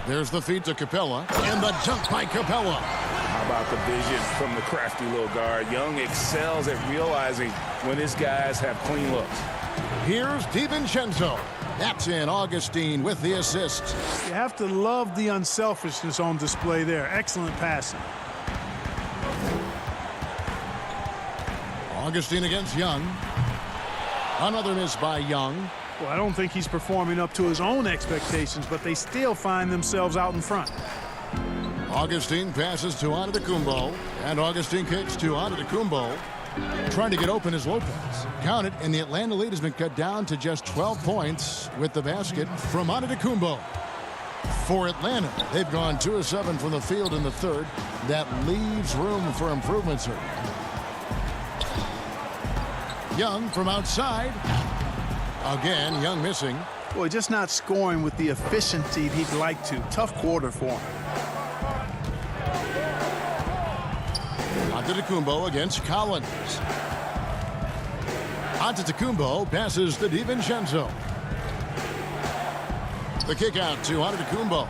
There's the feed to Capella. And the dunk by Capella. How about the vision from the crafty little guard? Young excels at realizing when his guys have clean looks. Here's DiVincenzo. That's in. Augustin with the assist. You have to love the unselfishness on display there. Excellent passing. Augustin against Young. Another miss by Young. Well, I don't think he's performing up to his own expectations, but they still find themselves out in front. Augustin passes to Antetokounmpo, and Augustin kicks to Antetokounmpo. Trying to get open is Lopez. Count it, and the Atlanta lead has been cut down to just 12 points with the basket from Antetokounmpo. For Atlanta, they've gone 2 of 7 from the field in the third. That leaves room for improvement, sir. Young from outside. Again, Young missing. Boy, just not scoring with the efficiency he'd like to. Tough quarter for him. Antetokounmpo against Collins. Antetokounmpo passes to DiVincenzo. The kick out to Antetokounmpo.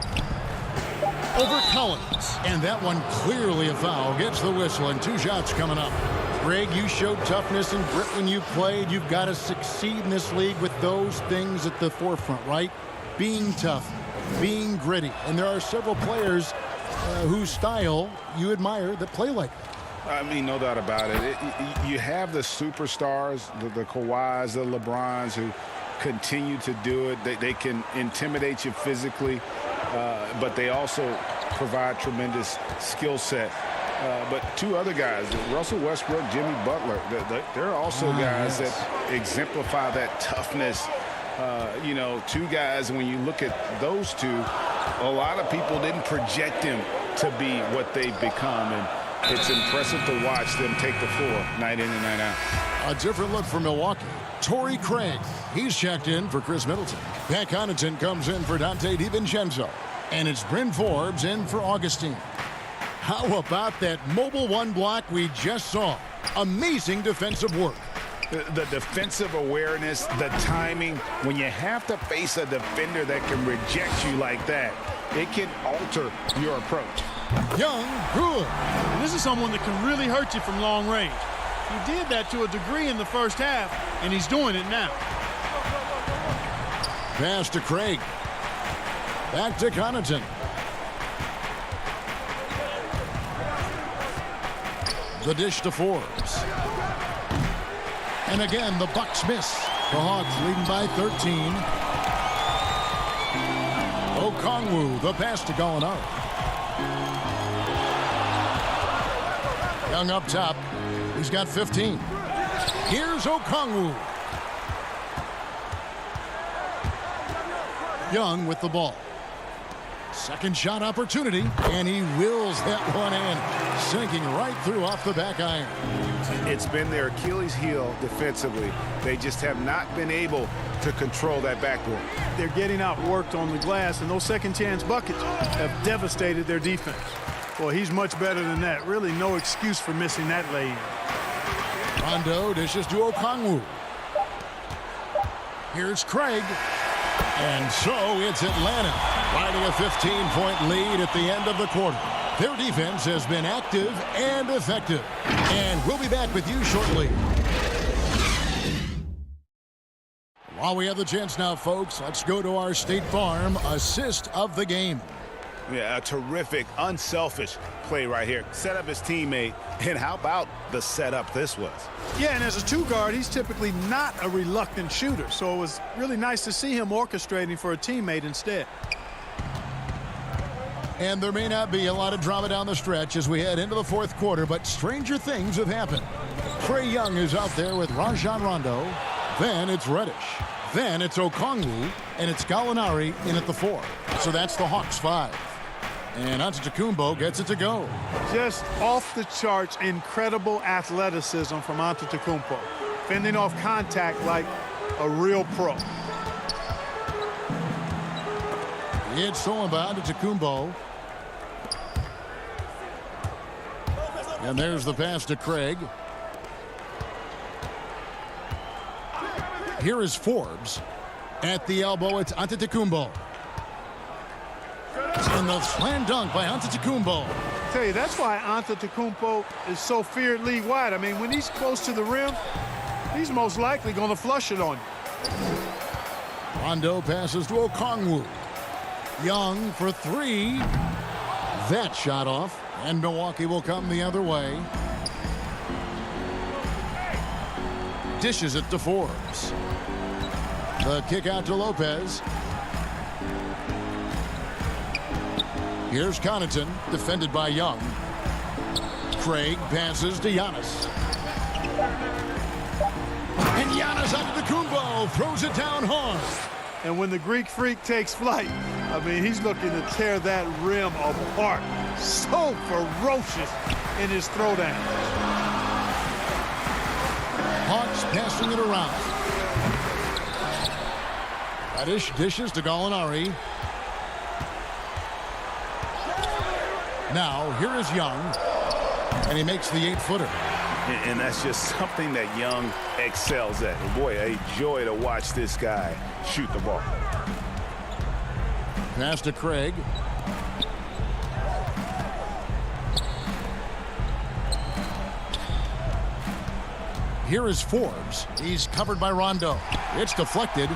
Over Collins. And that one clearly a foul. Gets the whistle, and 2 shots coming up. Greg, you showed toughness and grit when you played. You've got to succeed in this league with those things at the forefront, right? Being tough, being gritty. And there are several players whose style you admire that play like that. I mean, no doubt about it. You have the superstars, the Kawhis, the LeBrons, who continue to do it. They can intimidate you physically, but they also provide tremendous skill set. But two other guys, Russell Westbrook, Jimmy Butler, they're also guys that exemplify that toughness. You know, two guys, when you look at those two, a lot of people didn't project them to be what they've become. And it's impressive to watch them take the floor night in and night out. A different look for Milwaukee. Torrey Craig, he's checked in for Chris Middleton. Pat Connaughton comes in for Dante DiVincenzo. And it's Bryn Forbes in for Augustine. How about that mobile one block we just saw? Amazing defensive work. The defensive awareness, the timing, when you have to face a defender that can reject you like that, it can alter your approach. Young, good. And this is someone that can really hurt you from long range. He did that to a degree in the first half, and he's doing it now. Pass to Craig. Back to Connaughton. The dish to Forbes. And again, the Bucks miss. The Hawks leading by 13. Okongwu, the pass to Gallinari. Young up top. He's got 15. Here's Okongwu. Young with the ball. Second shot opportunity, and he wills that one in, sinking right through off the back iron. It's been their Achilles heel defensively. They just have not been able to control that backboard. They're getting outworked on the glass, and those second chance buckets have devastated their defense. Well, he's much better than that. Really no excuse for missing that lay-in. Rondo dishes to Okongwu. Here's Craig. And so it's Atlanta riding a 15-point lead at the end of the quarter. Their defense has been active and effective. And we'll be back with you shortly. While we have the chance now, folks, let's go to our State Farm assist of the game. Yeah, a terrific, unselfish play right here. Set up his teammate, and how about the setup this was? Yeah, and as a two-guard, he's typically not a reluctant shooter, so it was really nice to see him orchestrating for a teammate instead. And there may not be a lot of drama down the stretch as we head into the fourth quarter, but stranger things have happened. Trae Young is out there with Rajon Rondo. Then it's Reddish. Then it's Okongwu, and it's Gallinari in at the 4. So that's the Hawks 5. And Antetokounmpo gets it to go. Just off the charts, incredible athleticism from Antetokounmpo. Fending off contact like a real pro. It's stolen by Antetokounmpo. And there's the pass to Craig. Here is Forbes. At the elbow, it's Antetokounmpo. And the slam dunk by Antetokounmpo. I tell you, that's why Antetokounmpo is so feared league-wide. I mean, when he's close to the rim, he's most likely going to flush it on you. Rondo passes to Okongwu. Young for 3. That shot off, and Milwaukee will come the other way. Dishes it to Forbes. The kick out to Lopez. Here's Connaughton, defended by Young. Craig passes to Giannis. And Giannis Antetokounmpo throws it down hard. And when the Greek Freak takes flight, I mean, he's looking to tear that rim apart. So ferocious in his throwdown. Hawks passing it around. Reddish dishes to Gallinari. Now, here is Young, and he makes the 8-footer. And that's just something that Young excels at. And boy, a joy to watch this guy shoot the ball. Pass to Craig. Here is Forbes. He's covered by Rondo. It's deflected.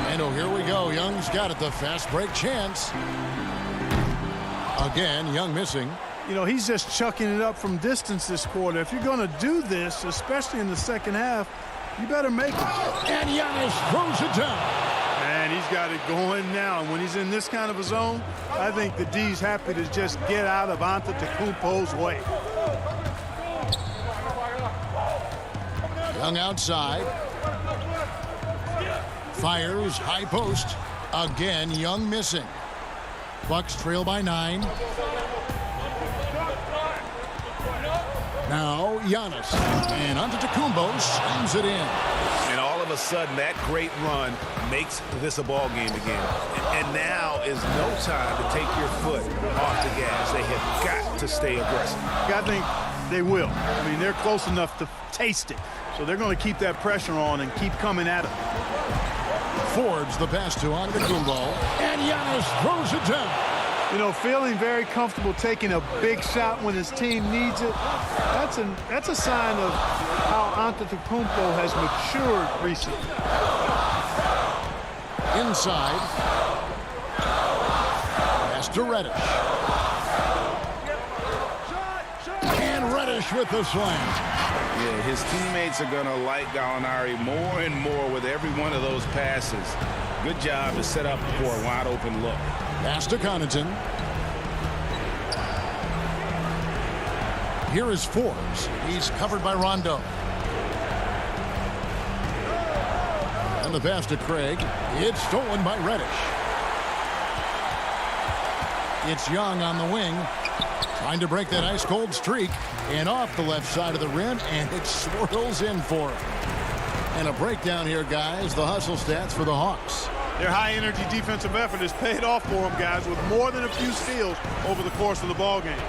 And And oh, here we go. Young's got it, the fast break chance. Again, Young missing. You know, he's just chucking it up from distance this quarter. If you're going to do this, especially in the second half, you better make it. And Giannis throws it down. And he's got it going now. And when he's in this kind of a zone, I think the D's happy to just get out of Antetokounmpo's way. Young outside. Fires, high post. Again, Young missing. Bucks trail by 9. Now, Giannis. And Antetokounmpo slams it in. And all of a sudden, that great run makes this a ball game again. And now is no time to take your foot off the gas. They have got to stay aggressive. I think they will. I mean, they're close enough to taste it. So they're going to keep that pressure on and keep coming at it. Fords the pass to Antetokounmpo. And Giannis throws it down. You know, feeling very comfortable taking a big shot when his team needs it. That's a sign of how Antetokounmpo has matured recently. Inside. Pass to Reddish. And Reddish with the slam. Yeah, his teammates are going to like Gallinari more and more with every one of those passes. Good job to set up for a wide open look. Pass to Connaughton. Here is Forbes. He's covered by Rondo. And the pass to Craig. It's stolen by Reddish. It's Young on the wing. Trying to break that ice-cold streak. And off the left side of the rim. And it swirls in for him. And a breakdown here, guys. The hustle stats for the Hawks. Their high-energy defensive effort has paid off for them, guys, with more than a few steals over the course of the ballgame.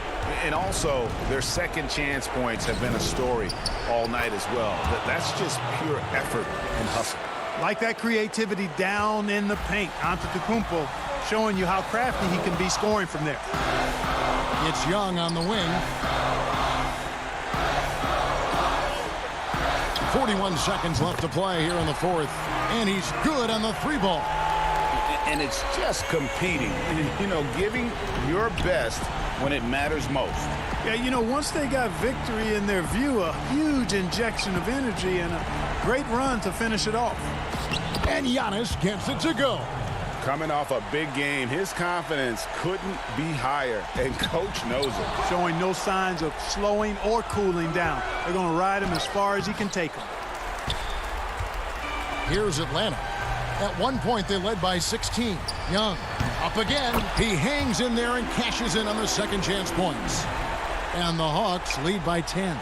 And also, their second chance points have been a story all night as well. That's just pure effort and hustle. Like that creativity down in the paint. Antetokounmpo showing you how crafty he can be scoring from there. It's Young on the wing. 41 seconds left to play here in the fourth. And he's good on the 3-ball. And it's just competing. You know, giving your best when it matters most. Yeah, you know, once they got victory in their view, a huge injection of energy and a great run to finish it off. And Giannis gets it to go. Coming off a big game, his confidence couldn't be higher, and coach knows it. Showing no signs of slowing or cooling down. They're going to ride him as far as he can take him. Here's Atlanta. At one point, they led by 16. Young up again. He hangs in there and cashes in on the second chance points. And the Hawks lead by 10.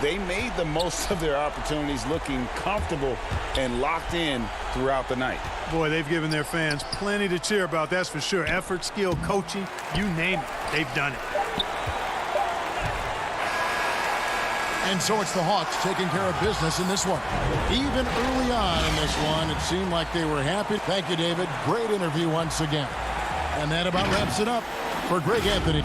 They made the most of their opportunities, looking comfortable and locked in throughout the night. Boy, they've given their fans plenty to cheer about, that's for sure. Effort, skill, coaching, you name it, they've done it. And so it's the Hawks taking care of business in this one. Even early on in this one, it seemed like they were happy. Thank you, David. Great interview once again. And that about wraps it up for Greg Anthony.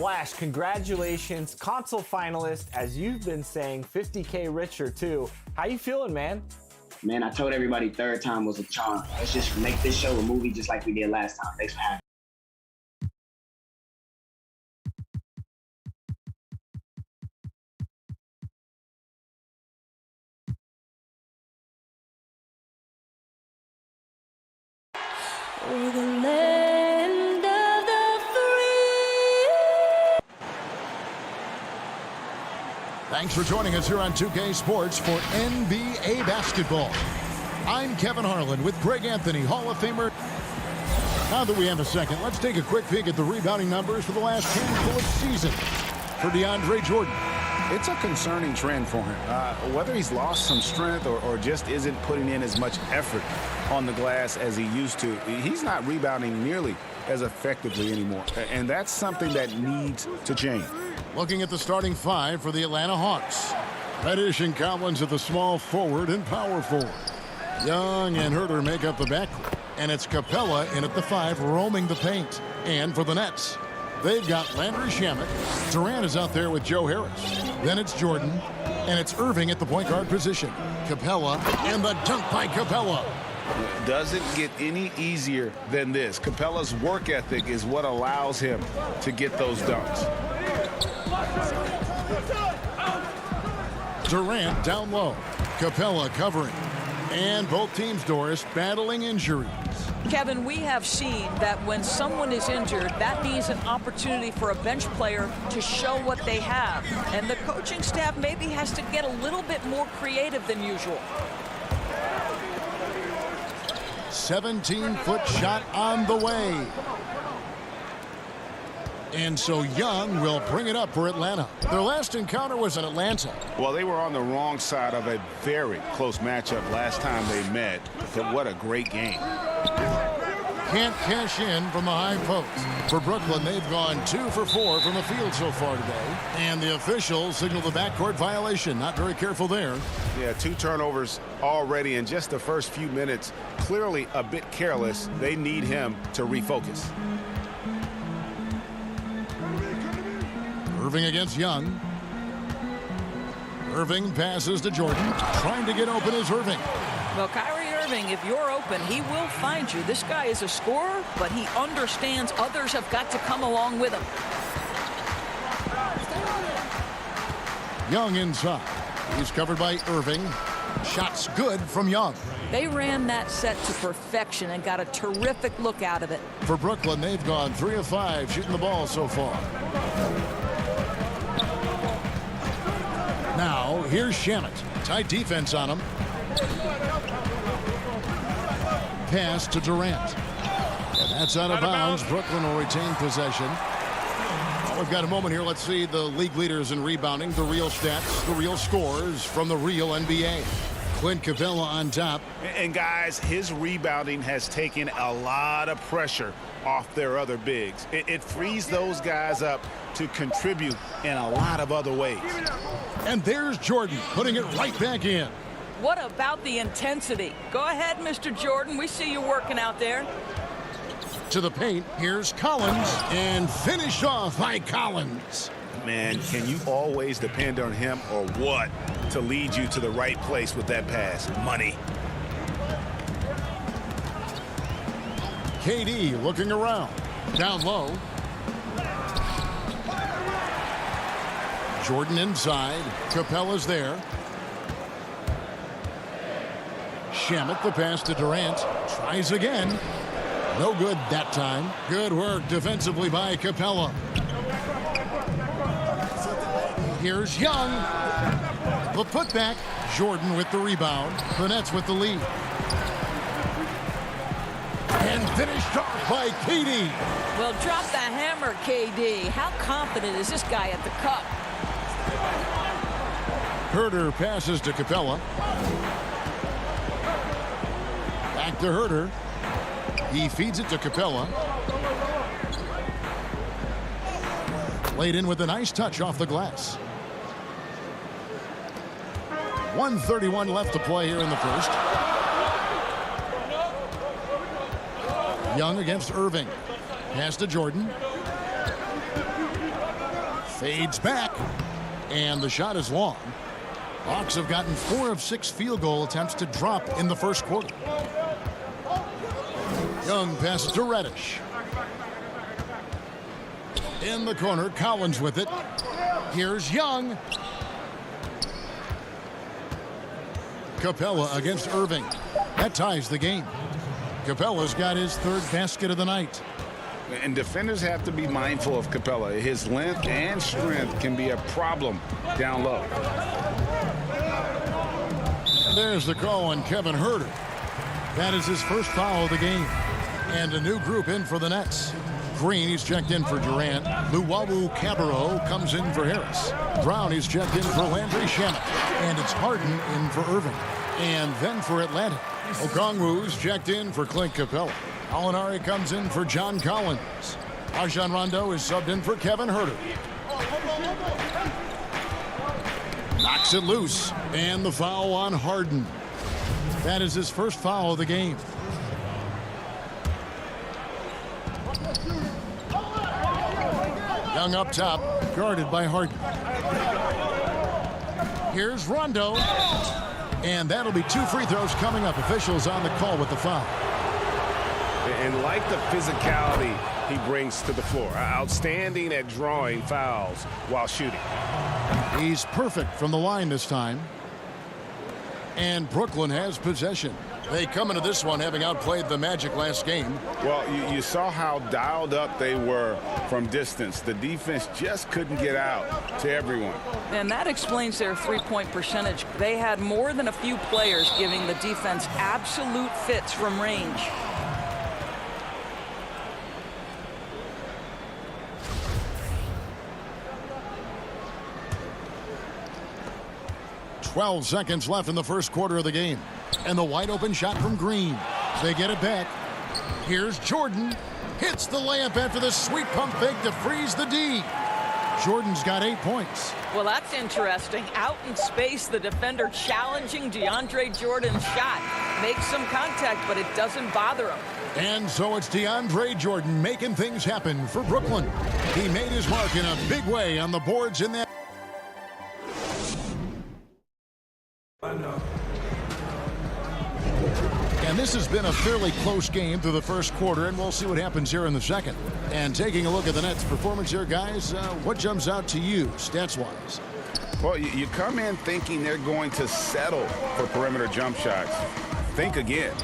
Flash, congratulations, console finalist. As you've been saying, 50K richer too. How you feeling, man? Man, I told everybody third time was a charm. Let's just make this show a movie just like we did last time. Thanks for having me. Or the land of the free. Thanks for joining us here on 2K Sports for NBA basketball. I'm Kevin Harlan with Greg Anthony, Hall of Famer. Now that we have a second, let's take a quick peek at the rebounding numbers for the last handful of seasons for DeAndre Jordan. It's a concerning trend for him. Whether he's lost some strength or just isn't putting in as much effort on the glass as he used to, he's not rebounding nearly as effectively anymore. And that's something that needs to change. Looking at the starting five for the Atlanta Hawks. Reddish and Collins at the small forward and power forward. Young and Herter make up the backcourt. And it's Capella in at the 5 roaming the paint. And for the Nets, they've got Landry Shamet. Durant is out there with Joe Harris. Then it's Jordan. And it's Irving at the point guard position. Capella and the dunk by Capella. Doesn't get any easier than this. Capella's work ethic is what allows him to get those dunks. Durant down low. Capella covering. And both teams, Doris, battling injuries. Kevin, we have seen that when someone is injured, that means an opportunity for a bench player to show what they have. And the coaching staff maybe has to get a little bit more creative than usual. 17-foot shot on the way. And so Young will bring it up for Atlanta. Their last encounter was in Atlanta. Well, they were on the wrong side of a very close matchup last time they met. But what a great game. Can't cash in from the high post. For Brooklyn, they've gone 2 for 4 from the field so far today. And the officials signal the backcourt violation. Not very careful there. Yeah, 2 turnovers already in just the first few minutes. Clearly a bit careless. They need him to refocus. Irving against Young. Irving passes to Jordan. Trying to get open is Irving. Well, Kyrie Irving, if you're open, he will find you. This guy is a scorer, but he understands others have got to come along with him. Young inside. He's covered by Irving. Shots good from Young. They ran that set to perfection and got a terrific look out of it. For Brooklyn, they've gone 3 of 5 shooting the ball so far. Now, here's Shamet. Tight defense on him. Pass to Durant. And that's out of bounds. Brooklyn will retain possession. Well, we've got a moment here. Let's see the league leaders in rebounding, the real stats, the real scores from the real NBA. Clint Capella on top. And guys, his rebounding has taken a lot of pressure off their other bigs. It frees those guys up to contribute in a lot of other ways. And there's Jordan putting it right back in. What about the intensity? Go ahead, Mr. Jordan. We see you working out there. To the paint, here's Collins, and finished off by Collins. Man, can you always depend on him or what to lead you to the right place with that pass? Money. KD looking around. Down low. Jordan inside. Capella's there. Shamet the pass to Durant. Tries again. No good that time. Good work defensively by Capella. Here's Young. The putback. Jordan with the rebound. The Nets with the lead. And finished off by KD. Well, drop the hammer, KD. How confident is this guy at the cup? Herter passes to Capella. Back to Herter. He feeds it to Capella. Laid in with a nice touch off the glass. 1:31 left to play here in the first. Young against Irving. Pass to Jordan. Fades back. And the shot is long. Hawks have gotten 4 of 6 field goal attempts to drop in the first quarter. Young passes to Reddish. In the corner, Collins with it. Here's Young. Capella against Irving. That ties the game. Capella's got his 3rd basket of the night. And defenders have to be mindful of Capella. His length and strength can be a problem down low. There's the call on Kevin Huerter. That is his first foul of the game. And a new group in for the Nets. Green, he's checked in for Durant. Luwawu Cabarro comes in for Harris. Brown, he's checked in for Landry Shamet. And it's Harden in for Irving. And then for Atlanta, Okongwu's checked in for Clint Capella. Alinari comes in for John Collins. Rajon Rondo is subbed in for Kevin Huerter. Knocks it loose. And the foul on Harden. That is his first foul of the game. Young up top, guarded by Harden. Here's Rondo. And that'll be 2 free throws coming up. Officials on the call with the foul. And like the physicality he brings to the floor, outstanding at drawing fouls while shooting. He's perfect from the line this time. And Brooklyn has possession. They come into this one having outplayed the Magic last game. Well, you saw how dialed up they were from distance. The defense just couldn't get out to everyone. And that explains their three-point percentage. They had more than a few players giving the defense absolute fits from range. .12 seconds left in the first quarter of the game. And the wide open shot from Green. They get it back. Here's Jordan. Hits the layup after the sweet pump fake to freeze the D. Jordan's got 8 points. Well, that's interesting. Out in space, the defender challenging DeAndre Jordan's shot. Makes some contact, but it doesn't bother him. And so it's DeAndre Jordan making things happen for Brooklyn. He made his mark in a big way on the boards in that. And this has been a fairly close game through the first quarter, and we'll see what happens here in the second. And taking a look at the Nets' performance here, guys, what jumps out to you, stats-wise? Well, you come in thinking they're going to settle for perimeter jump shots. Think again.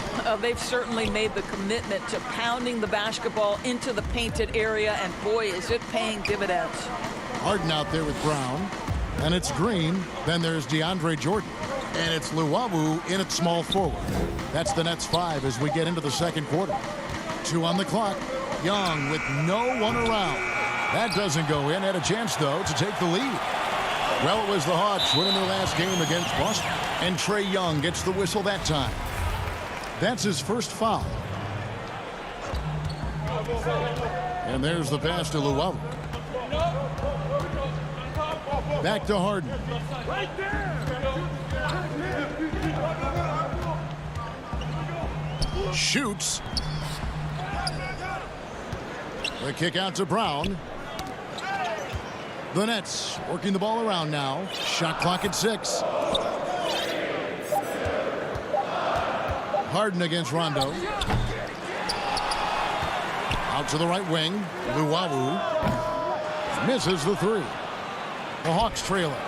They've certainly made the commitment to pounding the basketball into the painted area, and boy, is it paying dividends. Harden out there with Brown, and it's Green. Then there's DeAndre Jordan. And it's Luwawu in at small forward. That's the Nets 5 as we get into the second quarter. 2 on the clock. Young with no one around. That doesn't go in. Had a chance, though, to take the lead. Well, it was the Hawks winning their last game against Boston. And Trae Young gets the whistle that time. That's his first foul. And there's the pass to Luwawu. Back to Harden. Right there. Shoots. The kick out to Brown. The Nets working the ball around now. Shot clock at 6. Harden against Rondo. Out to the right wing. Luwawu misses the 3. The Hawks trail it.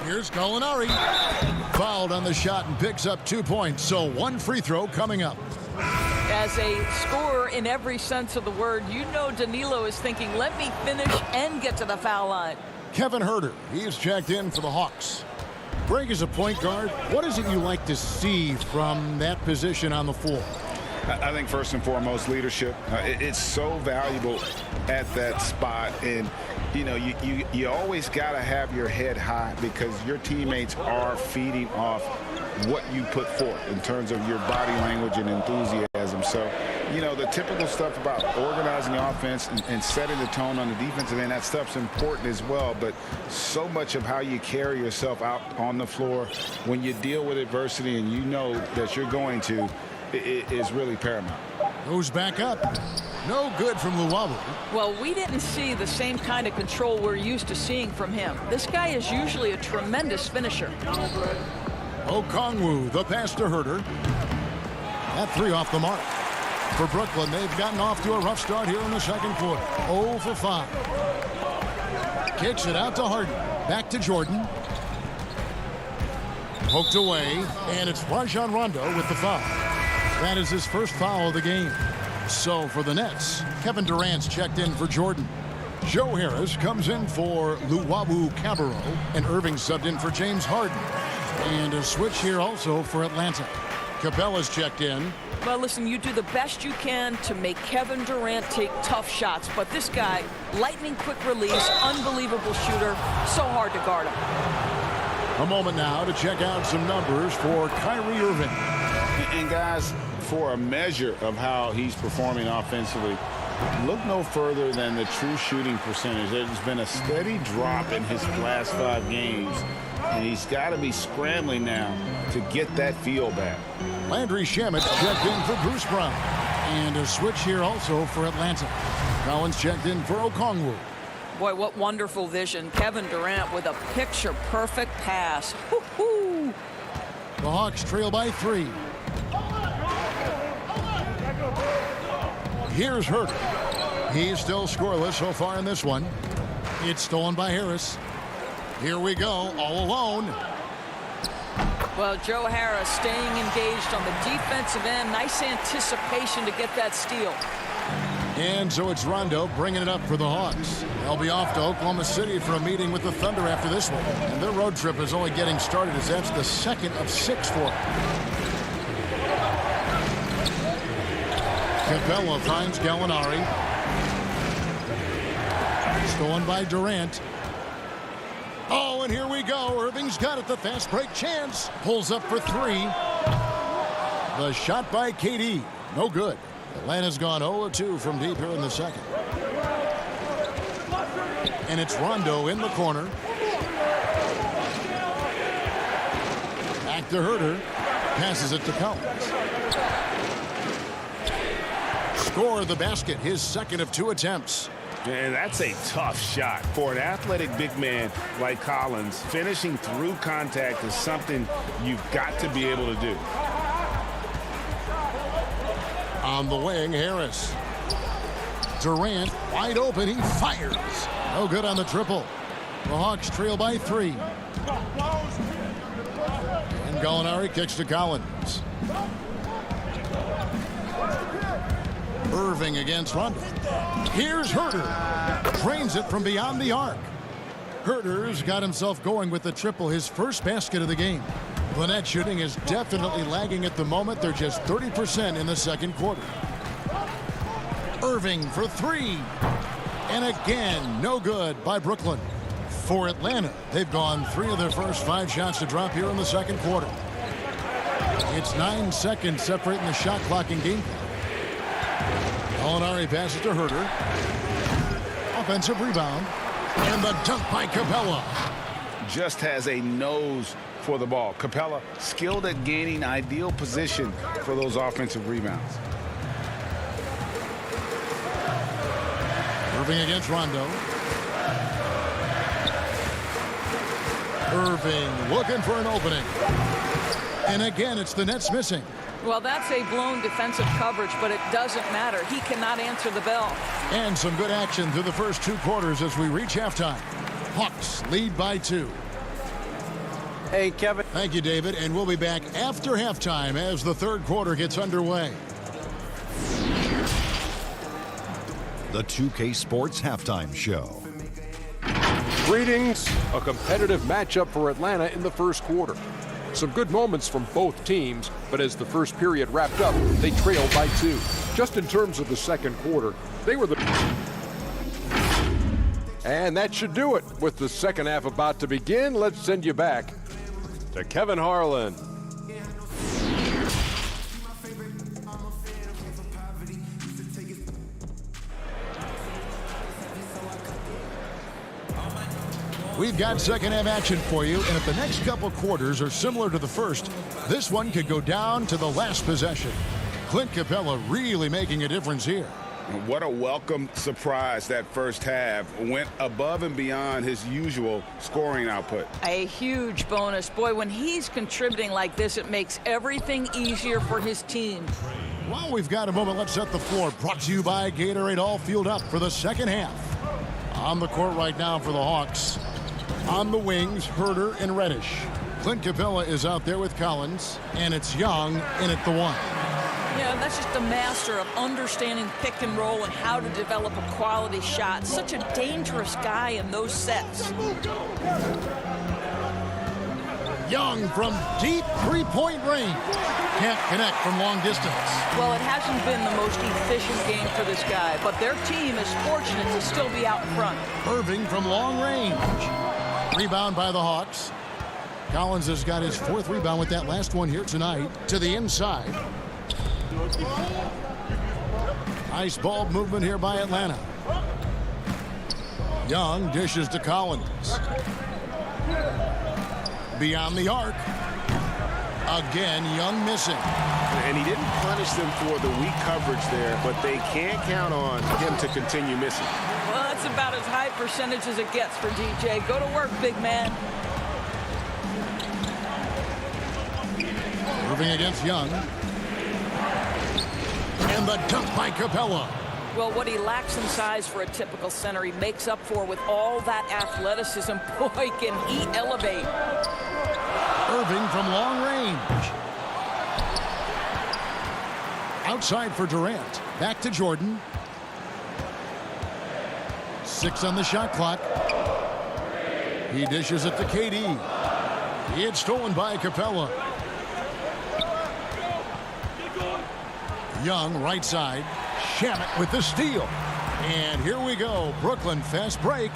Here's Gallinari. Fouled on the shot and picks up 2 points. So 1 free throw coming up. As a scorer in every sense of the word, you know Danilo is thinking, let me finish and get to the foul line. Kevin Huerter, he's checked in for the Hawks. Greg, as a point guard, what is it you like to see from that position on the floor? I think first and foremost, leadership. It's so valuable at that spot. And, you know, you always got to have your head high because your teammates are feeding off what you put forth in terms of your body language and enthusiasm. So, you know, the typical stuff about organizing the offense and setting the tone on the defensive end, that stuff's important as well. But so much of how you carry yourself out on the floor when you deal with adversity and you know that you're going to, is really paramount. Goes back up. No good from Luwawu. Well, we didn't see the same kind of control we're used to seeing from him. This guy is usually a tremendous finisher. Okongwu, the pass to Herter. That three off the mark. For Brooklyn, they've gotten off to a rough start here in the second quarter. 0 for 5. Kicks it out to Harden. Back to Jordan. Poked away, and it's Rajon Rondo with the foul. That is his first foul of the game. So for the Nets, Kevin Durant's checked in for Jordan. Joe Harris comes in for Luwawu-Cabarrot, and Irving subbed in for James Harden. And a switch here also for Atlanta. Capella's checked in. Well, listen, you do the best you can to make Kevin Durant take tough shots, but this guy, lightning quick release, unbelievable shooter, so hard to guard him. A moment now to check out some numbers for Kyrie Irving. And guys, for a measure of how he's performing offensively, look no further than the true shooting percentage. There's been a steady drop in his last 5 games, and he's got to be scrambling now to get that feel back. Landry Shamit's checked in for Bruce Brown. And a switch here also for Atlanta. Collins checked in for Okongwu. Boy, what wonderful vision. Kevin Durant with a picture-perfect pass. Woo-hoo. The Hawks trail by 3. Here's Herter. He's still scoreless so far in this one. It's stolen by Harris. Here we go, all alone. Well, Joe Harris staying engaged on the defensive end. Nice anticipation to get that steal. And so it's Rondo bringing it up for the Hawks. They'll be off to Oklahoma City for a meeting with the Thunder after this one. And their road trip is only getting started as that's the second of 6 for them. Capella finds Gallinari. Stolen by Durant. Oh, and here we go. Irving's got it. The fast break chance. Pulls up for 3. The shot by KD. No good. Atlanta's gone 0-2 from deep here in the second. And it's Rondo in the corner. Back to Herter. Passes it to Collins. Score the basket. His second of 2 attempts. And that's a tough shot. For an athletic big man like Collins, finishing through contact is something you've got to be able to do. On the wing, Harris. Durant wide open. He fires. No good on the triple. The Hawks trail by 3. And Gallinari kicks to Collins. Irving against Rondo. Here's Herter. Drains it from beyond the arc. Herter's got himself going with the triple, his first basket of the game. The net shooting is definitely lagging at the moment. They're just 30% in the second quarter. Irving for 3. And again, no good by Brooklyn. For Atlanta, they've gone 3 of their first 5 shots to drop here in the second quarter. It's 9 seconds separating the shot clock and game clock. Gallinari passes to Herter. Offensive rebound. And the dunk by Capella. Just has a nose for the ball. Capella skilled at gaining ideal position for those offensive rebounds. Irving against Rondo. Irving looking for an opening. And again, it's the Nets missing. Well, that's a blown defensive coverage, but it doesn't matter. He cannot answer the bell. And some good action through the first 2 quarters as we reach halftime. Hawks lead by 2. Hey, Kevin. Thank you, David. And we'll be back after halftime as the third quarter gets underway. The 2K Sports Halftime Show. Greetings. A competitive matchup for Atlanta in the first quarter. Some good moments from both teams, but as the first period wrapped up, they trailed by 2. Just in terms of the second quarter, they were the... And that should do it. With the second half about to begin, let's send you back to Kevin Harlan. We've got second half action for you, and if the next couple quarters are similar to the first, this one could go down to the last possession. Clint Capella really making a difference here. What a welcome surprise that first half. Went above and beyond his usual scoring output. A huge bonus. Boy, when he's contributing like this, it makes everything easier for his team. While we've got a moment, let's set the floor. Brought to you by Gatorade, all fueled up for the second half. On the court right now for the Hawks. On the wings, Herder and Reddish. Clint Capella is out there with Collins, and it's Young in at the one. Yeah, that's just a master of understanding pick and roll and how to develop a quality shot. Such a dangerous guy in those sets. Young from deep three-point range. Can't connect from long distance. Well, it hasn't been the most efficient game for this guy, but their team is fortunate to still be out in front. Irving from long range. Rebound by the Hawks. Collins has got his fourth rebound with that last one here tonight. To the inside. Nice ball movement here by Atlanta. Young dishes to Collins. Beyond the arc. Again, Young missing. And he didn't punish them for the weak coverage there, but they can't count on him to continue missing. Well, that's about as high percentage as it gets for DJ. Go to work, big man. Irving against Young. And the dunk by Capella. Well, what he lacks in size for a typical center, he makes up for with all that athleticism. Boy, can he elevate. Irving from long range. Outside for Durant. Back to Jordan. 6 on the shot clock. He dishes it to KD. He had stolen by Capella. Young, right side. Shamet with the steal. And here we go. Brooklyn, fast break.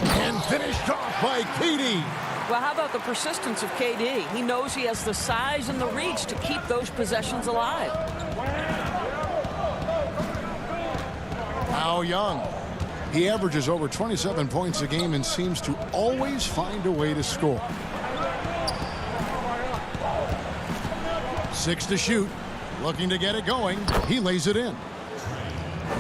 And finished off by KD. Well, how about the persistence of KD? He knows he has the size and the reach to keep those possessions alive. Now Young. He averages over 27 points a game and seems to always find a way to score. 6 to shoot. Looking to get it going. He lays it in.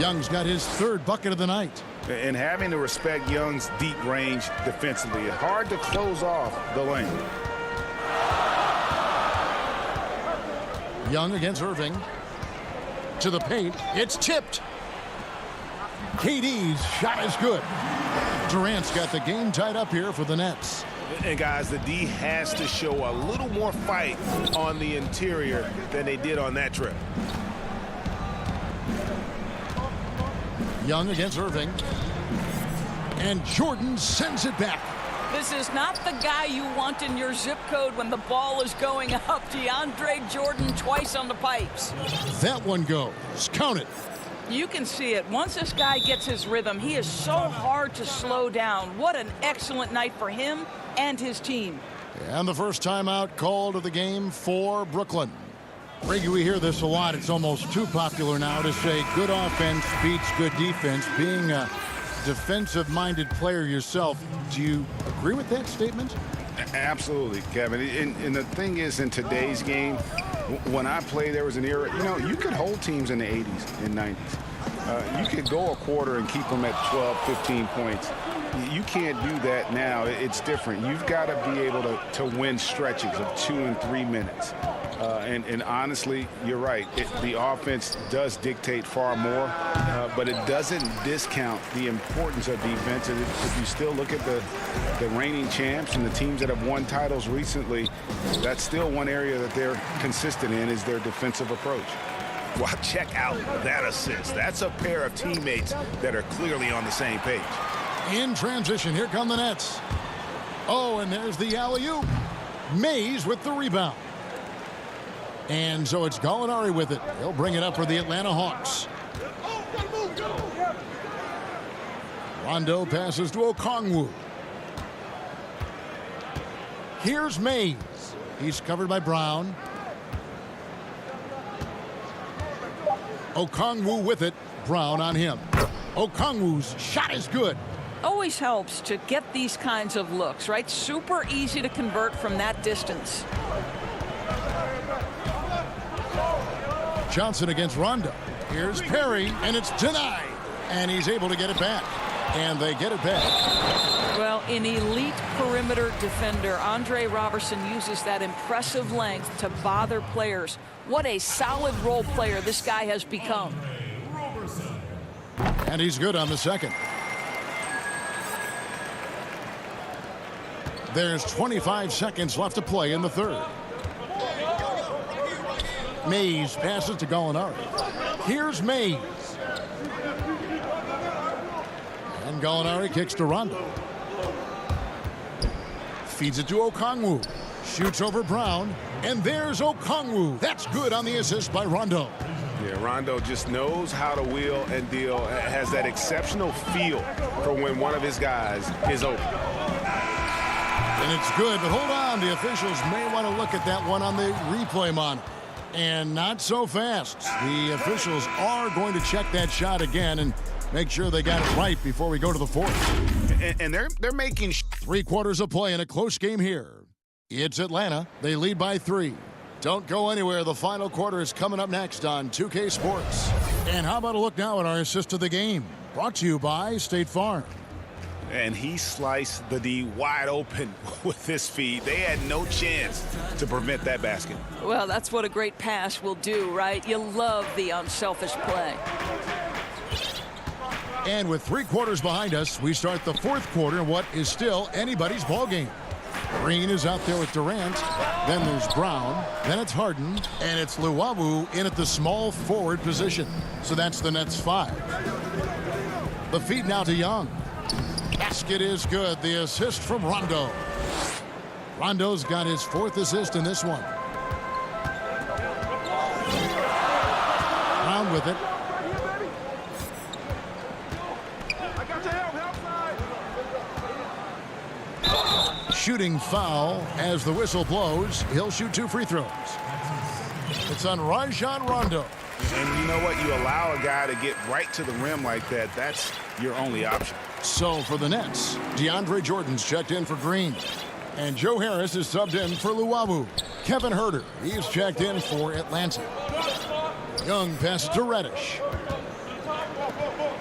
Young's got his third bucket of the night. And having to respect Young's deep range defensively, it's hard to close off the lane. Young against Irving. To the paint. It's tipped. KD's shot is good. Durant's got the game tied up here for the Nets. And guys, the D has to show a little more fight on the interior than they did on that trip. Young against Irving. And Jordan sends it back. This is not the guy you want in your zip code when the ball is going up. DeAndre Jordan twice on the pipes. That one goes. Count it. You can see it. Once this guy gets his rhythm, he is so hard to slow down. What an excellent night for him and his team. And the first timeout called of the game for Brooklyn. Reggie, we hear this a lot. It's almost too popular now to say good offense beats good defense. Being a defensive-minded player yourself, do you agree with that statement? Absolutely, Kevin. And the thing is, in today's game, when I played, there was an era, you could hold teams in the 80s and 90s. You could go a quarter and keep them at 12, 15 points. You can't do that now. It's different. You've got to be able to win stretches of 2 and 3 minutes. And honestly, you're right. The offense does dictate far more, but it doesn't discount the importance of defense. And if you still look at the reigning champs and the teams that have won titles recently, that's still one area that they're consistent in is their defensive approach. Well, check out that assist. That's a pair of teammates that are clearly on the same page. In transition, here come the Nets. Oh, and there's the alley-oop. Mays with the rebound. And so it's Gallinari with it. He'll bring it up for the Atlanta Hawks. Rondo passes to Okongwu. Here's Mays. He's covered by Brown. Okongwu with it. Brown on him. Okongwu's shot is good. Always helps to get these kinds of looks, right? Super easy to convert from that distance. Johnson against Rondo. Here's Perry, and it's denied. And he's able to get it back. And they get it back. Well, an elite perimeter defender, Andre Robertson uses that impressive length to bother players. What a solid role player this guy has become. And he's good on the second. There's 25 seconds left to play in the third. Mays passes to Gallinari. Here's Mays. And Gallinari kicks to Rondo. Feeds it to Okongwu. Shoots over Brown. And there's Okongwu. That's good on the assist by Rondo. Yeah, Rondo just knows how to wheel and deal. Has that exceptional feel for when one of his guys is open. And it's good, but hold on. The officials may want to look at that one on the replay monitor. And not so fast. The officials are going to check that shot again and make sure they got it right before we go to the fourth. And they're making 3 quarters of play in a close game here. It's Atlanta. They lead by 3. Don't go anywhere. The final quarter is coming up next on 2K Sports. And how about a look now at our assist of the game? Brought to you by State Farm. And he sliced the D wide open with his feet. They had no chance to prevent that basket. Well, that's what a great pass will do, right? You love the unselfish play. And with 3 quarters behind us, we start the fourth quarter in what is still anybody's ball game. Green is out there with Durant. Then there's Brown. Then it's Harden. And it's Luwawu in at the small forward position. So that's the Nets 5. The feed now to Young. Basket is good. The assist from Rondo. Rondo's got his 4th assist in this one. Brown with it. Shooting foul as the whistle blows. He'll shoot 2 free throws. It's on Rajon Rondo. And you know what? You allow a guy to get right to the rim like that. That's your only option. So for the Nets, DeAndre Jordan's checked in for Green. And Joe Harris is subbed in for Luwawu. Kevin Huerter, he's checked in for Atlanta. Young passes to Reddish.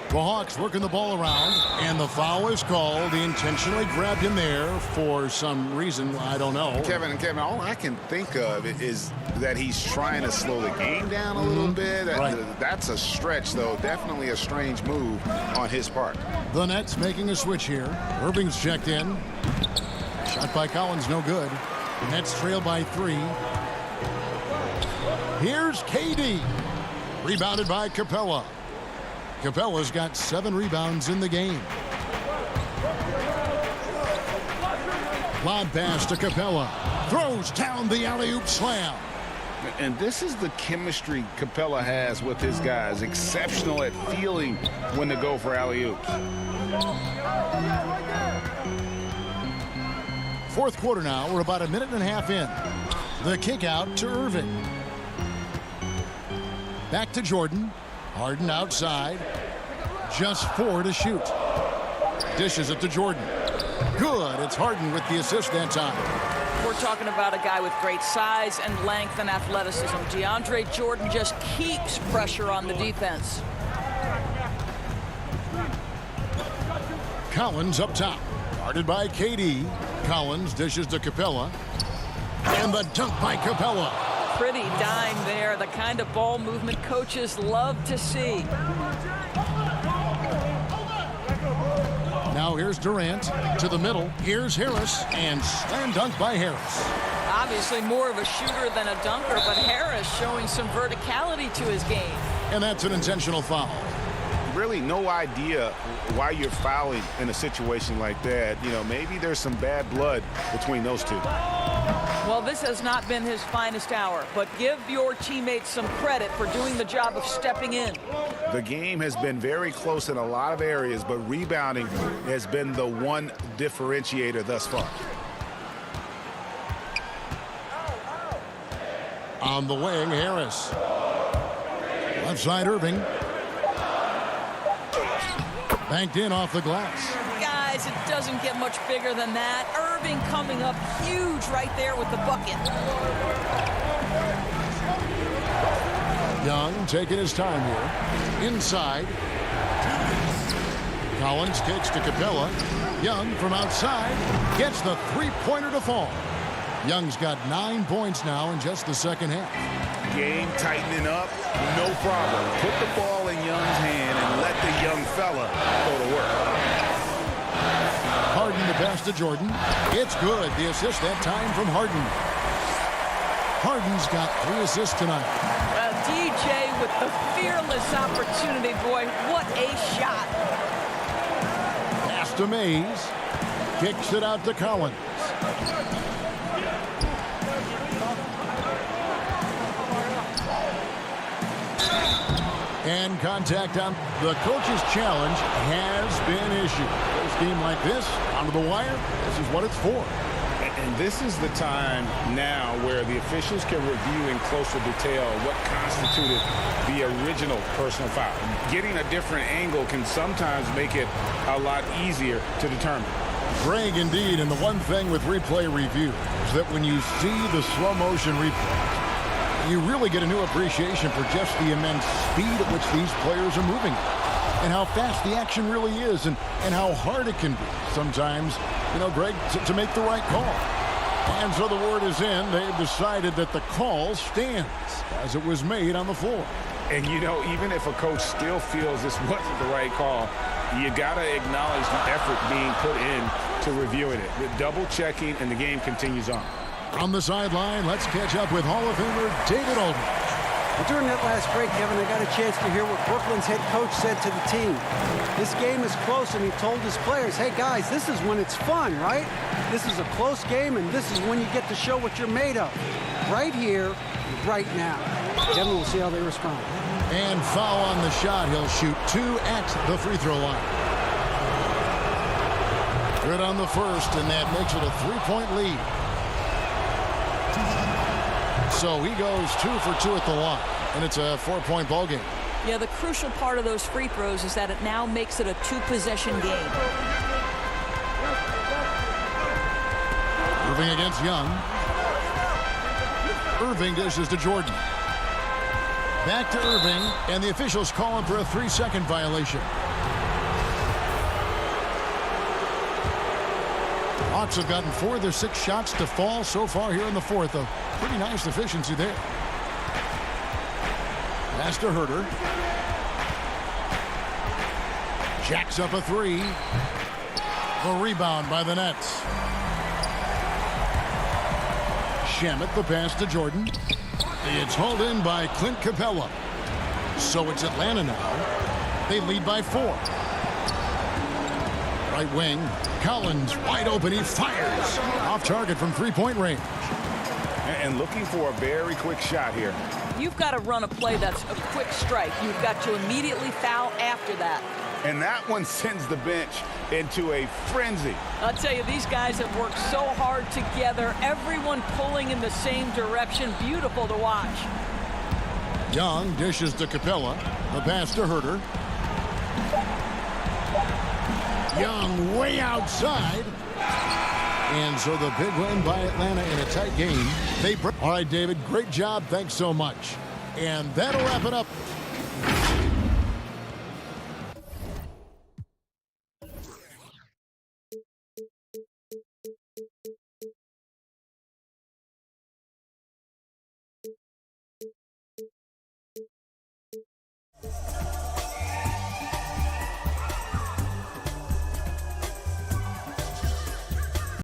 The Hawks working the ball around, and the foul is called. He intentionally grabbed him there for some reason, I don't know. Kevin, all I can think of is that he's trying to slow the game down a little bit. Right. That's a stretch, though. Definitely a strange move on his part. The Nets making a switch here. Irving's checked in. Shot by Collins, no good. The Nets trail by 3. Here's KD. Rebounded by Capella. Capella's got 7 rebounds in the game. Lob pass to Capella. Throws down the alley-oop slam. And this is the chemistry Capella has with his guys. Exceptional at feeling when to go for alley-oops. Fourth quarter now. We're about a minute and a half in. The kick out to Irving. Back to Jordan. Harden outside. Just 4 to shoot. Dishes it to Jordan. Good. It's Harden with the assist that time. We're talking about a guy with great size and length and athleticism. DeAndre Jordan just keeps pressure on the defense. Collins up top. Guarded by KD. Collins dishes to Capella. And the dunk by Capella. Pretty dime there. The kind of ball movement coaches love to see. Now here's Durant to the middle. Here's Harris, and slam dunk by Harris. Obviously more of a shooter than a dunker, but Harris showing some verticality to his game. And that's an intentional foul. Really no idea why you're fouling in a situation like that. You know, maybe there's some bad blood between those two. Well, this has not been his finest hour, but give your teammates some credit for doing the job of stepping in. The game has been very close in a lot of areas, but rebounding has been the one differentiator thus far. On the wing, Harris. Left side, Irving. Banked in off the glass. Guys, it doesn't get much bigger than that. Irving coming up huge right there with the bucket. Young taking his time here. Inside. Collins kicks to Capella. Young from outside gets the three-pointer to fall. Young's got 9 points now in just the second half. Game tightening up, no problem. Put the ball in Young's hand and let the young fella go to work. Harden the pass to Jordan. It's good. The assist that time from Harden. Harden's got 3 assists tonight. Well, DJ with the fearless opportunity, boy. What a shot. Pass to Mays. Kicks it out to Collins. And contact on the coach's challenge has been issued. This game like this, down to the wire, this is what it's for. And this is the time now where the officials can review in closer detail what constituted the original personal foul. Getting a different angle can sometimes make it a lot easier to determine. Greg, indeed, and the one thing with replay review is that when you see the slow motion replay, you really get a new appreciation for just the immense speed at which these players are moving and how fast the action really is and how hard it can be sometimes, Greg, to make the right call. And so the word is in. They've decided that the call stands as it was made on the floor. And, even if a coach still feels this wasn't the right call, you got to acknowledge the effort being put in to reviewing it. With double checking, and the game continues on. On the sideline, let's catch up with Hall of Famer David Aldridge. Well, during that last break, Kevin, I got a chance to hear what Brooklyn's head coach said to the team. This game is close, and he told his players, hey, guys, this is when it's fun, right? This is a close game, and this is when you get to show what you're made of. Right here, right now. Kevin, we'll see how they respond. And foul on the shot. He'll shoot 2 at the free throw line. Good on the first, and that makes it a 3-point lead. So he goes 2 for 2 at the line, and it's a 4-point ball game. Yeah, the crucial part of those free throws is that it now makes it a 2-possession game. Irving against Young. Irving dishes to Jordan. Back to Irving, and the officials call him for a 3-second violation. Hawks have gotten 4 of their 6 shots to fall so far here in the fourth. A pretty nice efficiency there. Pass to Herter. Jacks up a 3. The rebound by the Nets. Shamet the pass to Jordan. It's hauled in by Clint Capella. So it's Atlanta now. They lead by 4. Right wing. Collins wide open. He fires. Off target from 3-point range. And looking for a very quick shot here. You've got to run a play that's a quick strike. You've got to immediately foul after that. And that one sends the bench into a frenzy. I'll tell you, these guys have worked so hard together. Everyone pulling in the same direction. Beautiful to watch. Young dishes to Capella. The pass to Herter. Young way outside. And so the big win by Atlanta in a tight game. All right, David, great job. Thanks so much. And that'll wrap it up.